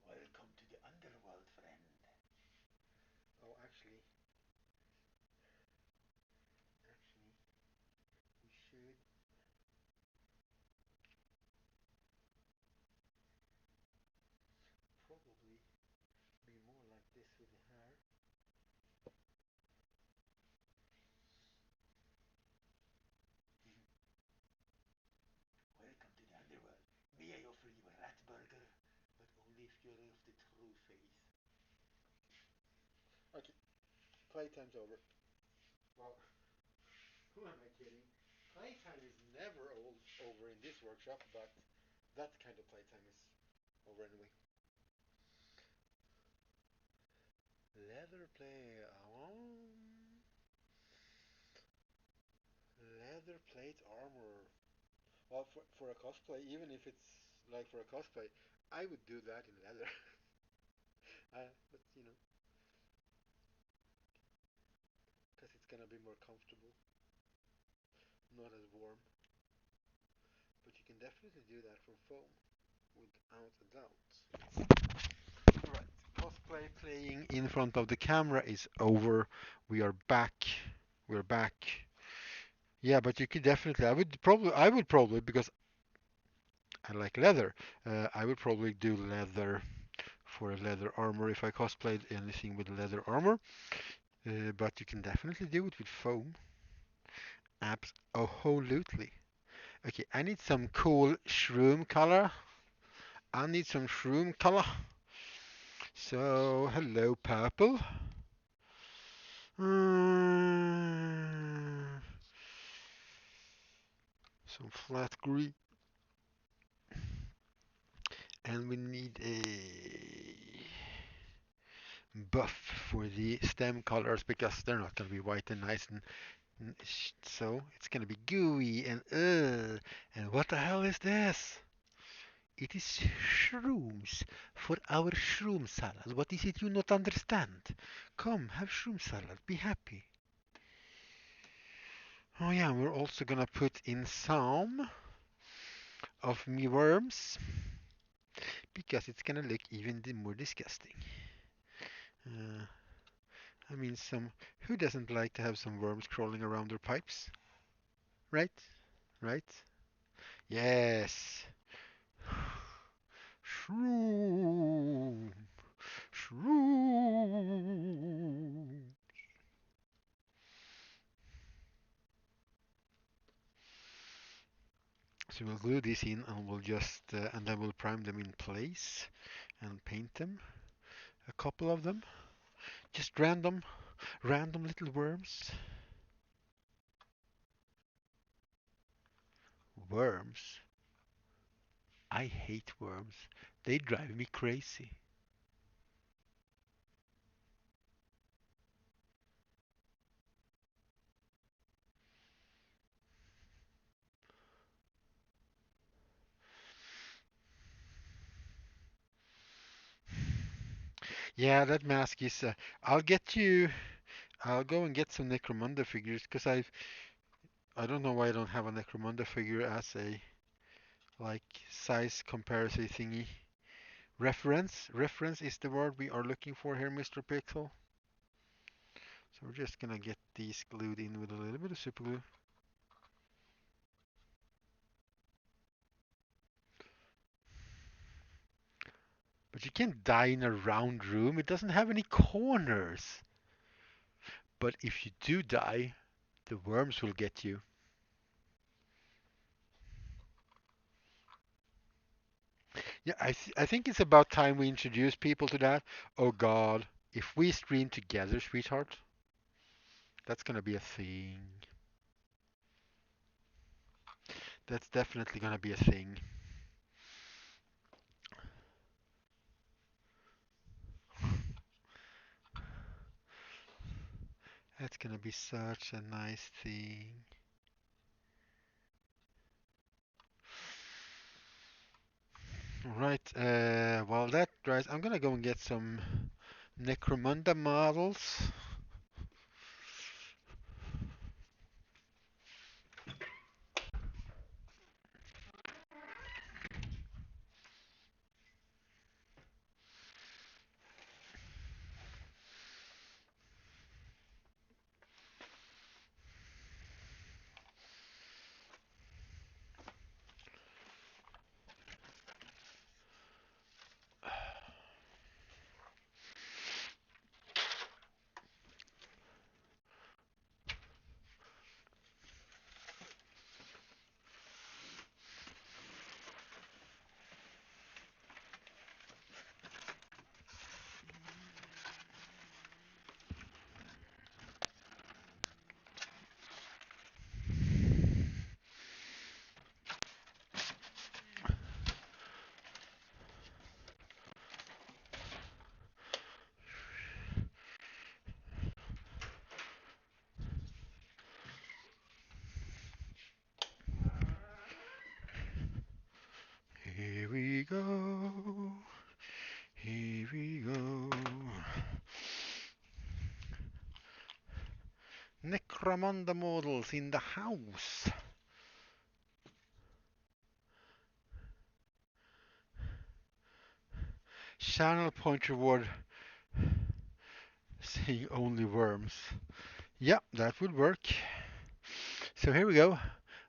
A: Welcome to the underworld, friend. Oh, actually, we should probably be more like this with the hair. Welcome to the underworld. May I offer you a rat burger? But only if you're of the true face. Okay, playtime's over. Well, who am I kidding? Playtime is never over in this workshop, but that kind of playtime is over anyway. Leather play. Leather plate armor. Well, for a cosplay, even if it's like for a cosplay, I would do that in leather. But you know, because it's gonna be more comfortable, not as warm. But you can definitely do that from foam, without a doubt. Alright, cosplay playing in front of the camera is over. We are back. We're back. Yeah, but you could definitely. I would probably because I like leather. I would probably do leather for a leather armor if I cosplayed anything with leather armor. But you can definitely do it with foam. Absolutely. Okay, I need some cool shroom color. I need some shroom color. So, hello, purple. Mm, some flat green. And we need a buff for the stem colors because they're not going to be white and nice and so it's going to be gooey and and what the hell is this? It is shrooms for our shroom salad. What is it you not understand? Come, have shroom salad. Be happy. Oh yeah, we're also gonna put in some of me worms because it's gonna look even more disgusting. Uh, I mean, who doesn't like to have some worms crawling around their pipes? Right? Right? Yes. Shroom. Shroom. So we'll glue these in and we'll and then we'll prime them in place and paint them. A couple of them. Just random little worms. Worms? I hate worms. They drive me crazy. Yeah, that mask is. I'll get you. I'll go and get some Necromunda figures because I don't know why I don't have a Necromunda figure as a like size comparison thingy. Reference is the word we are looking for here, Mr. Pixel. So we're just gonna get these glued in with a little bit of super glue. But you can't die in a round room. It doesn't have any corners. But if you do die, the worms will get you. Yeah, I think it's about time we introduce people to that. Oh God, if we stream together, sweetheart, that's gonna be a thing. That's definitely gonna be a thing. That's gonna be such a nice thing. Right, while that dries, I'm gonna go and get some Necromunda models. Here we go. Here we go. Necromunda models in the house. Channel point reward saying only worms. Yeah, that would work. So here we go.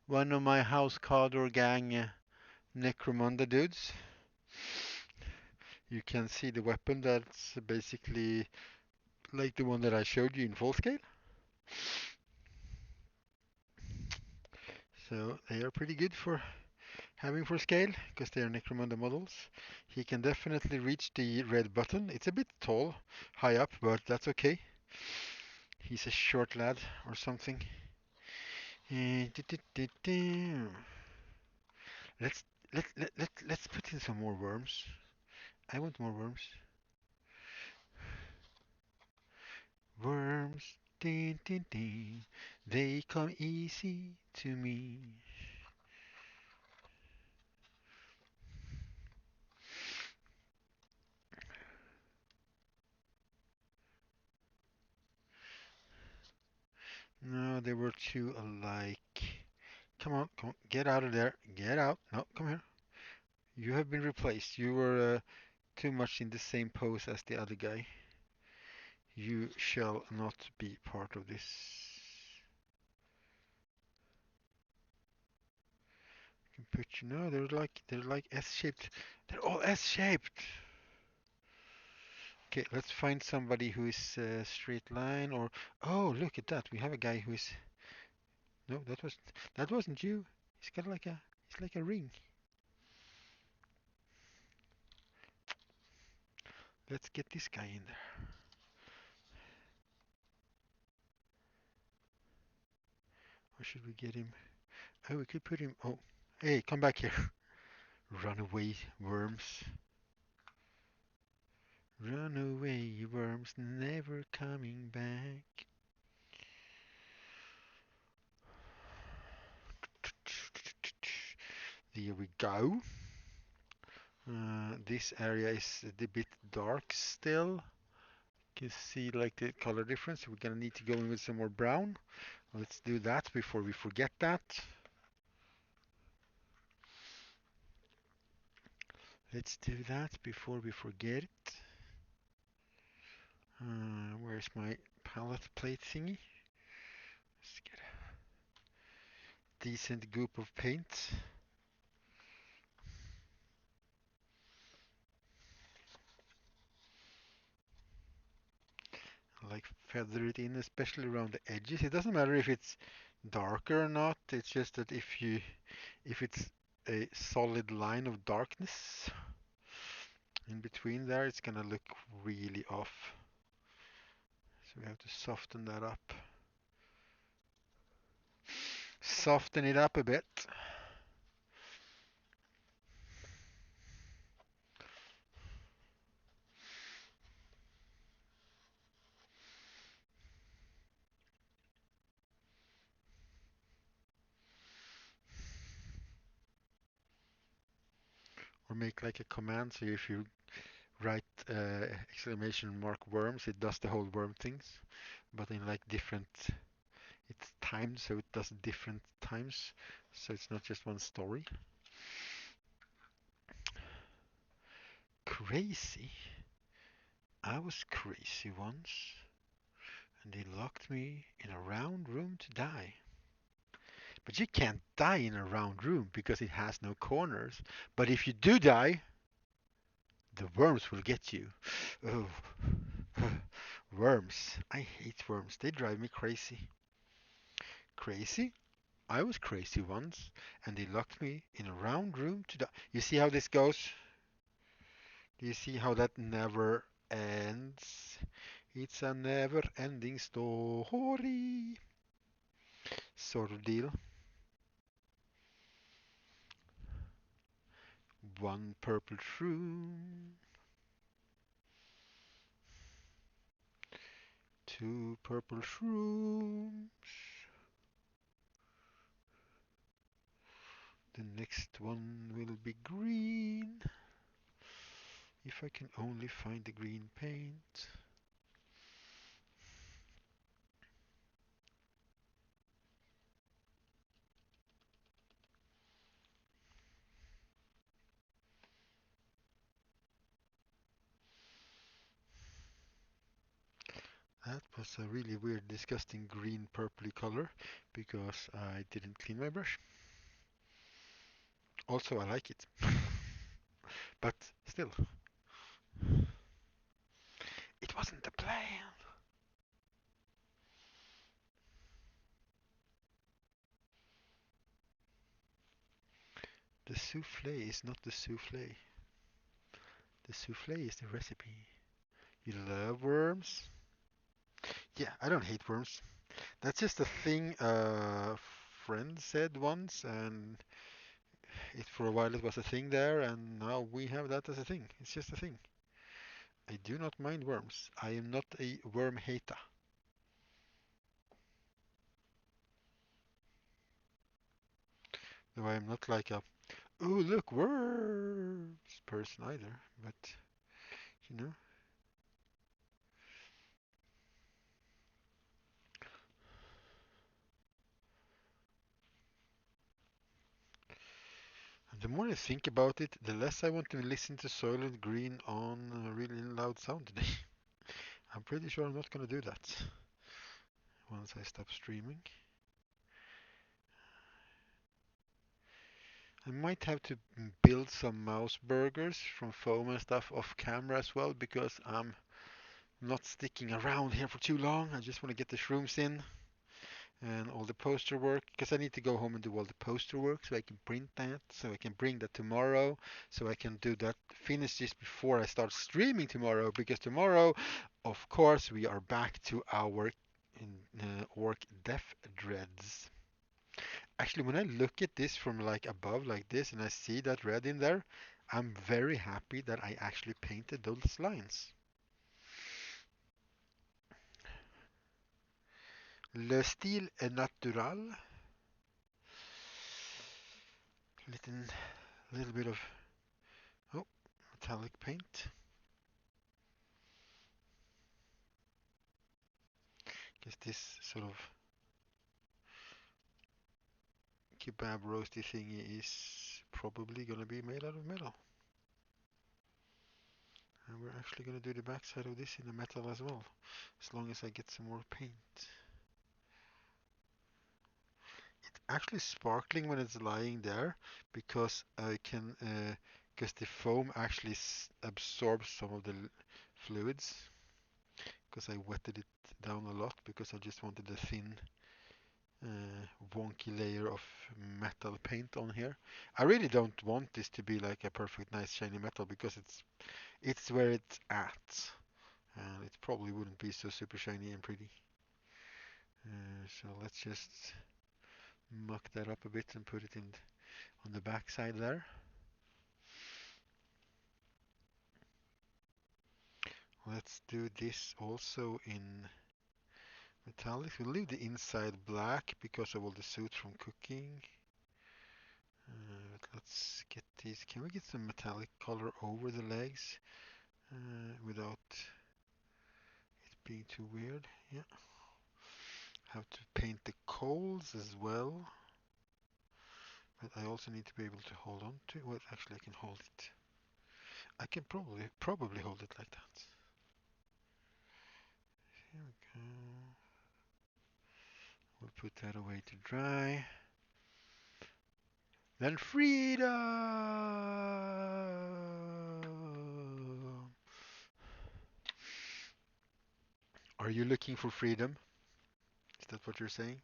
A: One of my house Cawdor gang Necromunda dudes. You can see the weapon that's basically like the one that I showed you in full scale. So they are pretty good for having for scale because they are Necromunda models. He can definitely reach the red button. It's a bit tall, high up, but that's okay. He's a short lad or something. Let's let's put in some more worms. I want more worms. Worms, din, din, din, they come easy to me. No, they were too alike. Come on, get out of there. Get out. No, come here. You have been replaced. You were too much in the same pose as the other guy. You shall not be part of this. Can put you. No, they're like S-shaped. They're all S-shaped. Okay, let's find somebody who is straight line or oh, look at that. We have a guy who is no, that wasn't you. He's like a ring. Let's get this guy in there. Or should we get him? Oh, we could put him. Oh, hey, come back here. Runaway worms. Runaway worms never coming back. There we go. This area is a bit dark still. You can see like the color difference. We're gonna need to go in with some more brown. Let's do that before we forget that. Let's do that before we forget it. Where's my palette plate thingy? Let's get a decent goop of paint. Like feather it in, especially around the edges. It doesn't matter if it's darker or not. It's just that if it's a solid line of darkness in between there, it's gonna look really off. So we have to soften that up. Soften it up a bit. or make like a command. So if you write exclamation mark worms, it does the whole worm things, but in like different, it's timed, so it does different times, so it's not just one story. Crazy. I was crazy once, and they locked me in a round room to die. But you can't die in a round room because it has no corners. But if you do die, the worms will get you. Oh, worms. I hate worms. They drive me crazy. Crazy? I was crazy once, and they locked me in a round room to die. You see how this goes? Do you see how that never ends? It's a never-ending story. Sort of deal. One purple shroom, two purple shrooms. The next one will be green. If I can only find the green paint. That was a really weird, disgusting green purpley color because I didn't clean my brush. Also, I like it. But still, it wasn't the plan. The souffle is not the souffle. The souffle is the recipe. You love worms? Yeah, I don't hate worms. That's just a thing a friend said once, and it for a while it was a thing there, and now we have that as a thing. It's just a thing. I do not mind worms. I am not a worm hater. Though I am not like a, oh look, worms person either. But, you know. And the more I think about it, the less I want to listen to Soylent Green on a really loud sound today. I'm pretty sure I'm not going to do that once I stop streaming. I might have to build some mouse burgers from foam and stuff off camera as well because I'm not sticking around here for too long. I just want to get the shrooms in and all the poster work because I need to go home and do all the poster work so I can print that, so I can bring that tomorrow, so I can do that, finish this before I start streaming tomorrow because tomorrow, of course, we are back to our orc death dreads. Actually, when I look at this from like above like this and I see that red in there, I'm very happy that I actually painted those lines. Le style est natural. Little bit of oh, metallic paint. Guess this sort of kebab roasty thingy is probably gonna be made out of metal. And we're actually gonna do the backside of this in the metal as well, as long as I get some more paint. Actually sparkling when it's lying there because I can because the foam actually absorbs some of the fluids because I wetted it down a lot because I just wanted a thin wonky layer of metal paint on here. I really don't want this to be like a perfect nice shiny metal because it's where it's at and it probably wouldn't be so super shiny and pretty. So let's just muck that up a bit and put it in on the back side there. Let's do this also in metallic. We'll leave the inside black because of all the soot from cooking. But Let's get these. Can we get some metallic color over the legs without it being too weird? Yeah. Have to paint the coals as well. But I also need to be able to hold on to it. Well, actually, I can hold it. I can probably hold it like that. Here we go. We'll put that away to dry. Then freedom! Are you looking for freedom? Is that what you're saying?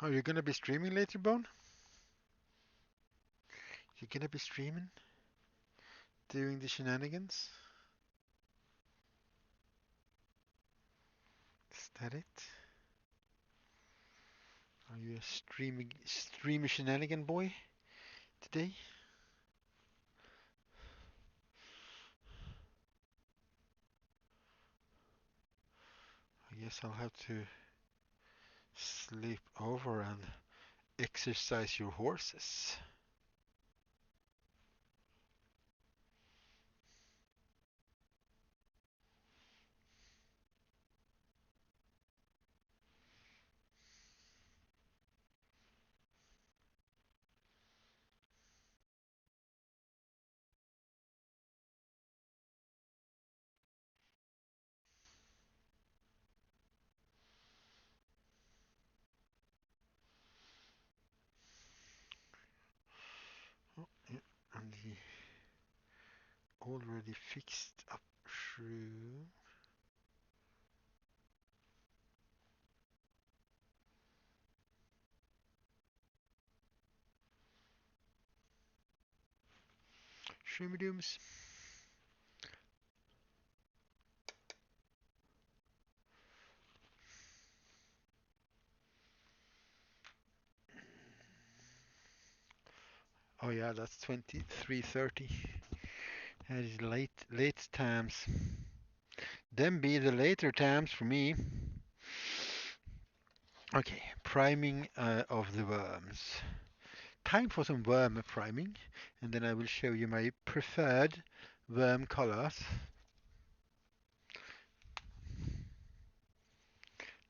A: Are you gonna be streaming later, Bone? You gonna be streaming? Doing the shenanigans? Is that it? Are you a streamy shenanigan boy today? I guess I'll have to sleep over and exercise your horses. Oh, yeah, and the already fixed up shrew. Shroomadooms. Oh yeah, that's 23:30. That is late times. Them be the later times for me. Okay, priming of the worms. Time for some worm priming, and then I will show you my preferred worm colors.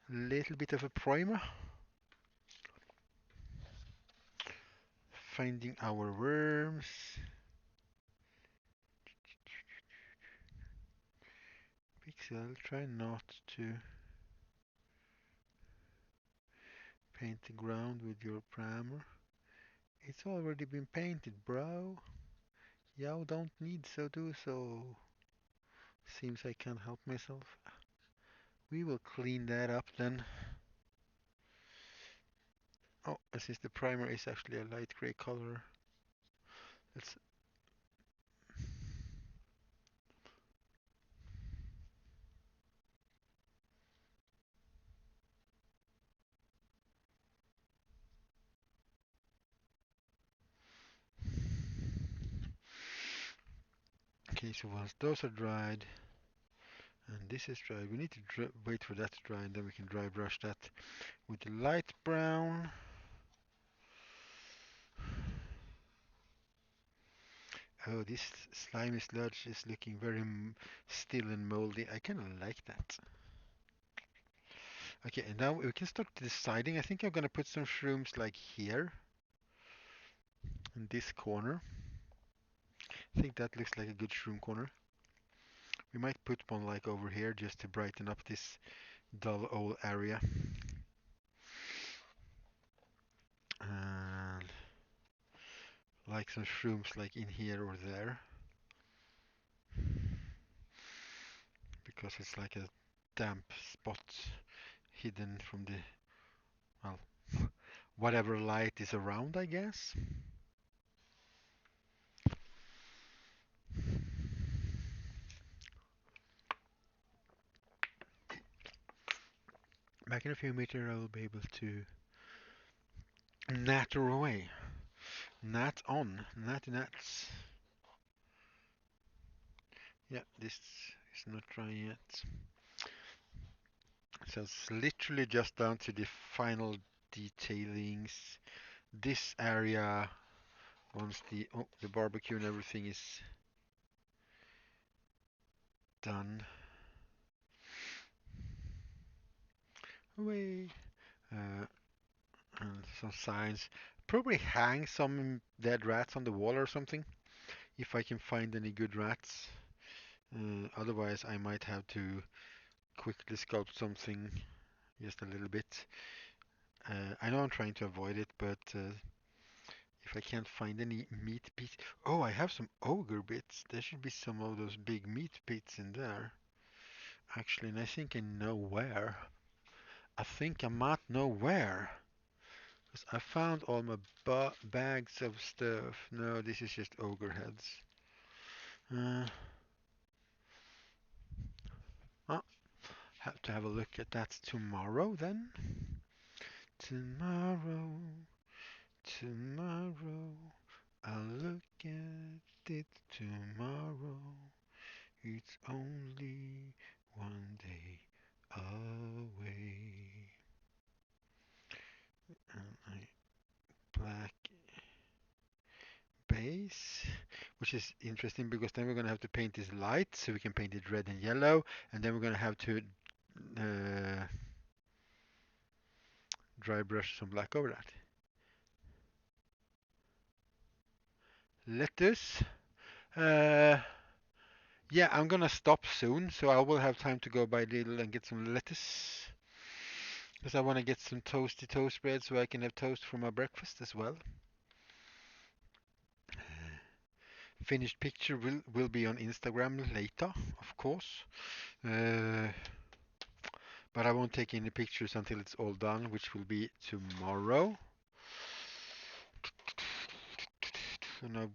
A: Little bit of a primer. Finding our worms. Pixel, try not to paint the ground with your primer. It's already been painted, bro. You don't need so do so. Seems I can't help myself. We will clean that up then. Oh, since the primer is actually a light gray color, let's. Okay, so once those are dried and this is dried, we need to wait for that to dry and then we can dry brush that with the light brown. Oh, this slimy sludge is looking very still and moldy. I kind of like that. Okay, and now we can start deciding. I think I'm gonna put some shrooms like here in this corner. I think that looks like a good shroom corner. We might put one like over here just to brighten up this dull old area. And like some shrooms like in here or there, because it's like a damp spot hidden from the, well, whatever light is around, I guess. Back in a few meters, I will be able to natter away. Nat on. Natty nats. Yeah, this is not dry yet. So it's literally just down to the final detailings. This area, once the barbecue and everything is done, away. Uh, and some signs. Probably hang some dead rats on the wall or something, if I can find any good rats. Otherwise, I might have to quickly sculpt something just a little bit. I know I'm trying to avoid it, but if I can't find any meat bits. Oh, I have some ogre bits. There should be some of those big meat bits in there. Actually, and I think I know where. I think I might know where. Because I found all my bags of stuff. No, this is just ogre heads. Uh, oh, have to have a look at that tomorrow then. Tomorrow, tomorrow, I'll look at it tomorrow. It's only one day away. And black base, which is interesting because then we're going to have to paint this light, so we can paint it red and yellow, and then we're going to have to uh, dry brush some black over that. Lettuce. Uh, yeah, I'm gonna stop soon, so I will have time to go by Lidl and get some lettuce. Because I want to get some toasty toast bread so I can have toast for my breakfast as well. Finished picture will be on Instagram later, of course. Uh, but I won't take any pictures until it's all done, which will be tomorrow. And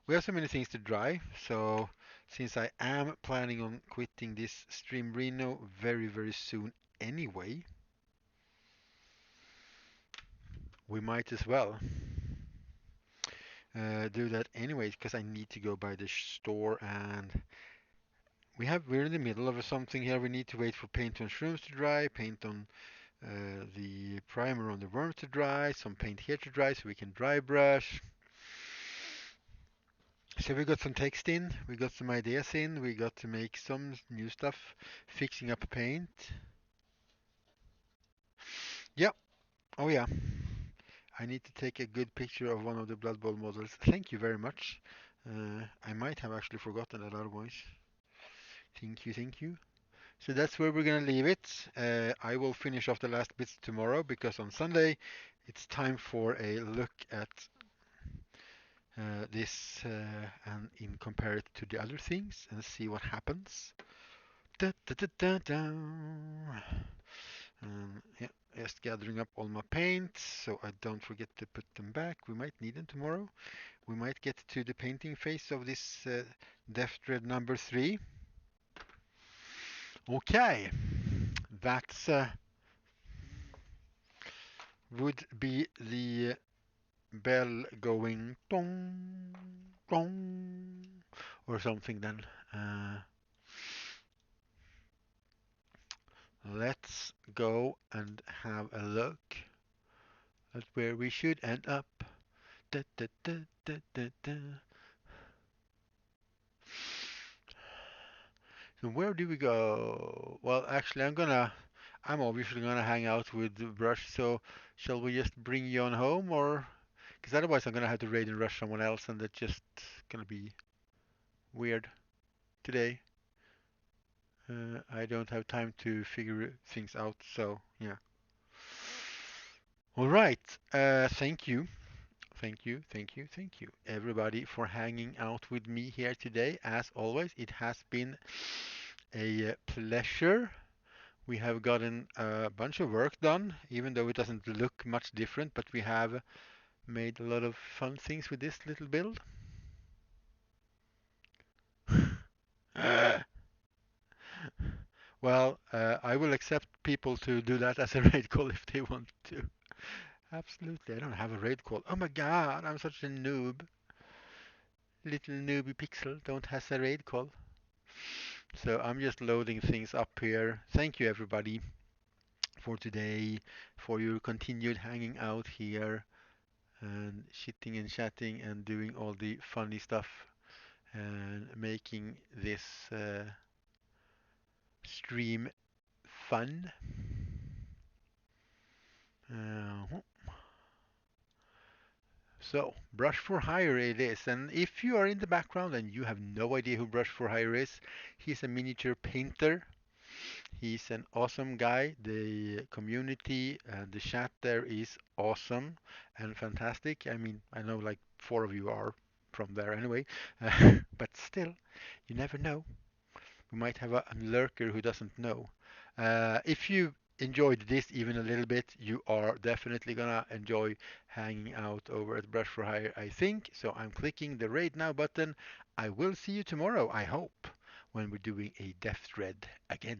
A: we have so many things to dry, so since I am planning on quitting this Stream Reno very, very soon anyway, we might as well do that anyways, because I need to go by the store, and we're in the middle of something here. We need to wait for paint on shrooms to dry, paint on the primer on the worm to dry, some paint here to dry so we can dry brush. So we got some text in, we got some ideas in, we got to make some new stuff, fixing up paint. Yep, oh yeah. I need to take a good picture of one of the Blood Bowl models. Thank you very much. I might have actually forgotten that otherwise. Thank you, thank you. So that's where we're gonna leave it. I will finish off the last bits tomorrow because on Sunday it's time for a look at this and compare it to the other things and see what happens. Da, da, da, da, da. Yeah, just gathering up all my paints so I don't forget to put them back. We might need them tomorrow. We might get to the painting phase of this Death Dread number 3. Okay, that's would be the bell going dong dong or something then. Let's go and have a look at where we should end up. Da, da, da, da, da, da. So where do we go? Well, actually, I'm obviously gonna hang out with the brush. So shall we just bring you on home, or because otherwise I'm gonna have to raid and rush someone else, and that's just gonna be weird today. I don't have time to figure things out. So yeah. All right. Thank you. Thank you, thank you, thank you, everybody, for hanging out with me here today. As always, it has been a pleasure. We have gotten a bunch of work done, even though it doesn't look much different, but we have made a lot of fun things with this little build. Well, I will accept people to do that as a raid call if they want to. Absolutely, I don't have a raid call. Oh my god, I'm such a noob. Little newbie pixel don't has a raid call. So I'm just loading things up here. Thank you everybody for today, for your continued hanging out here and shitting and chatting and doing all the funny stuff and making this stream fun. Uh, so, Brush for Hire it is. And if you are in the background and you have no idea who Brush for Hire is, he's a miniature painter. He's an awesome guy. The community and the chat there is awesome and fantastic. I mean, I know like four of you are from there anyway, but still, you never know. We might have a lurker who doesn't know. If you enjoyed this even a little bit, you are definitely gonna enjoy hanging out over at Brush for Hire, I think. So I'm clicking the raid now button. I will see you tomorrow, I hope, when we're doing a death thread again.